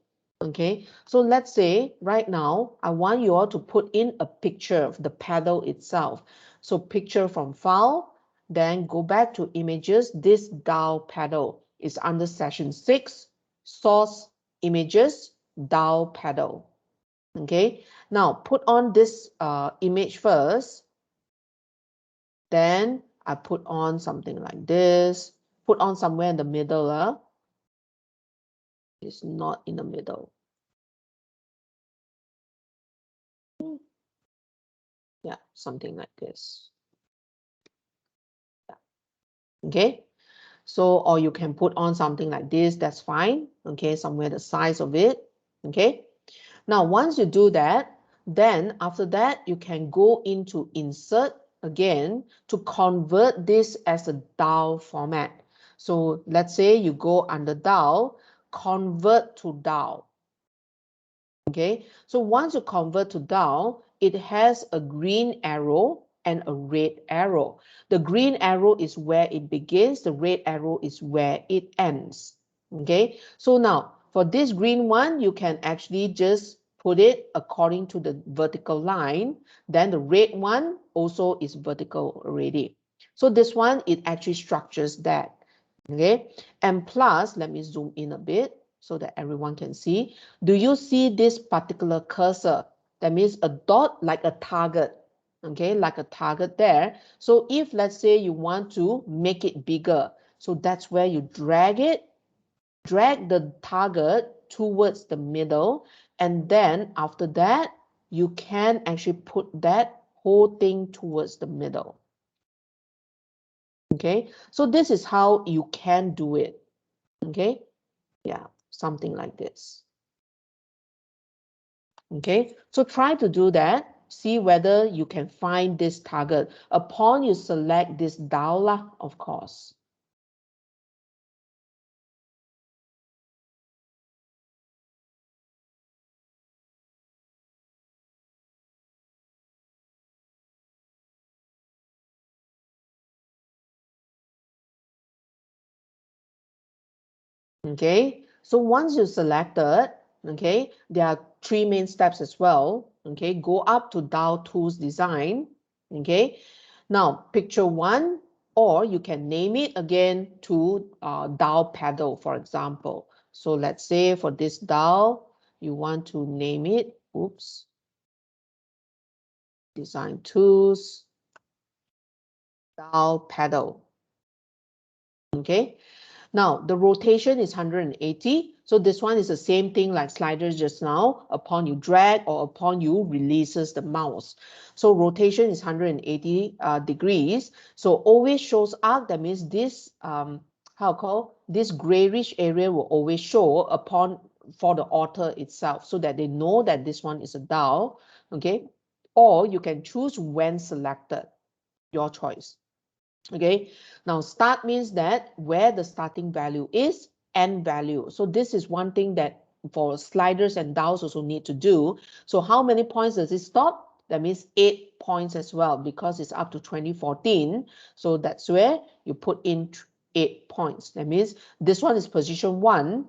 Okay, so let's say right now, I want you all to put in a picture of the paddle itself. So picture from file, then go back to images. This DAO paddle is under session 6, source images, DAO paddle. Okay, now put on this image first. Then I put on something like this, put on somewhere in the middle. It's not in the middle. Yeah, something like this. Yeah. Okay, so, or you can put on something like this, that's fine. Okay, somewhere the size of it. Okay, now once you do that, then after that, you can go into insert again to convert this as a DAO format. So let's say you go under DAO, convert to DAO. Okay, so once you convert to DAO, it has a green arrow. and a red arrow. The green arrow is where it begins, the red arrow is where it ends. Okay, so now for this green one, you can actually just put it according to the vertical line. Then the red one also is vertical already. So this one, it actually structures that. Okay, and plus, let me zoom in a bit so that everyone can see. Do you see this particular cursor? That means a dot like a target. Okay, like a target there. So if let's say you want to make it bigger, so that's where you drag it, drag the target towards the middle, and then after that, you can actually put that whole thing towards the middle. Okay, so this is how you can do it. Okay, yeah, something like this. Okay, so try to do that. See whether you can find this target upon you select this dial, of course. Okay, so once you selected, okay, there are 3 main steps as well. Okay, go up to dial tools design. Okay, now picture 1, or you can name it again to dial paddle, for example. So let's say for this dial, you want to name it, oops, design tools, dial paddle. Okay, now the rotation is 180. So this one is the same thing like sliders just now. Upon you drag or upon you releases the mouse. So rotation is 180 degrees. So always shows up. That means this this grayish area will always show upon for the author itself, so that they know that this one is a dial. Okay, or you can choose when selected, your choice. Okay, now start means that where the starting value is, end value. So this is one thing that for sliders and dials also need to do. So how many points does it stop? That means 8 points as well, because it's up to 2014. So that's where you put in 8 points. That means this one is position 1,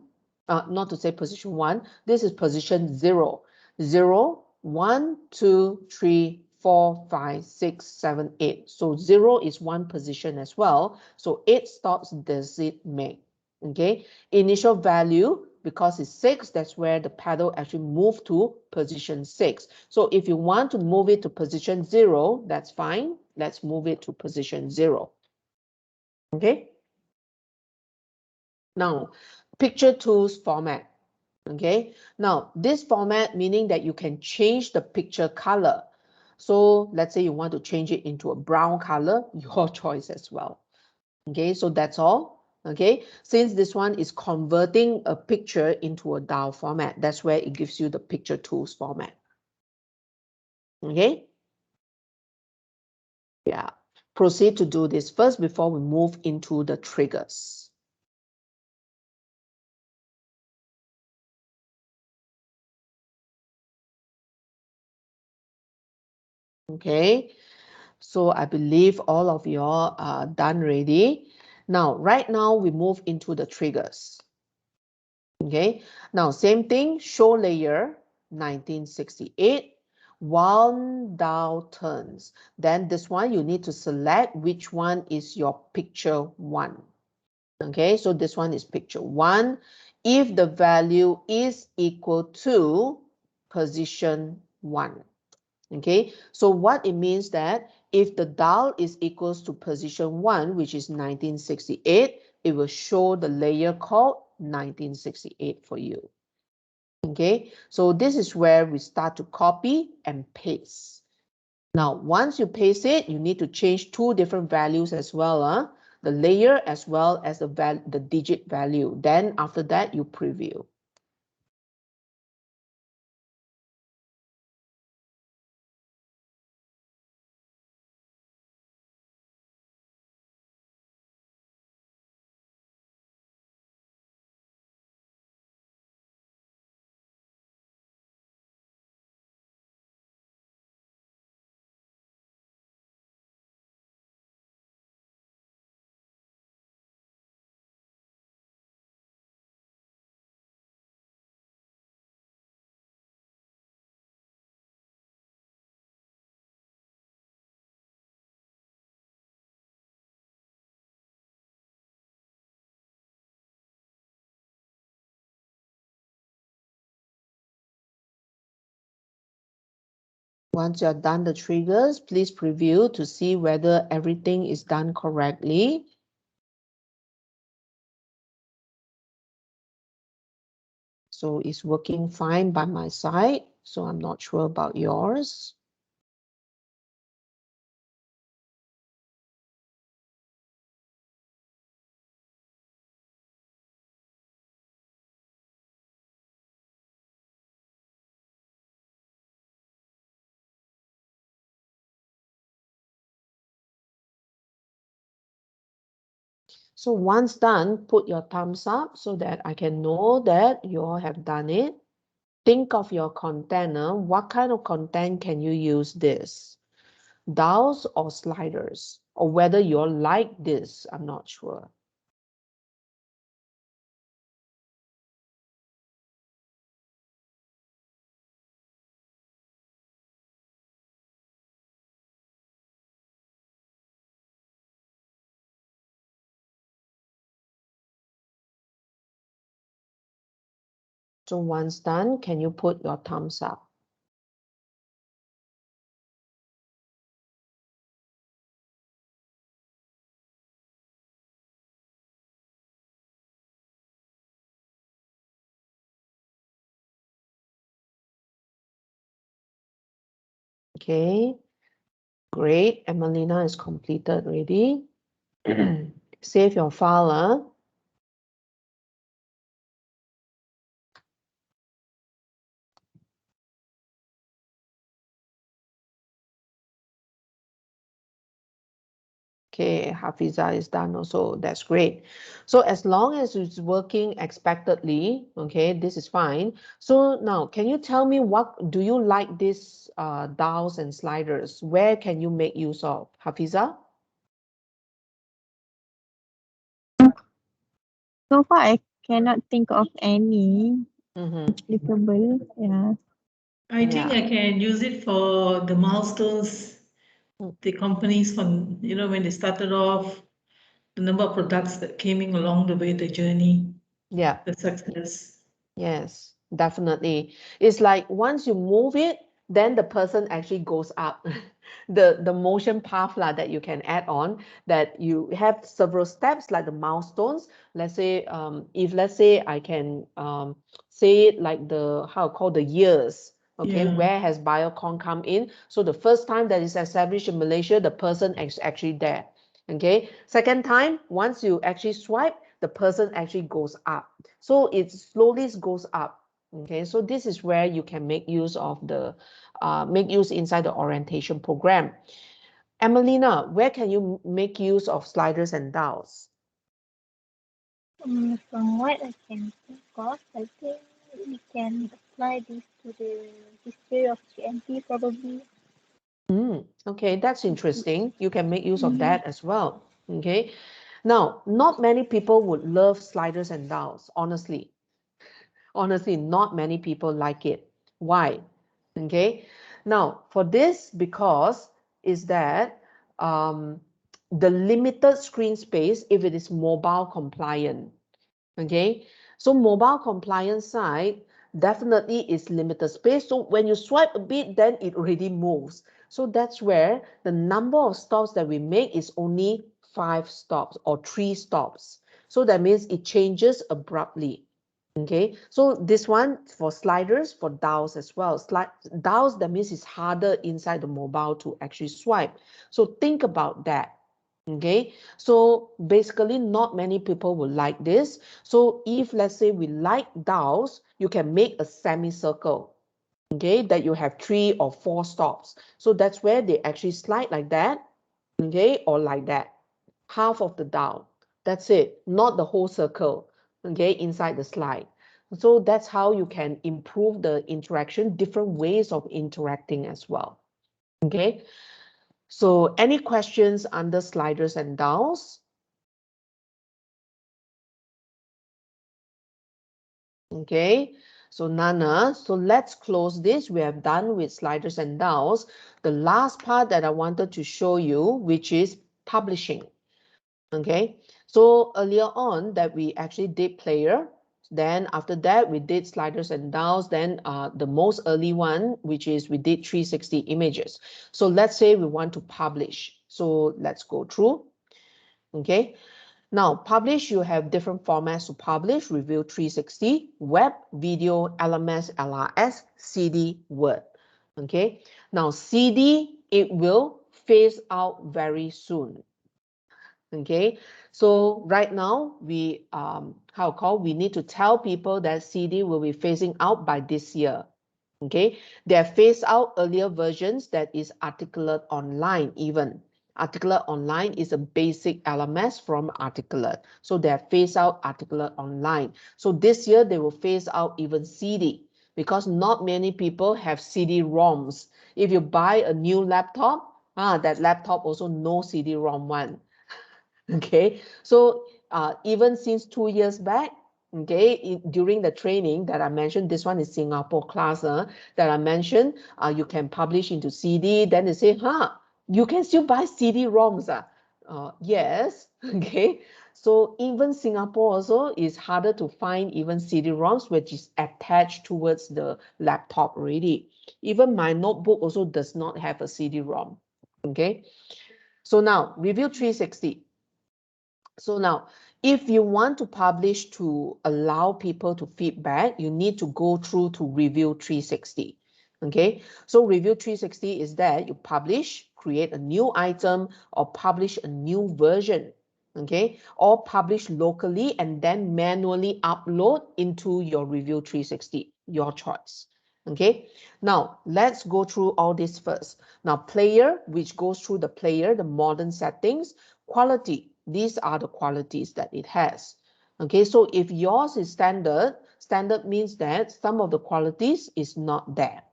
not to say position 1, this is position 0. 0, 1, 2, 3, 4, 5, 6, 7, 8. So 0 is one position as well. So 8 stops does it make? Okay, initial value, because it's 6, that's where the paddle actually move to position 6. So if you want to move it to position 0, that's fine. Let's move it to position 0. Okay. Now, picture tools format. Okay. Now, this format meaning that you can change the picture color. So let's say you want to change it into a brown color, your choice as well. Okay, so that's all. Okay, since this one is converting a picture into a dial format, that's where it gives you the picture tools format. Okay. Yeah, proceed to do this first before we move into the triggers. Okay, so I believe all of you are done already. Now, right now we move into the triggers. Okay, now same thing, show layer 1968, one dial turns. Then this one you need to select which one is your picture 1. Okay, so this one is picture 1. If the value is equal to position 1. Okay, so what it means that if the dial is equals to position 1, which is 1968, it will show the layer called 1968 for you. Okay, so this is where we start to copy and paste. Now, once you paste it, you need to change 2 different values as well, the layer as well as the digit value. Then after that, you preview. Once you're done the triggers, please preview to see whether everything is done correctly. So it's working fine by my side. So I'm not sure about yours. So once done, put your thumbs up so that I can know that you all have done it. Think of your container. What kind of content can you use this? DAOs or sliders? Or whether you're like this, I'm not sure. So once done, can you put your thumbs up? Okay, great. Emelina is completed already. Save your file. Okay, Hafiza is done also. That's great. So as long as it's working expectedly, okay, this is fine. So now, can you tell me what do you like this DAOs and sliders? Where can you make use of? Hafiza? So far, I cannot think of any Mm-hmm. applicable. Yeah. I think Yeah. I can use it for the milestones, Mm. the companies from, when they started off, the number of products that came in along the way, the journey, Yeah. the success. Yes, definitely. It's like once you move it, then the person actually goes up. The motion path that you can add on, that you have several steps like the milestones. Let's say if let's say I can say it like the how called the years. Okay, Yeah. where has Biocon come in? So the first time that is established in Malaysia, the person is actually there. Okay, second time, once you actually swipe, the person actually goes up. So it slowly goes up. Okay, so this is where you can make use of the make use inside the orientation program. Emelina, where can you make use of sliders and DAOs? From what I can think of, I think we can apply this to the history of GNP probably. Okay, that's interesting. You can make use of Mm, that as well. Okay, now not many people would love sliders and DAOs, honestly. Honestly, not many people like it. Why? Okay, now for this, because is that the limited screen space if it is mobile compliant. Okay, so mobile compliant side definitely is limited space. So when you swipe a bit, then it already moves. So that's where the number of stops that we make is only 5 stops or 3 stops. So that means it changes abruptly. Okay, so this one for sliders, for DAOs as well. DAOs, that means it's harder inside the mobile to actually swipe. So think about that. Okay, so basically not many people will like this. So if let's say we like DAOs, you can make a semicircle. Okay, that you have 3 or 4 stops. So that's where they actually slide like that. Okay, or like that. Half of the DAO. That's it, not the whole circle. Okay, inside the slide. So that's how you can improve the interaction, different ways of interacting as well. Okay, so any questions under sliders and DAOs? Okay, so Nana, so let's close this. We have done with sliders and DAOs. The last part that I wanted to show you, which is publishing. Okay, so earlier on that we actually did player. Then after that, we did sliders and dials. Then the most early one, which is we did 360 images. So let's say we want to publish. So let's go through. Okay. Now, publish, you have different formats to publish: Review 360, web, video, LMS, LRS, CD, Word. Okay. Now, CD, it will phase out very soon. Okay, so right now we we need to tell people that CD will be phasing out by this year. Okay, they have phased out earlier versions, that is Articulate Online. Even Articulate Online is a basic LMS from Articulate, so they have phased out Articulate Online. So this year they will phase out even CD, because not many people have CD-ROMs. If you buy a new laptop, that laptop also no CD-ROM one. Okay, so even since 2 years back, okay, during the training that I mentioned, this one is Singapore class that I mentioned, you can publish into CD. Then they say, you can still buy CD-ROMs. Yes, okay. So even Singapore also is harder to find even CD-ROMs which is attached towards the laptop already. Even my notebook also does not have a CD-ROM. Okay, so now Review 360. So now, if you want to publish to allow people to feedback, you need to go through to Review 360. Okay, so Review 360 is that you publish, create a new item, or publish a new version. Okay, or publish locally and then manually upload into your Review 360, your choice. Okay, now let's go through all this first. Now, player, which goes through the player, the modern settings, quality. These are the qualities that it has. Okay, so if yours is standard, standard means that some of the qualities is not there.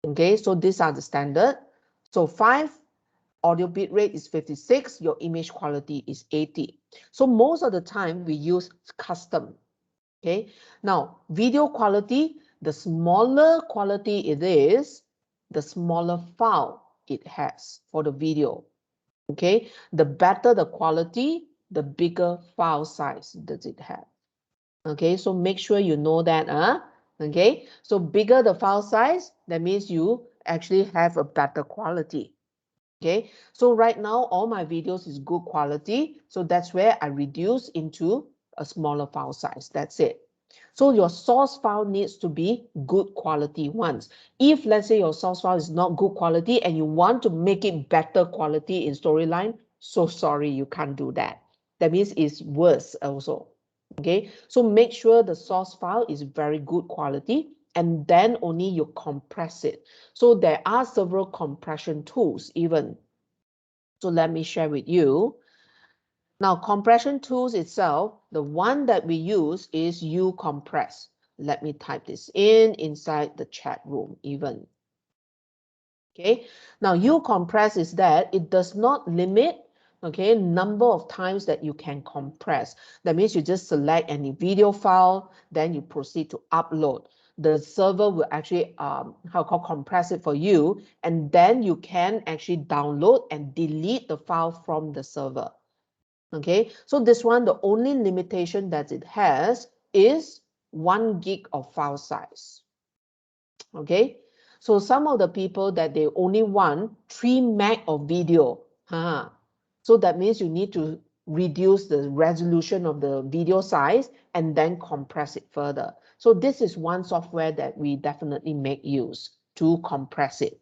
Okay, so these are the standard. So 5, audio bit rate is 56, your image quality is 80. So most of the time we use custom. Okay, now video quality, the smaller quality it is, the smaller file it has for the video. Okay, the better the quality, the bigger file size does it have. Okay, so make sure you know that. Okay, so bigger the file size, that means you actually have a better quality. Okay, so right now all my videos is good quality, so that's where I reduce into a smaller file size. That's it. So your source file needs to be good quality ones. If let's say your source file is not good quality and you want to make it better quality in Storyline, so sorry, you can't do that. That means it's worse also. Okay, so make sure the source file is very good quality and then only you compress it. So there are several compression tools even. So let me share with you. Now, compression tools itself, the one that we use is uCompress. Let me type this inside the chat room even. Okay, now uCompress is that it does not limit, okay, number of times that you can compress. That means you just select any video file, then you proceed to upload. The server will actually compress it for you, and then you can actually download and delete the file from the server. Okay, so this one, the only limitation that it has is 1 gig of file size. Okay, so some of the people that they only want 3 meg of video. So that means you need to reduce the resolution of the video size and then compress it further. So this is one software that we definitely make use to compress it.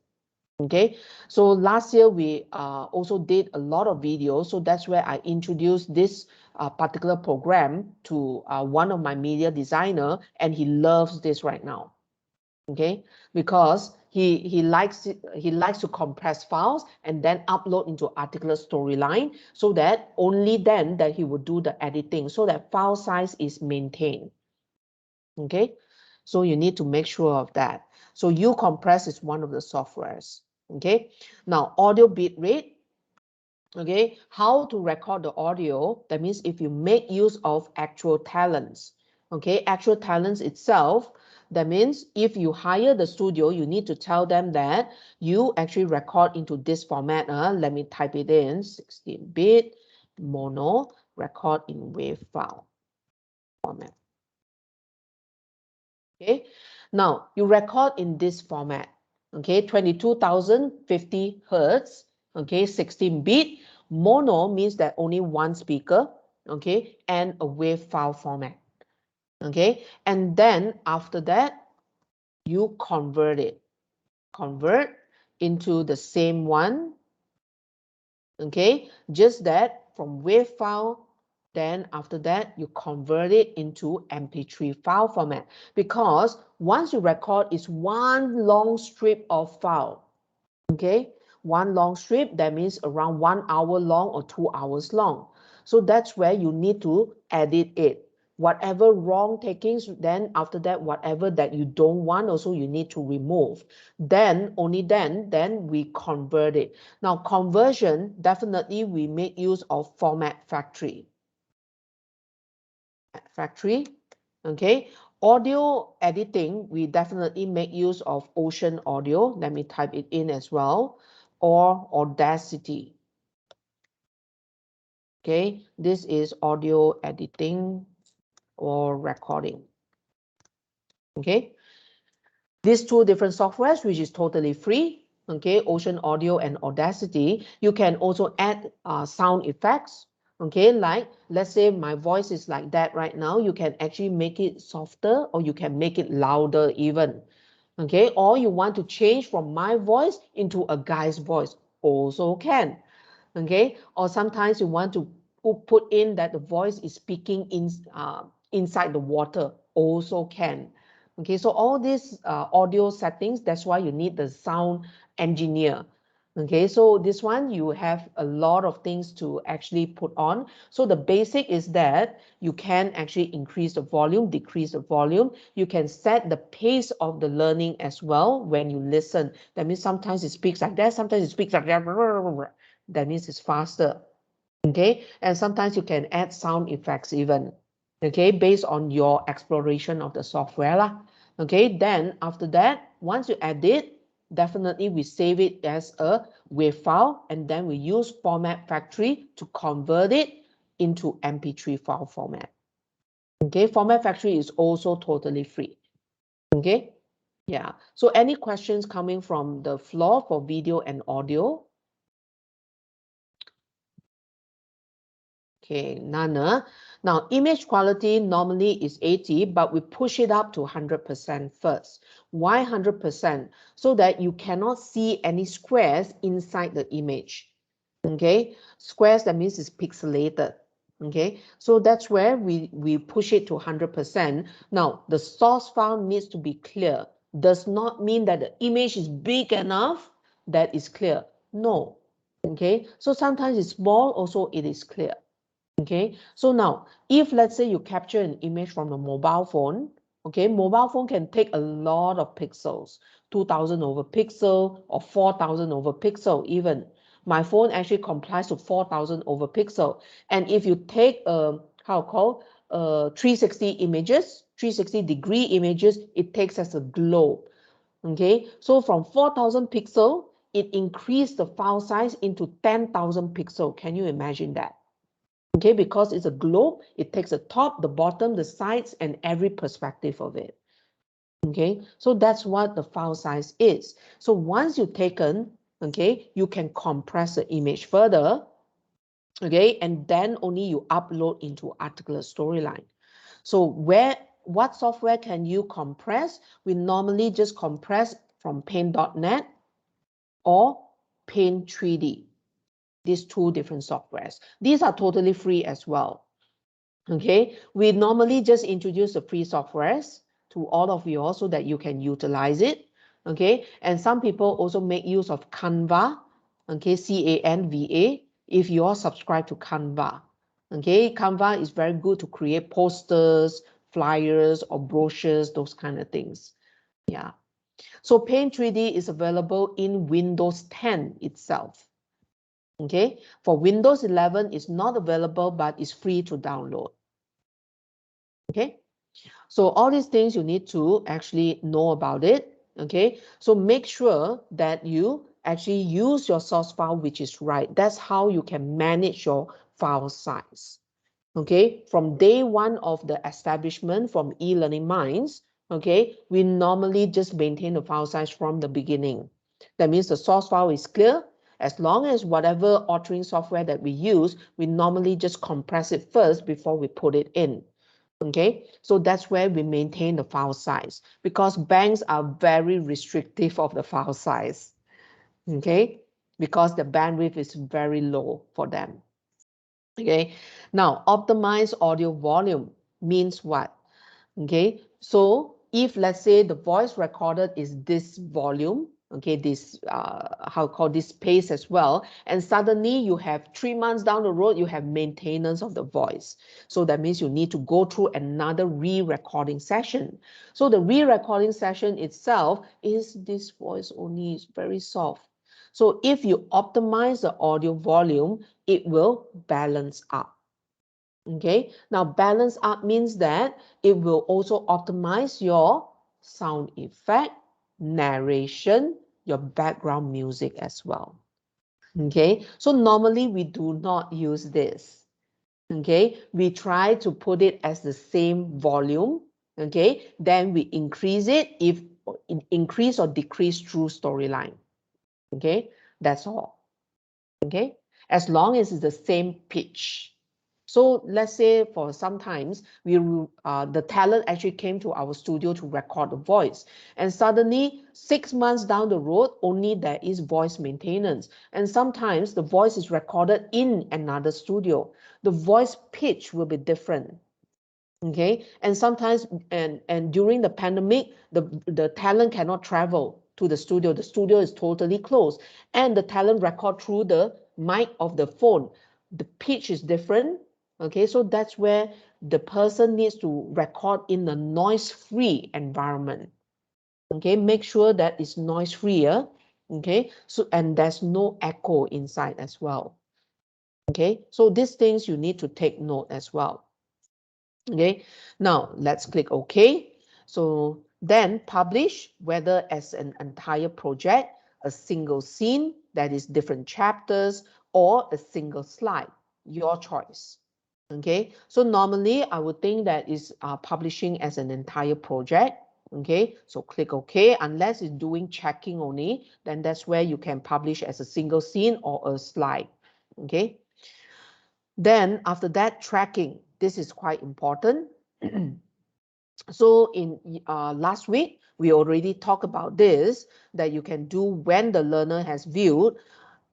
Okay, so last year we also did a lot of videos, so that's where I introduced this particular program to one of my media designer, and he loves this right now. Okay, because he likes to compress files and then upload into Articulate Storyline, so that only then that he will do the editing, so that file size is maintained. Okay, so you need to make sure of that. So uCompress is one of the softwares. Okay, now audio bit rate. Okay, how to record the audio? That means if you make use of Actual Talents. Okay, Actual Talents itself, that means if you hire the studio, you need to tell them that you actually record into this format. Let me type it in, 16-bit mono, record in WAV file format. Okay, now you record in this format. Okay, 22,050 hertz. Okay, 16-bit. Mono means that only one speaker. Okay, and a WAV file format. Okay, and then after that, you convert it. Convert into the same one. Okay, just that from WAV file, then after that, you convert it into MP3 file format. Because once you record, it's one long strip of file. Okay, one long strip, that means around 1 hour long or 2 hours long. So that's where you need to edit it. Whatever wrong takings, then after that, whatever that you don't want, also you need to remove. Then, only then we convert it. Now, conversion, definitely we make use of Format Factory. Factory, okay. Audio editing, we definitely make use of Ocean Audio. Let me type it in as well. Or Audacity. Okay, this is audio editing or recording. Okay, these two different softwares, which is totally free. Okay, Ocean Audio and Audacity. You can also add sound effects. Okay, like let's say my voice is like that right now. You can actually make it softer or you can make it louder even. Okay, or you want to change from my voice into a guy's voice, also can. Okay, or sometimes you want to put in that the voice is speaking inside the water, also can. Okay, so all these audio settings, that's why you need the sound engineer. Okay, so this one you have a lot of things to actually put on. So the basic is that you can actually increase the volume, decrease the volume. You can set the pace of the learning as well when you listen. That means sometimes it speaks like that, sometimes it speaks like that. That means it's faster. Okay, and sometimes you can add sound effects even. Okay, based on your exploration of the software lah. Okay, then after that, once you add it, definitely we save it as a WAV file, and then we use Format Factory to convert it into MP3 file format. Okay, Format Factory is also totally free. Okay, yeah. So any questions coming from the floor for video and audio? Okay, none. Now, image quality normally is 80, but we push it up to 100% first. Why 100%? So that you cannot see any squares inside the image. Okay, squares, that means it's pixelated. Okay, so that's where we push it to 100%. Now, the source file needs to be clear. Does not mean that the image is big enough that is clear. No. Okay, so sometimes it's small, also it is clear. Okay, so now if let's say you capture an image from a mobile phone, okay, mobile phone can take a lot of pixels, 2000 over pixel or 4000 over pixel even. My phone actually complies to 4000 over pixel. And if you take 360 images, 360-degree images, it takes as a globe. Okay, so from 4000 pixel, it increased the file size into 10,000 pixel. Can you imagine that? Okay, because it's a globe, it takes the top, the bottom, the sides, and every perspective of it. Okay, so that's what the file size is. So once you've taken, okay, you can compress the image further, okay, and then only you upload into Articulate Storyline. So what software can you compress? We normally just compress from Paint.net or Paint 3D. These two different softwares. These are totally free as well. Okay, we normally just introduce the free softwares to all of you all so that you can utilize it. Okay, and some people also make use of Canva. Okay, Canva. If you all subscribe to Canva. Okay, Canva is very good to create posters, flyers, or brochures, those kind of things. Yeah. So Paint 3D is available in Windows 10 itself. Okay, for Windows 11, it's not available, but it's free to download. Okay, so all these things you need to actually know about it. Okay, so make sure that you actually use your source file, which is right. That's how you can manage your file size. Okay, from day one of the establishment from eLearning Minds, okay, we normally just maintain the file size from the beginning. That means the source file is clear. As long as whatever authoring software that we use, we normally just compress it first before we put it in. Okay, so that's where we maintain the file size, because banks are very restrictive of the file size. Okay, because the bandwidth is very low for them. Okay, now optimize audio volume means what? Okay, so if let's say the voice recorded is this volume, okay, this how called this pace as well, and suddenly you have 3 months down the road, you have maintenance of the voice. So that means you need to go through another re-recording session. So the re-recording session itself is this voice only is very soft. So if you optimize the audio volume, it will balance up. Okay, now balance up means that it will also optimize your sound effect, narration, your background music as well. Okay, so normally we do not use this. Okay, we try to put it as the same volume. Okay, then we increase it if increase or decrease through storyline. Okay, that's all. Okay, as long as it's the same pitch. So let's say for sometimes the talent actually came to our studio to record the voice, and suddenly 6 months down the road, only there is voice maintenance. And sometimes the voice is recorded in another studio. The voice pitch will be different. Okay, and sometimes and during the pandemic, the talent cannot travel to the studio. The studio is totally closed, and the talent record through the mic of the phone. The pitch is different. Okay, so that's where the person needs to record in a noise-free environment. Okay, make sure that it's noise-free. Okay, so and there's no echo inside as well. Okay, so these things you need to take note as well. Okay, now let's click OK. So then publish, whether as an entire project, a single scene that is different chapters, or a single slide, your choice. Okay, so normally I would think that is publishing as an entire project. Okay, so click OK. Unless it's doing checking only, then that's where you can publish as a single scene or a slide. Okay, then after that, tracking. This is quite important. So in last week, we already talked about this, that you can do when the learner has viewed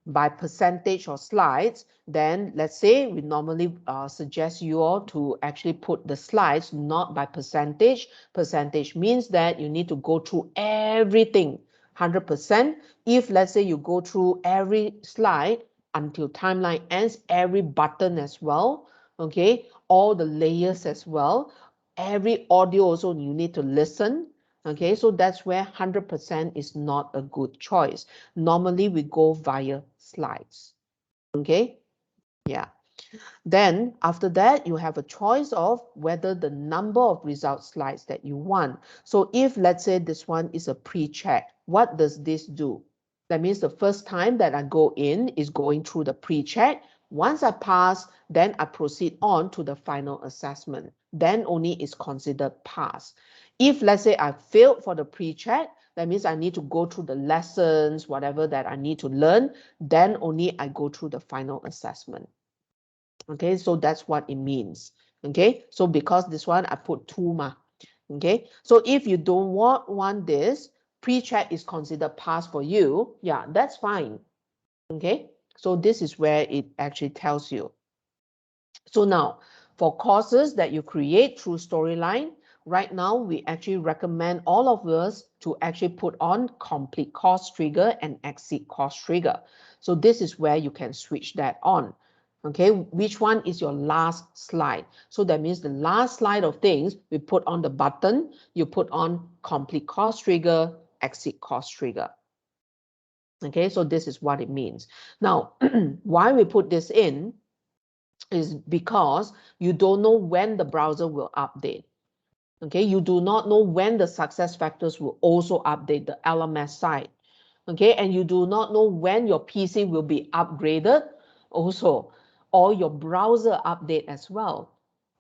by percentage or slides. Then let's say we normally suggest you all to actually put the slides not by percentage. Percentage means that you need to go through everything 100%. If let's say you go through every slide until timeline ends, every button as well, okay, all the layers as well, every audio also you need to listen. Okay, so that's where 100% is not a good choice. Normally we go via slides. Okay, yeah. Then after that, you have a choice of whether the number of result slides that you want. So if let's say this one is a pre-check, what does this do? That means the first time that I go in is going through the pre-check. Once I pass, then I proceed on to the final assessment. Then only is considered pass. If let's say I failed for the pre-check, that means I need to go through the lessons, whatever that I need to learn, then only I go through the final assessment. Okay, so that's what it means. Okay, so because this one I put 2 okay, so if you don't want this, pre-check is considered pass for you, yeah, that's fine. Okay, so this is where it actually tells you. So now for courses that you create through Storyline, right now we actually recommend all of us to actually put on complete course trigger and exit course trigger. So this is where you can switch that on. Okay, which one is your last slide? So that means the last slide of things, we put on the button, you put on complete course trigger, exit course trigger. Okay, so this is what it means. Now, why we put this in is because you don't know when the browser will update. Okay, you do not know when the SuccessFactors will also update the LMS side. Okay, and you do not know when your PC will be upgraded also, or your browser update as well.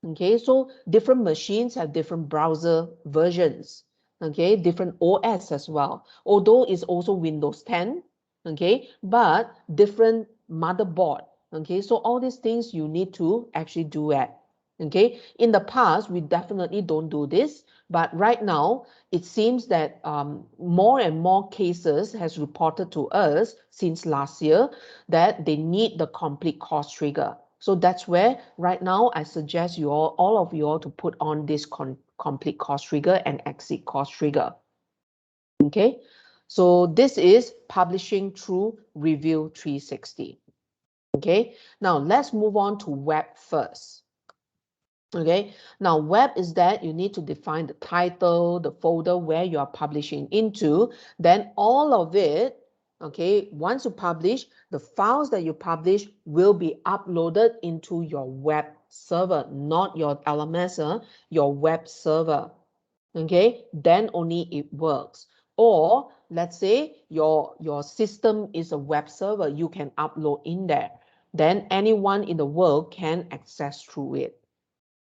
Okay, so different machines have different browser versions. okay, different OS as well, although it's also Windows 10, okay, but different motherboard, okay. So all these things you need to actually do it, okay. In the past, we definitely don't do this, but right now, it seems that more and more cases has reported to us since last year that they need the complete cost trigger. So that's where right now I suggest you all of you all to put on this complete cost trigger and exit cost trigger. Okay, so this is publishing through Review 360. Okay, now let's move on to web first. Okay, now web is that you need to define the title, the folder where you are publishing into, then all of it, okay, once you publish, the files that you publish will be uploaded into your web server, not your LMS, your web server, okay, then only it works. Or let's say your system is a web server, you can upload in there, then anyone in the world can access through it.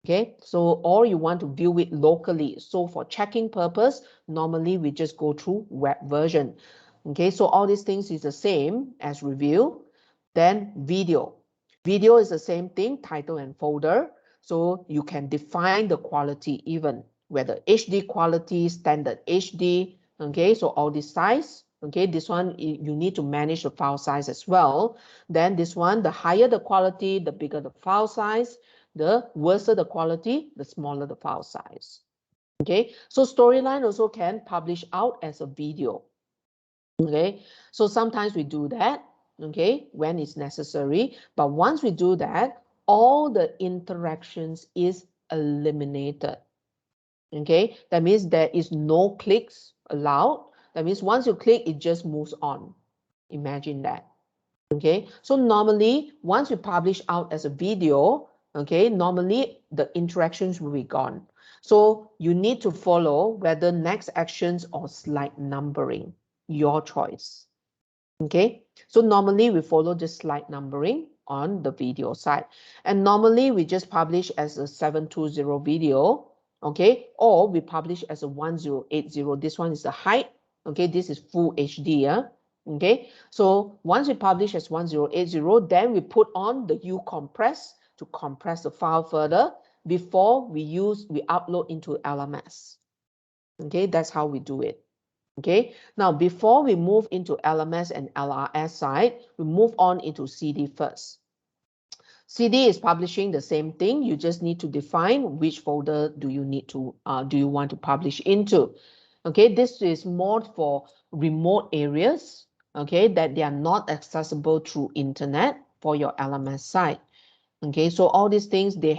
Okay, so or you want to view it locally. So for checking purpose, normally we just go through web version. Okay, so all these things is the same as review. Then video. Video is the same thing, title and folder. So you can define the quality even, whether HD quality, standard HD. Okay, so all this size. Okay, this one you need to manage the file size as well. Then this one, the higher the quality, the bigger the file size. The worse the quality, the smaller the file size. Okay, so Storyline also can publish out as a video. Okay, so sometimes we do that, okay, when it's necessary. But once we do that, all the interactions is eliminated. Okay, that means there is no clicks allowed. That means once you click, it just moves on. Imagine that. Okay, so normally once you publish out as a video, okay, normally the interactions will be gone. So you need to follow whether next actions or slide numbering, your choice. Okay, so normally we follow the slide numbering on the video side. And normally we just publish as a 720 video, okay, or we publish as a 1080. This one is the height, okay, this is full HD, yeah. Okay, so once we publish as 1080, then we put on the uCompress to compress the file further before we upload into LMS. Okay, that's how we do it. Okay, now before we move into LMS and LRS side, we move on into CD first. CD is publishing the same thing. You just need to define which folder do you want to publish into. Okay, this is more for remote areas, okay, that they are not accessible through internet for your LMS site. Okay, so all these things they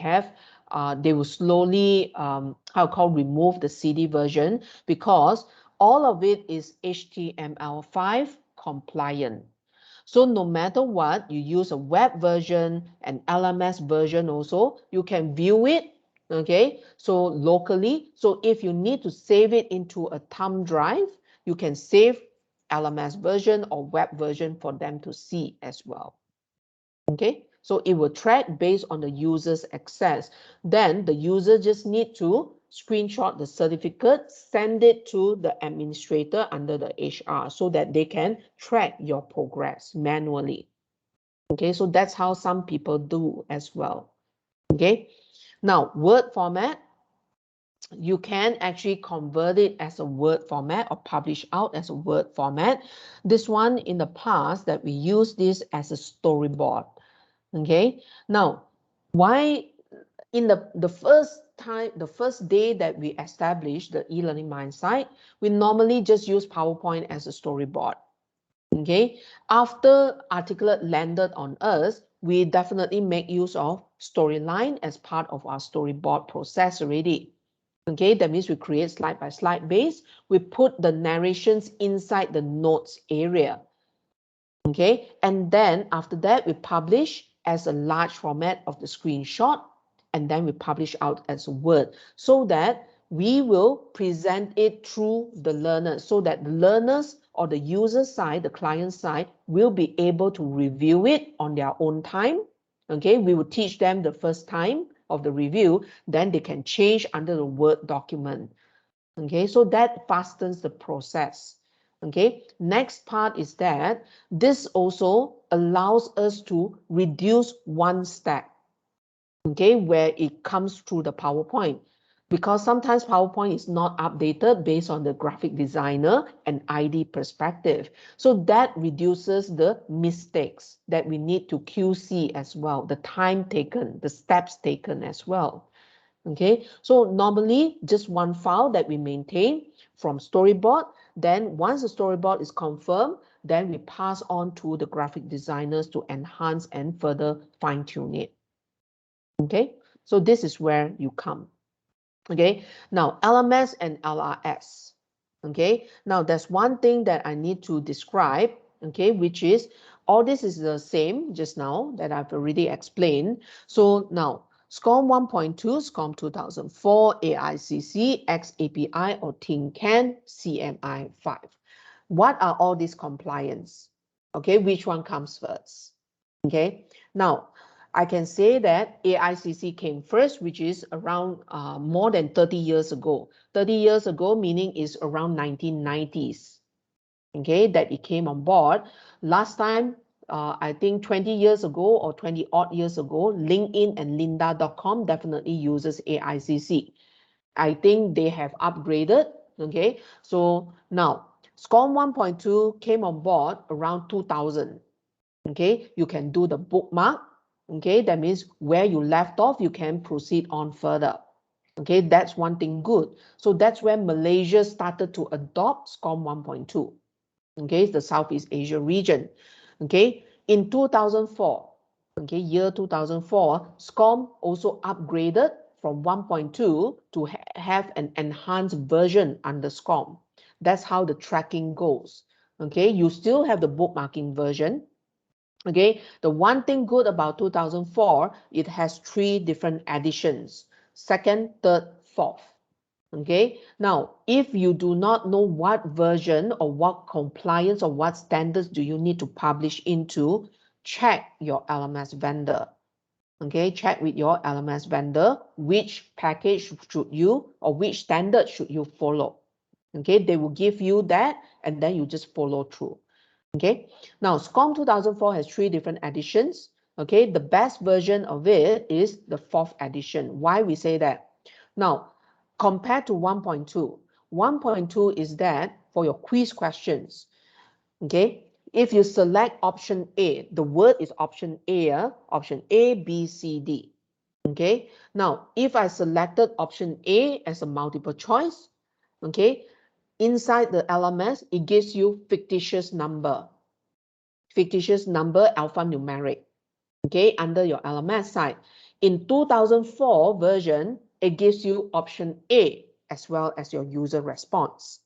will slowly remove the CD version because all of it is HTML5 compliant. So no matter what, you use a web version and LMS version also, you can view it, okay, so locally. So if you need to save it into a thumb drive, you can save LMS version or web version for them to see as well. Okay, so it will track based on the user's access. Then the user just need to screenshot the certificate, send it to the administrator under the HR so that they can track your progress manually. Okay, so that's how some people do as well. Okay, now Word format, you can actually convert it as a Word format or publish out as a Word format. This one in the past that we use this as a storyboard. Okay, now why in the first day that we established the e-learning mind site, we normally just use PowerPoint as a storyboard. Okay, after Articulate landed on us, we definitely make use of Storyline as part of our storyboard process already. Okay, that means we create slide by slide base. We put the narrations inside the notes area. Okay, and then after that, we publish as a large format of the screenshot, and then we publish out as a Word so that we will present it through the learner so that the learners or the user side, the client side, will be able to review it on their own time. Okay, we will teach them the first time of the review, then they can change under the Word document. Okay, so that fastens the process. Okay, next part is that this also allows us to reduce one step. Okay, where it comes through the PowerPoint, because sometimes PowerPoint is not updated based on the graphic designer and ID perspective. So that reduces the mistakes that we need to QC as well, the time taken, the steps taken as well. Okay, so normally just one file that we maintain from storyboard. Then once the storyboard is confirmed, then we pass on to the graphic designers to enhance and further fine tune it. Okay, so this is where you come. Okay, now LMS and LRS. Okay, now there's one thing that I need to describe, okay, which is all this is the same just now that I've already explained. So now SCORM 1.2, SCORM 2004, AICC, XAPI or TINCAN, CMI 5. What are all these compliance? Okay, which one comes first? Okay, now I can say that AICC came first, which is around more than 30 years ago. 30 years ago, meaning is around 1990s, okay, that it came on board. Last time, I think 20 years ago or 20 odd years ago, LinkedIn and lynda.com definitely uses AICC. I think they have upgraded, okay. So now, SCORM 1.2 came on board around 2000, okay. You can do the bookmark. Okay, that means where you left off, you can proceed on further. Okay, that's one thing good. So that's when Malaysia started to adopt SCORM 1.2. Okay, the Southeast Asia region. Okay, in 2004, okay, year 2004, SCORM also upgraded from 1.2 to have an enhanced version under SCORM. That's how the tracking goes. Okay, you still have the bookmarking version. Okay, the one thing good about 2004, it has 3 different editions, 2nd, 3rd, 4th. Okay, now if you do not know what version or what compliance or what standards do you need to publish into, check your LMS vendor. Okay, check with your LMS vendor which package should you or which standard should you follow. Okay, they will give you that and then you just follow through. Okay, now SCORM 2004 has 3 different editions. Okay, the best version of it is the 4th edition. Why we say that? Now, compared to 1.2, 1.2 is that for your quiz questions. Okay, if you select option A, the word is option A, option A, B, C, D. Okay, now if I selected option A as a multiple choice, okay, inside the LMS, it gives you fictitious number alphanumeric, okay, under your LMS side. In 2004 version, it gives you option A as well as your user response.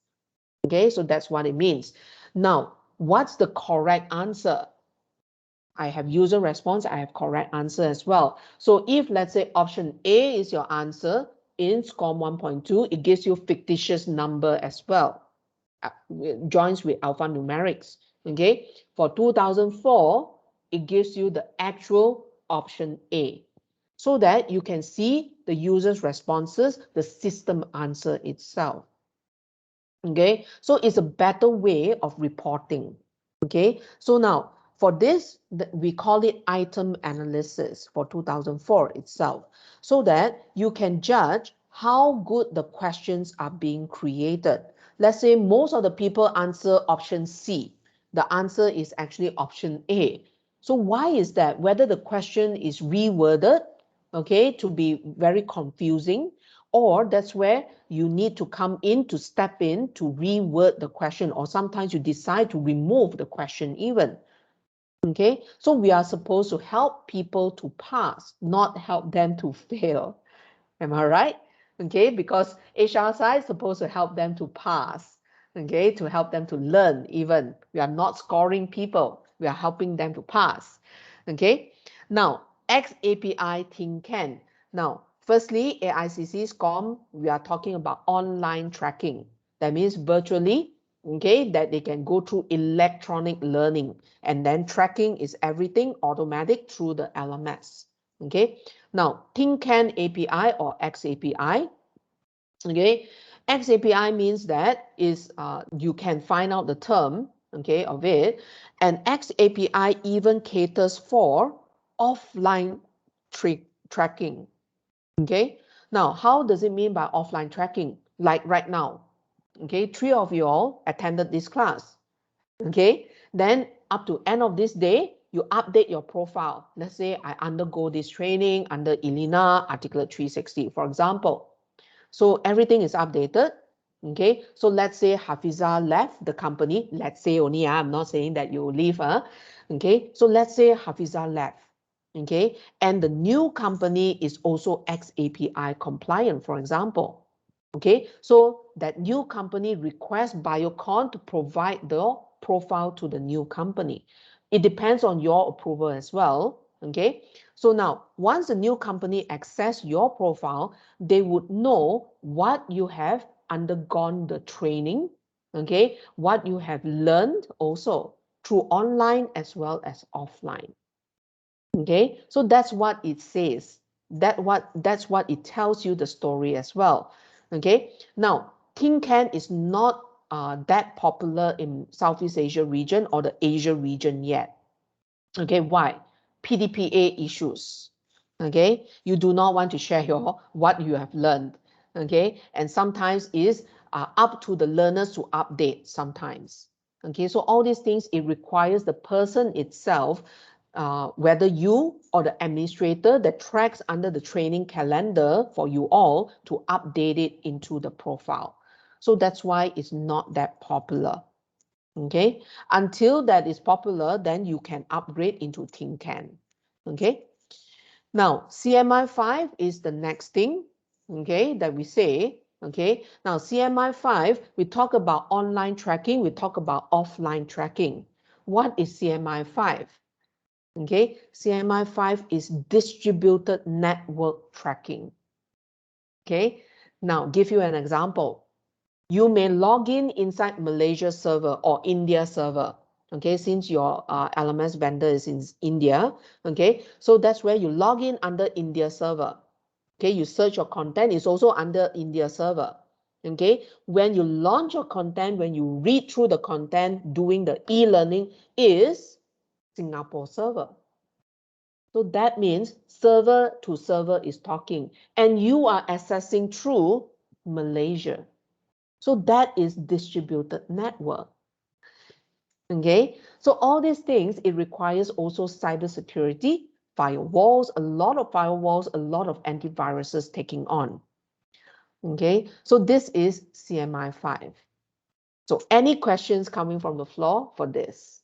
Okay, so that's what it means. Now, what's the correct answer? I have user response, I have correct answer as well. So if let's say option A is your answer in SCORM 1.2, it gives you fictitious number as well. Joins with alphanumerics. Okay, for 2004, it gives you the actual option A so that you can see the user's responses, the system answer itself. Okay, so it's a better way of reporting. Okay, so now for this, we call it item analysis for 2004 itself, so that you can judge how good the questions are being created. Let's say most of the people answer option C. The answer is actually option A. So why is that? Whether the question is reworded, okay, to be very confusing, or that's where you need to come in to step in to reword the question, or sometimes you decide to remove the question even. Okay, so we are supposed to help people to pass, not help them to fail. Am I right? Okay, because HR side is supposed to help them to pass, okay, to help them to learn even. We are not scoring people, we are helping them to pass. Okay, now XAPI TINCAN. Now, firstly, AICC SCORM, we are talking about online tracking. That means virtually, okay, that they can go through electronic learning, and then tracking is everything automatic through the LMS. Okay, now TINCAN API or XAPI, okay, XAPI means that is you can find out the term, okay, of it, and XAPI even caters for offline tracking. Okay, now how does it mean by offline tracking? Like right now, okay, 3 of you all attended this class. Okay, then up to end of this day, you update your profile. Let's say I undergo this training under Elena Articulate 360, for example. So everything is updated. Okay, so let's say Hafiza left the company. Let's say only, I'm not saying that you leave. Okay, so let's say Hafiza left. Okay, and the new company is also XAPI compliant, for example. Okay, so that new company requests Biocon to provide the profile to the new company. It depends on your approval as well. Okay, so now once the new company access your profile, they would know what you have undergone the training, okay, what you have learned also through online as well as offline. Okay, so that's what it says. That's what it tells you the story as well. Okay, now tin can is not that popular in Southeast Asia region or the Asia region yet. Okay, why? PDPA issues. Okay, you do not want to share your what you have learned. Okay, and sometimes is up to the learners to update sometimes. Okay, so all these things, it requires the person itself, whether you or the administrator that tracks under the training calendar for you all to update it into the profile. So that's why it's not that popular. Okay, until that is popular, then you can upgrade into tin can. Okay, now CMI 5 is the next thing, okay, that we say. Okay, now CMI 5, we talk about online tracking, we talk about offline tracking. What is CMI 5? Okay, CMI 5 is distributed network tracking. Okay, now give you an example. You may log in inside Malaysia server or India server. Okay, since your LMS vendor is in India. Okay, so that's where you log in under India server. Okay, you search your content, is also under India server. Okay, when you launch your content, when you read through the content, doing the e-learning is Singapore server. So that means server to server is talking, and you are accessing through Malaysia. So that is distributed network. Okay, so all these things, it requires also cybersecurity, firewalls, a lot of firewalls, a lot of antiviruses taking on. Okay, so this is CMI 5. So any questions coming from the floor for this?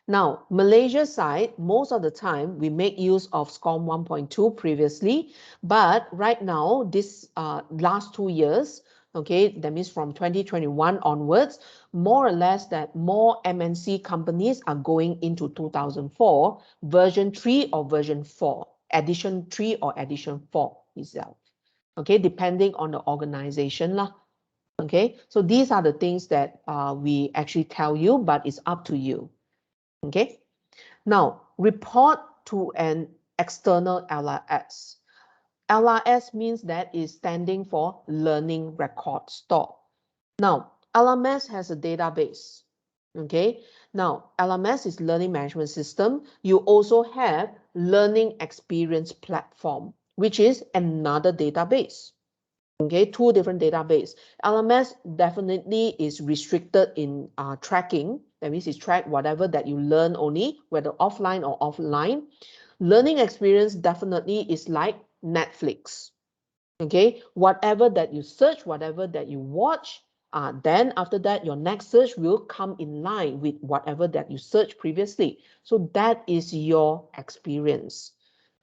Now, Malaysia side, most of the time, we make use of SCORM 1.2 previously, but right now, this last 2 years, okay, that means from 2021 onwards, more or less that more MNC companies are going into 2004, version 3 or version 4, edition 3 or edition 4 itself, okay, depending on the organization lah. Okay, so these are the things that we actually tell you, but it's up to you. Okay, now report to an external LRS. LRS means that is standing for Learning Record Store. Now, LMS has a database. Okay, now LMS is Learning Management System. You also have Learning Experience Platform, which is another database. Okay, 2 different database. LMS definitely is restricted in tracking. That means it's track whatever that you learn only, whether offline or offline. Learning experience definitely is like Netflix. Okay, whatever that you search, whatever that you watch, then after that, your next search will come in line with whatever that you searched previously. So that is your experience.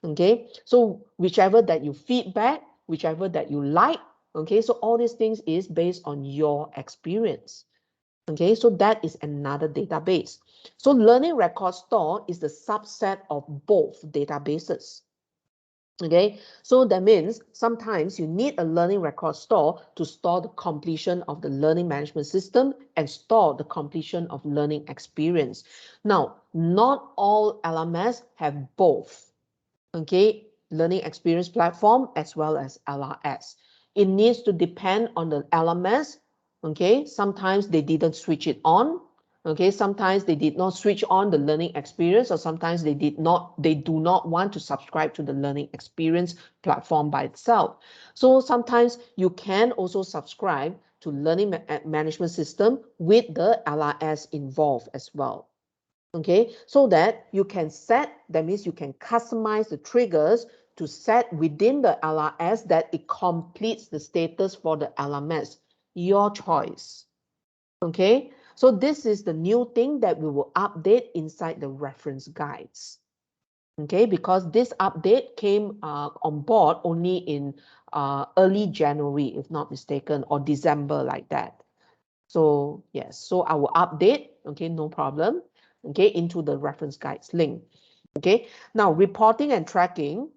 Okay, so whichever that you feedback, whichever that you like, okay, so all these things is based on your experience. Okay, so that is another database. So Learning Record Store is the subset of both databases. Okay, so that means sometimes you need a learning record store to store the completion of the learning management system and store the completion of learning experience. Now, not all LMS have both. Okay, learning experience platform as well as LRS. It needs to depend on the LMS. Okay, sometimes they didn't switch it on. Okay, sometimes they did not switch on the learning experience, or sometimes they do not want to subscribe to the learning experience platform by itself. So sometimes you can also subscribe to learning management system with the LRS involved as well. Okay, so that you can set, that means you can customize the triggers to set within the LRS that it completes the status for the LMS, your choice. Okay, so this is the new thing that we will update inside the reference guides. Okay, because this update came on board only in early January, if not mistaken, or December like that. So yes, so I will update, okay, no problem, okay, into the reference guides link. Okay, now reporting and tracking,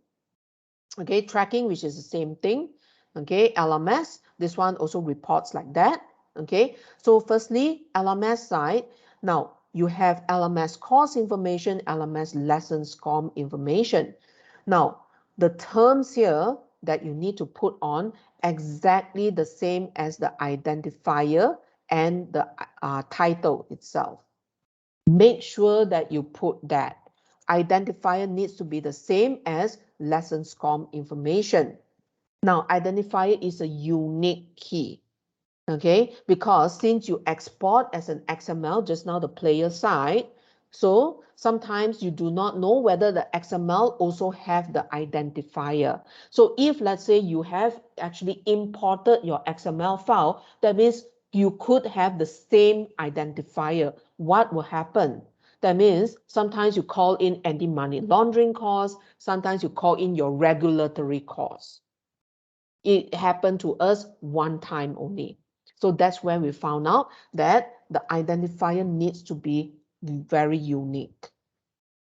okay, tracking, which is the same thing, okay, LMS, this one also reports like that. Okay, so firstly, LMS side, now you have LMS course information, LMS lessons com information. Now, the terms here that you need to put on exactly the same as the identifier and the title itself. Make sure that you put that. Identifier needs to be the same as lessons com information. Now, identifier is a unique key. Okay, because since you export as an XML, just now the player side, so sometimes you do not know whether the XML also have the identifier. So if let's say you have actually imported your XML file, that means you could have the same identifier. What will happen? That means sometimes you call in anti-money laundering costs, sometimes you call in your regulatory costs. It happened to us one time only. So that's when we found out that the identifier needs to be very unique.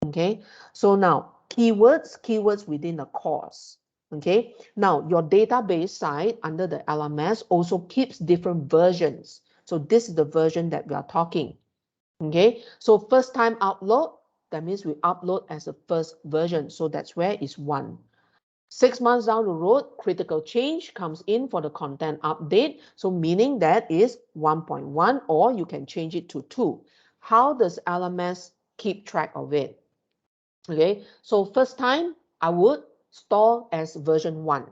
Okay, so now keywords within the course. Okay, now your database side under the LMS also keeps different versions. So this is the version that we are talking. Okay, so first time upload, that means we upload as the first version. So that's where it's 1. 6 months down the road, critical change comes in for the content update. So meaning that is 1.1, or you can change it to 2. How does LMS keep track of it? Okay, so first time I would store as version 1.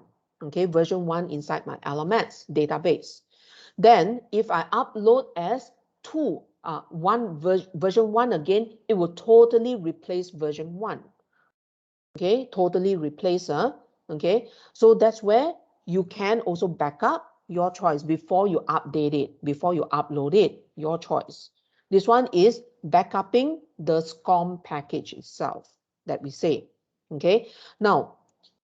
Okay, version 1 inside my LMS database. Then if I upload as 2, version 1 again, it will totally replace version 1. Okay, totally replace. Okay, so that's where you can also back up, your choice, before you update it, before you upload it, your choice. This one is backupping the SCORM package itself that we say. Okay, now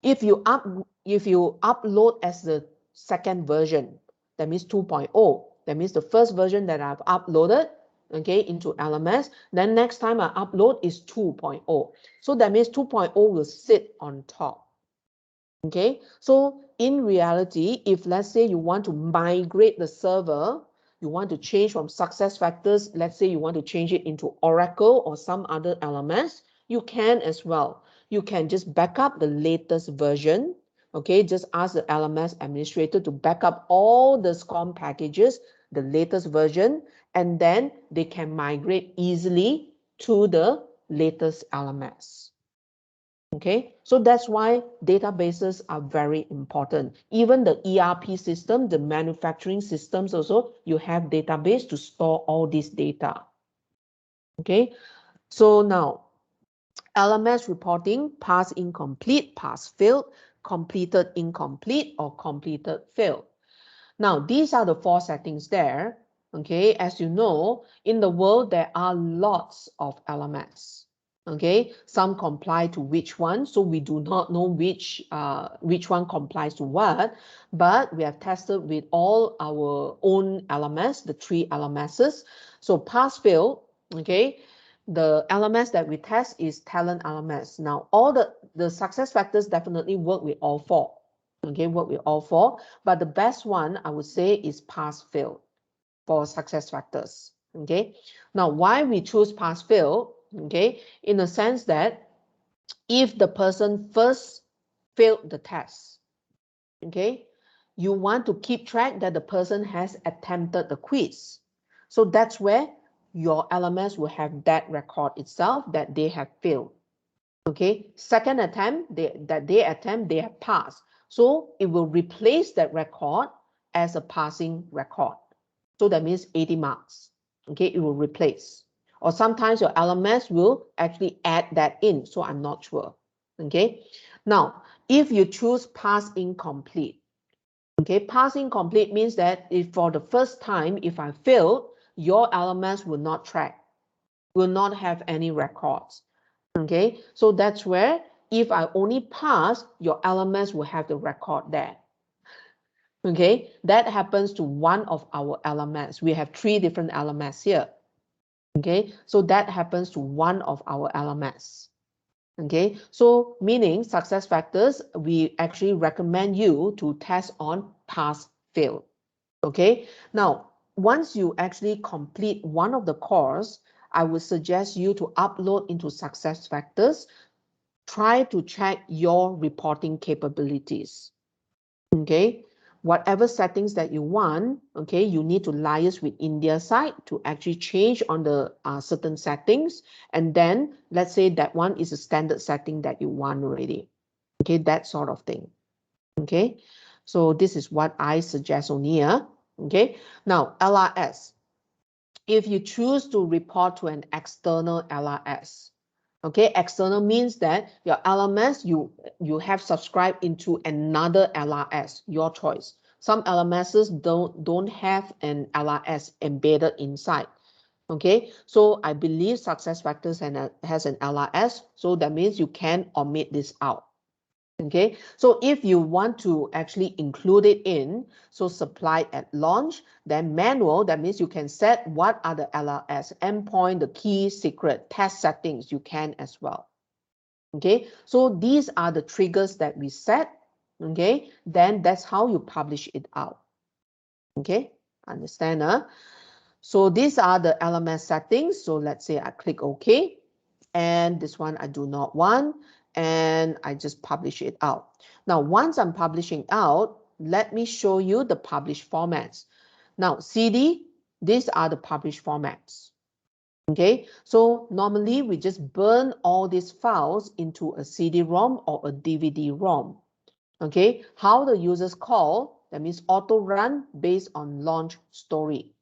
if you upload as the second version, that means 2.0, that means the first version that I've uploaded, okay, into LMS, then next time I upload is 2.0. So that means 2.0 will sit on top. Okay, so in reality, if let's say you want to migrate the server, you want to change from SuccessFactors, let's say you want to change it into Oracle or some other LMS, you can as well. You can just back up the latest version. Okay, just ask the LMS administrator to back up all the SCORM packages, the latest version, and then they can migrate easily to the latest LMS. Okay, so that's why databases are very important. Even the ERP system, the manufacturing systems also, you have database to store all this data. Okay, so now LMS reporting, pass incomplete, pass failed, completed incomplete, or completed failed. Now, these are the 4 settings there. Okay, as you know, in the world, there are lots of LMS. Okay, some comply to which one, so we do not know which one complies to what, but we have tested with all our own LMS, the 3 LMSs. So pass fail, okay, the LMS that we test is Talent LMS. Now, all the SuccessFactors definitely work with all 4. Okay, work with all 4, but the best one I would say is pass fail for SuccessFactors. Okay, now why we choose pass fail? Okay, in the sense that if the person first failed the test, okay, you want to keep track that the person has attempted the quiz. So that's where your LMS will have that record itself that they have failed. Okay, second attempt, they have passed. So it will replace that record as a passing record. So that means 80 marks. Okay, it will replace. Or sometimes your LMS will actually add that in. So I'm not sure. Okay, now if you choose pass incomplete, okay, pass incomplete means that if for the first time, if I failed, your LMS will not track, will not have any records. Okay, so that's where if I only pass, your LMS will have the record there. Okay, that happens to one of our LMS. We have 3 different LMS here. Okay, so that happens to one of our LMS. Okay, so meaning SuccessFactors, we actually recommend you to test on pass, fail. Okay, now once you actually complete one of the course, I would suggest you to upload into SuccessFactors. Try to check your reporting capabilities. Okay, whatever settings that you want, okay, you need to liaise with India side to actually change on the certain settings. And then let's say that one is a standard setting that you want already. Okay, that sort of thing. Okay, so this is what I suggest on here. Okay, now LRS. If you choose to report to an external LRS, okay, external means that your LMS, you have subscribed into another LRS, your choice. Some LMSs don't have an LRS embedded inside. Okay, so I believe SuccessFactors has an LRS, so that means you can omit this out. Okay, so if you want to actually include it in, so supply at launch, then manual, that means you can set what are the LRS, endpoint, the key, secret, test settings, you can as well. Okay, so these are the triggers that we set. Okay, then that's how you publish it out. Okay, understand? So these are the LMS settings. So let's say I click OK, and this one I do not want, and I just publish it out. Now, once I'm publishing out, let me show you the published formats. Now, CD, these are the published formats. Okay, so normally we just burn all these files into a CD-ROM or a DVD-ROM. Okay, how the users call, that means auto run based on launch story.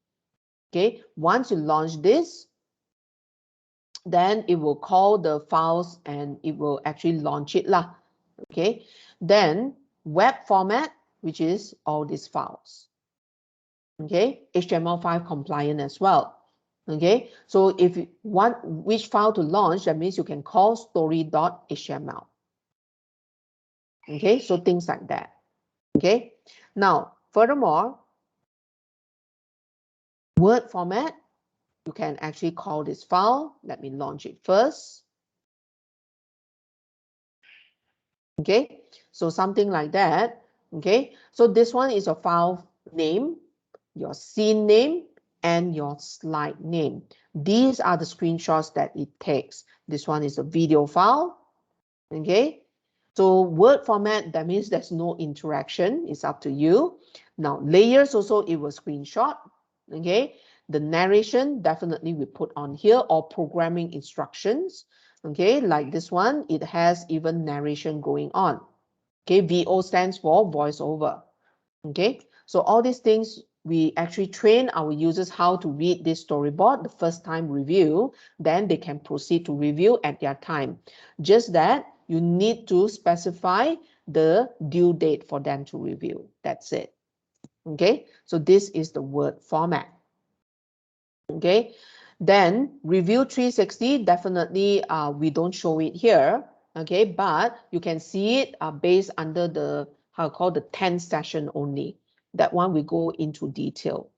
Okay, once you launch this, then it will call the files and it will actually launch it lah. Okay, then web format, which is all these files. Okay, HTML5 compliant as well. Okay, so if you want which file to launch, that means you can call story.html. Okay, so things like that. Okay, now furthermore, Word format, you can actually call this file. Let me launch it first. Okay, so something like that. Okay, so this one is your file name, your scene name, and your slide name. These are the screenshots that it takes. This one is a video file. Okay, so Word format, that means there's no interaction. It's up to you. Now layers also, it will screenshot. Okay, the narration definitely we put on here, or programming instructions. Okay, like this one, it has even narration going on. Okay, VO stands for voiceover. Okay, so all these things, we actually train our users how to read this storyboard the first time review, then they can proceed to review at their time. Just that you need to specify the due date for them to review. That's it. Okay, so this is the Word format. Okay, then Review 360, definitely we don't show it here. Okay, but you can see it based under the, how called the 10 session only. That one we go into detail.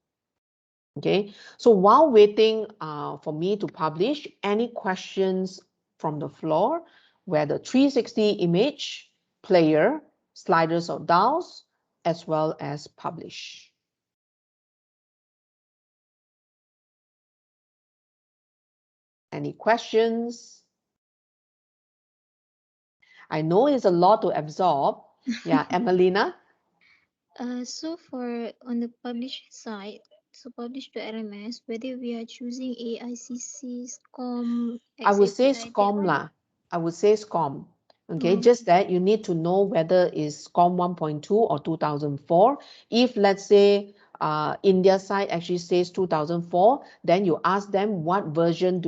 Okay, so while waiting for me to publish, any questions from the floor, whether 360 image, player, sliders or dials, as well as publish. Any questions? I know it's a lot to absorb. Yeah, Emelina? So for on the publisher side, so publish to LMS, whether we are choosing AICC, SCORM, I would say XAPI, SCORM lah. I would say SCORM. Okay, Oh. just that you need to know whether it's SCORM 1.2 or 2004. If let's say India side actually says 2004, then you ask them what version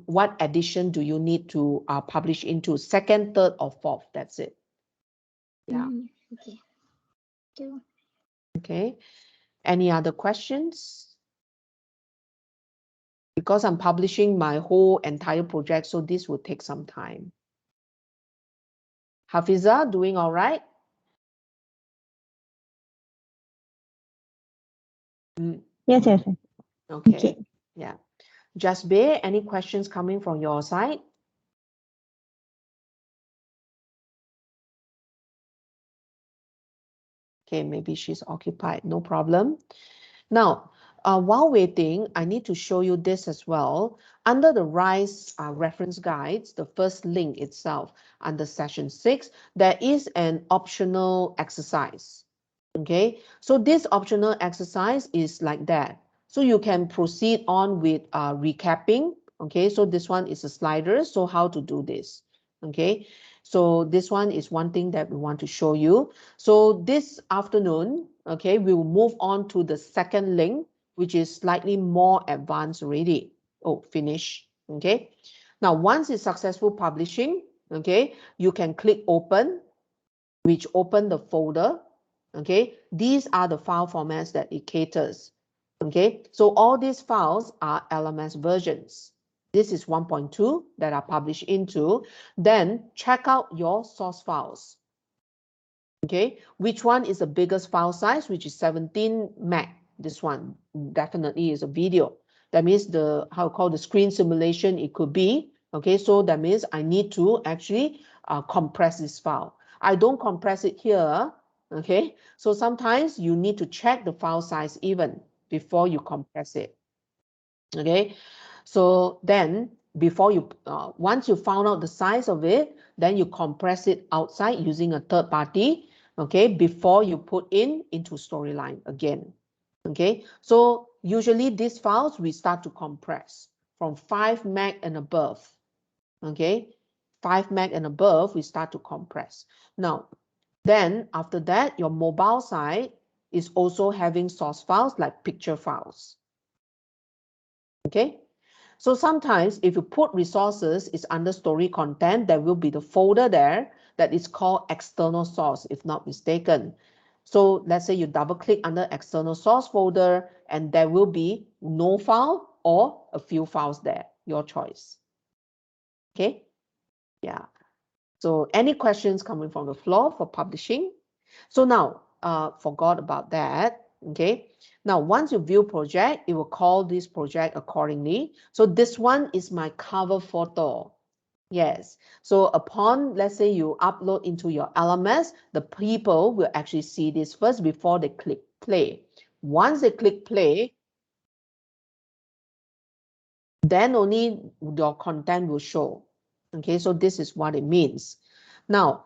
what edition do you need to publish into, second, third, or fourth. That's it. Yeah. Okay. Thank you. Okay. Any other questions? Because I'm publishing my whole entire project, so this will take some time. Hafiza, doing all right? Yes, yes. Okay. Okay. Yeah. Jasbir, any questions coming from your side? Okay, maybe she's occupied, no problem. Now, while waiting, I need to show you this as well. Under the RISE reference guides, the first link itself, under session 6, there is an optional exercise. Okay, so this optional exercise is like that. So you can proceed on with recapping. Okay, so this one is a slider. So how to do this? Okay, so this one is one thing that we want to show you. So this afternoon, okay, we will move on to the second link, which is slightly more advanced already. Oh, finish. Okay, now once it's successful publishing, okay, you can click open, which open the folder. Okay, these are the file formats that it caters. Okay, so all these files are LMS versions. This is 1.2 that are published into. Then check out your source files. Okay, which one is the biggest file size, which is 17 meg. This one definitely is a video. That means the the screen simulation it could be. Okay, so that means I need to actually compress this file. I don't compress it here. Okay, so sometimes you need to check the file size even before you compress it. Okay, so then before you once you found out the size of it, then you compress it outside using a third party. Okay, before you put into Storyline again. Okay, so usually these files we start to compress from 5 meg and above. Okay, 5 meg and above we start to compress. Now, then after that, your mobile side is also having source files like picture files. Okay, so sometimes if you put resources, it's under story content, there will be the folder there that is called external source, if not mistaken. So let's say you double click under external source folder and there will be no file or a few files there, your choice. Okay, yeah. So any questions coming from the floor for publishing? So now, forgot about that. Okay, now once you view project, it will call this project accordingly. So this one is my cover photo. Yes, so upon, let's say you upload into your LMS, the people will actually see this first before they click play. Once they click play, then only your content will show. Okay, so this is what it means. Now,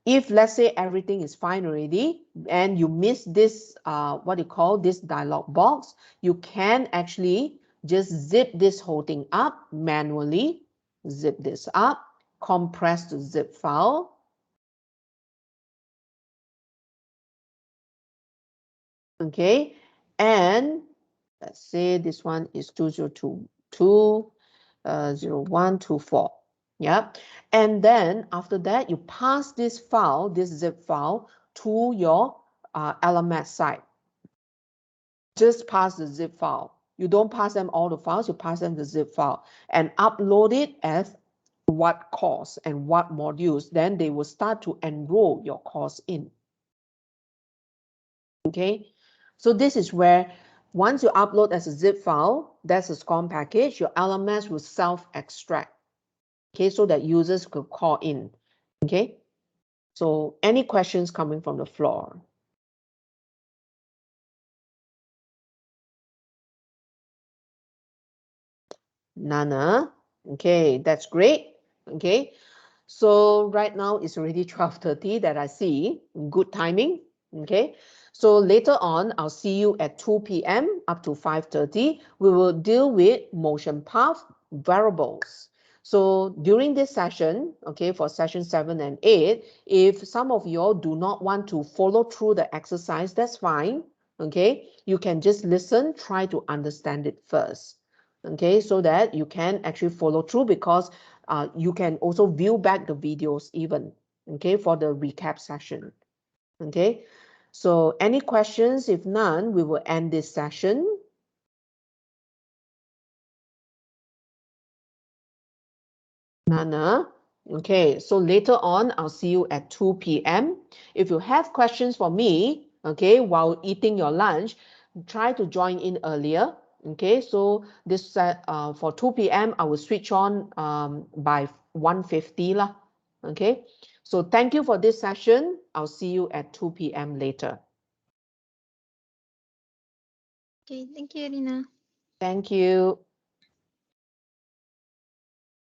if let's say everything is fine already and you miss this, what you call this dialog box, you can actually just zip this whole thing up manually, zip this up, compress the zip file. Okay, and let's say this one is 2022-0124. Yeah, and then after that, you pass this file, this zip file, to your LMS site. Just pass the zip file. You don't pass them all the files, you pass them the zip file and upload it as what course and what modules. Then they will start to enroll your course in. Okay, so this is where once you upload as a zip file, that's a SCORM package, your LMS will self-extract. Okay, so that users could call in. Okay, so any questions coming from the floor? Nana, okay, that's great. Okay, so right now it's already 12:30 that I see. Good timing. Okay, So later on, I'll see you at 2 p.m. up to 5:30. We will deal with motion path variables. So during this session, okay, for session 7 and 8, if some of you all do not want to follow through the exercise, that's fine. Okay, you can just listen, try to understand it first. Okay, so that you can actually follow through, because you can also view back the videos even, okay, for the recap session. Okay, so any questions? If none, we will end this session. Nana. Okay, so later on, I'll see you at 2 p.m. If you have questions for me, okay, while eating your lunch, try to join in earlier. Okay, so this for 2 p.m. I will switch on by 1:50 lah. Okay, so thank you for this session. I'll see you at 2 p.m. later. Okay, thank you, Rina. Thank you.